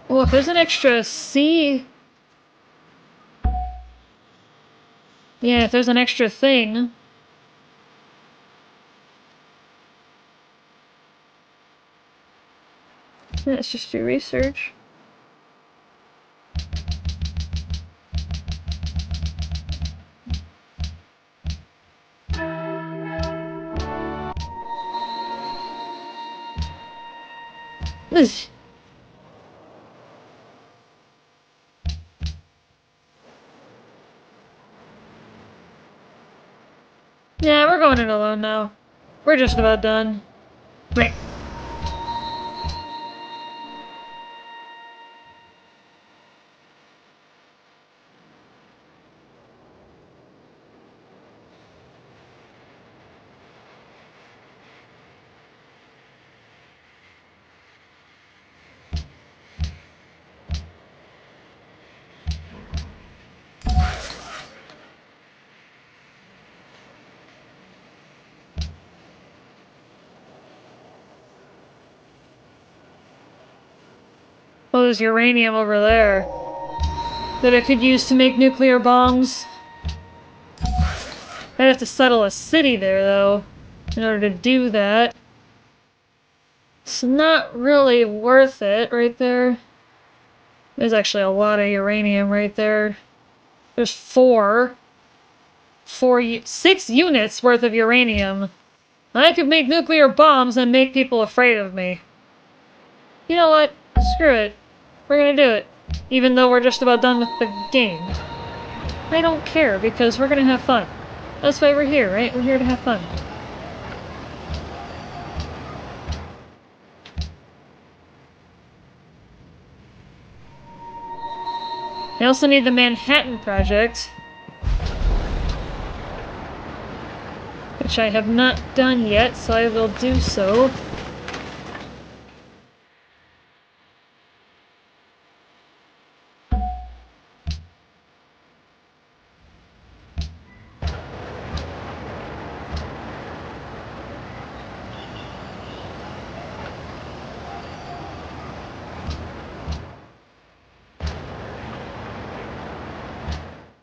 Well, if there's an extra C... Yeah, if there's an extra thing... Let's just do research. Ugh. Yeah, we're going it alone now. We're just about done. Wait. Oh, there's uranium over there that I could use to make nuclear bombs. I'd have to settle a city there, though, in order to do that. It's not really worth it right there. There's actually a lot of uranium right there. There's 6 units worth of uranium. I could make nuclear bombs and make people afraid of me. You know what? Screw it. We're gonna do it. Even though we're just about done with the game. I don't care, because we're gonna have fun. That's why we're here, right? We're here to have fun. I also need the Manhattan Project, which I have not done yet, so I will do so.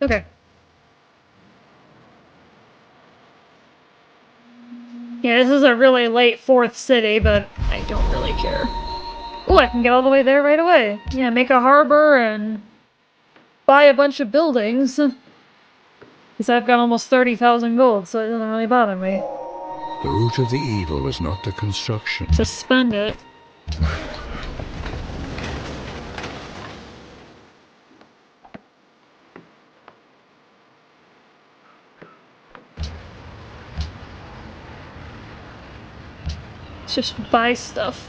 Okay. Yeah, this is a really late 4th city, but I don't really care. Oh, I can get all the way there right away. Yeah, make a harbor and buy a bunch of buildings. Because I've got almost 30,000 gold, so it doesn't really bother me. The root of the evil was not the construction. Just spend it. Just buy stuff.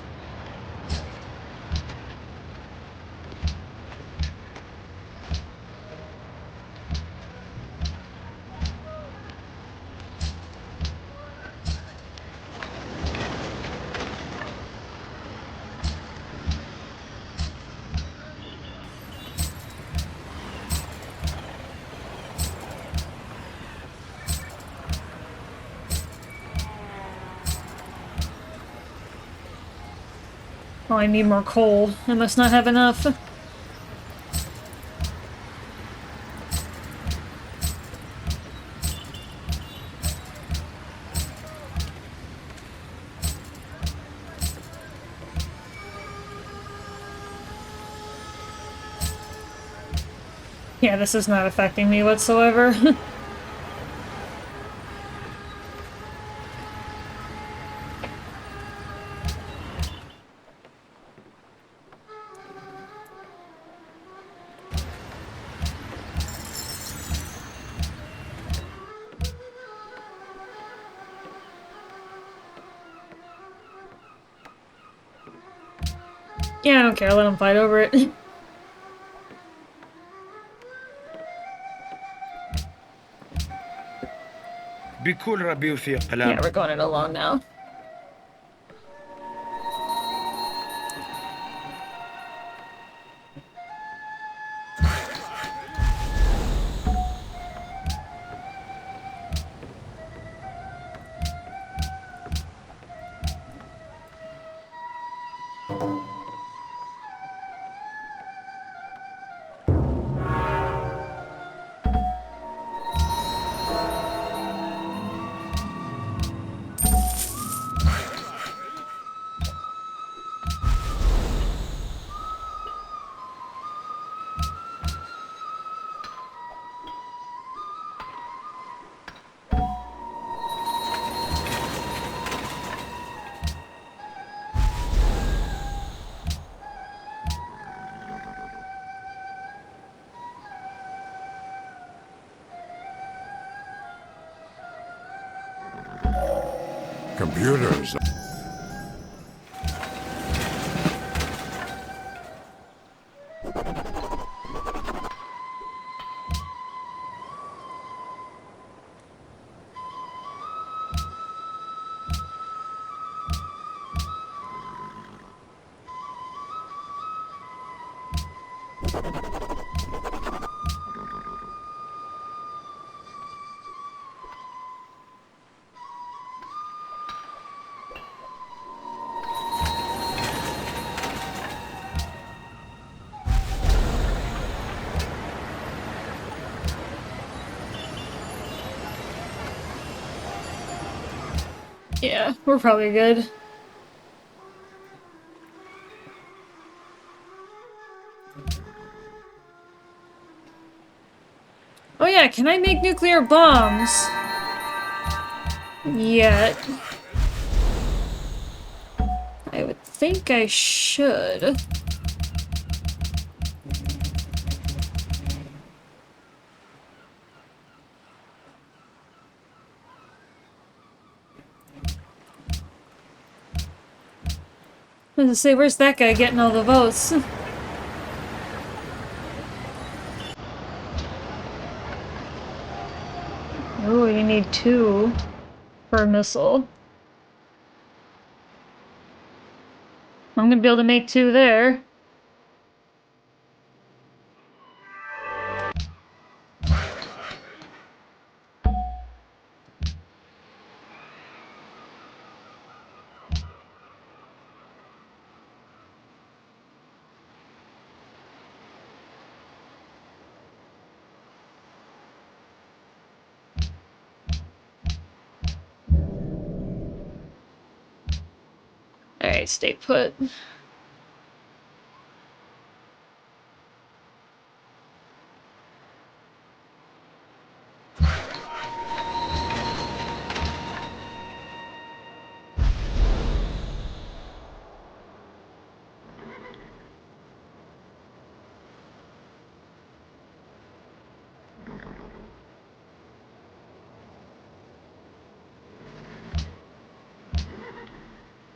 Oh, I need more coal. I must not have enough. Yeah, this is not affecting me whatsoever. Yeah, I don't care. Let them fight over it. بكل ربي وثيق Yeah, كلام. we're going it alone now. Computers. Yeah, we're probably good. Oh yeah, can I make nuclear bombs? Yet. I would think I should. I was gonna say, where's that guy getting all the votes? Oh, you need 2 for a missile. I'm gonna be able to make 2 there. Alright, stay put.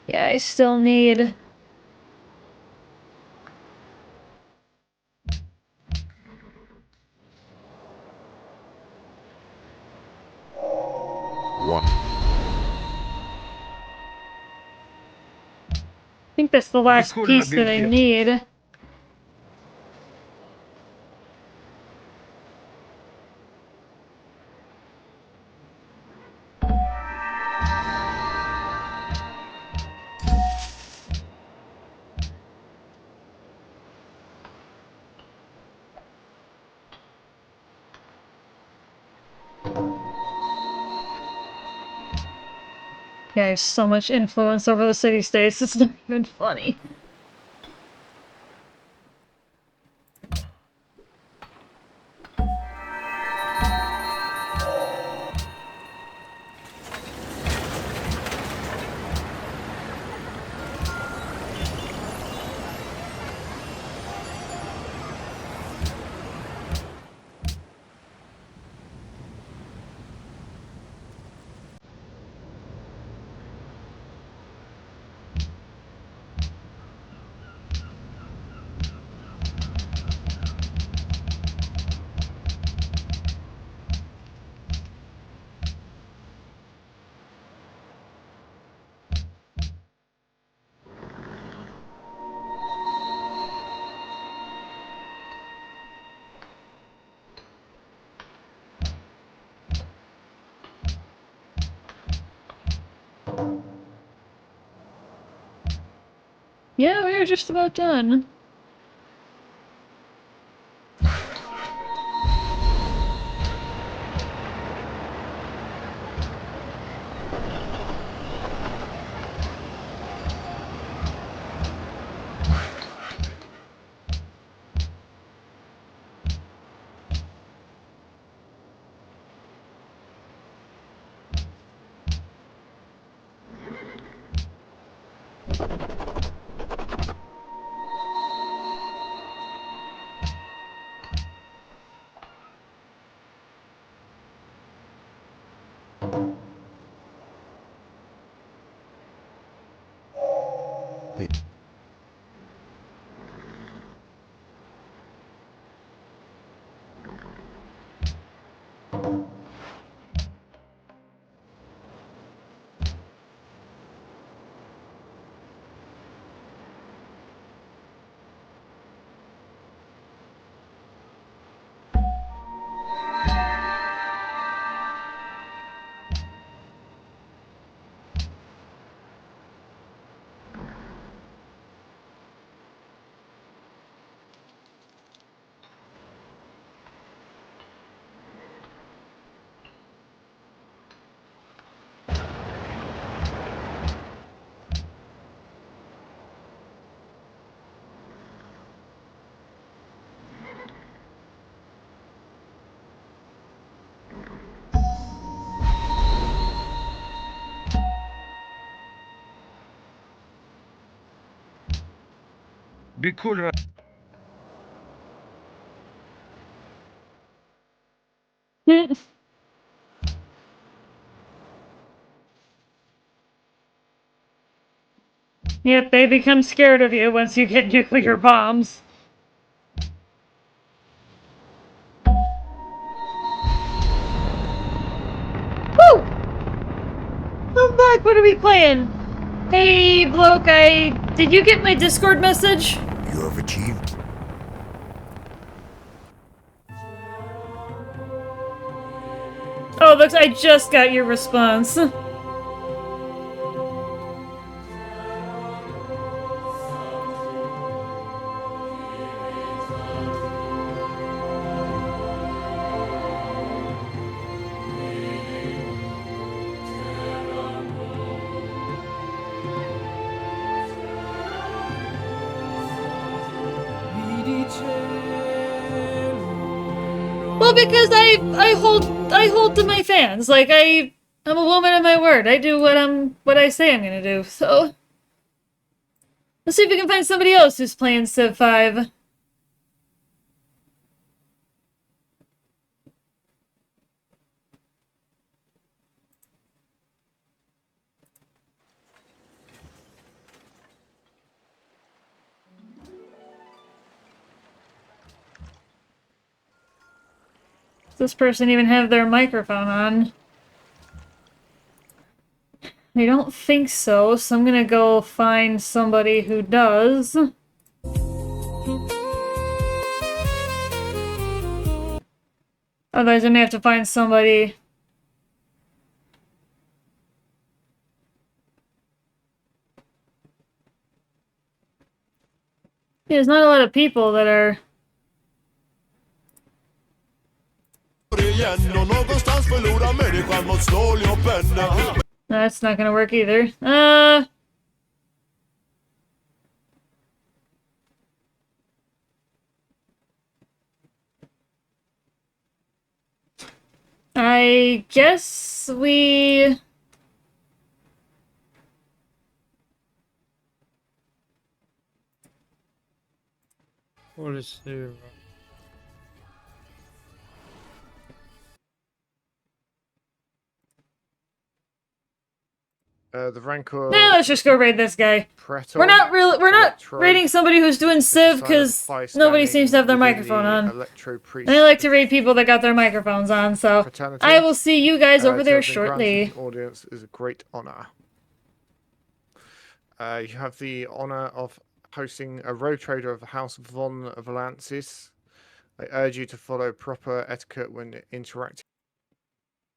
Yeah, I still need... One. I think that's the last بكل piece ربي that I وثيق. need. Yeah, I have so much influence over the city-states, it's not even funny. Yeah, we're just about done. بكل Yep, they become scared of you once you get nuclear bombs. Woo! I'm back, what are we playing? Hey, bloke, did you get my Discord message? You have achieved. Oh, looks, I just got your response. Well, because I hold to my fans. Like I'm a woman of my word. I do what I say I'm gonna do. So let's see if we can find somebody else who's playing Civ 5. Does this person even have their microphone on? I don't think so, so I'm gonna go find somebody who does. Otherwise, I may have to find somebody. Yeah, there's not a lot of people that are. That's not gonna work either. I guess we. What is there? The Rancor. Nah, let's just go raid this guy. Pretor, We're not Electro, raiding somebody who's doing Civ because nobody seems to have their microphone on. And I like to raid people that got their microphones on, so fraternity. I will see you guys over there To have been shortly. granted the audience is a great honor. You have the honor of hosting a road trader of the House von Valansis. I urge you to follow proper etiquette when interacting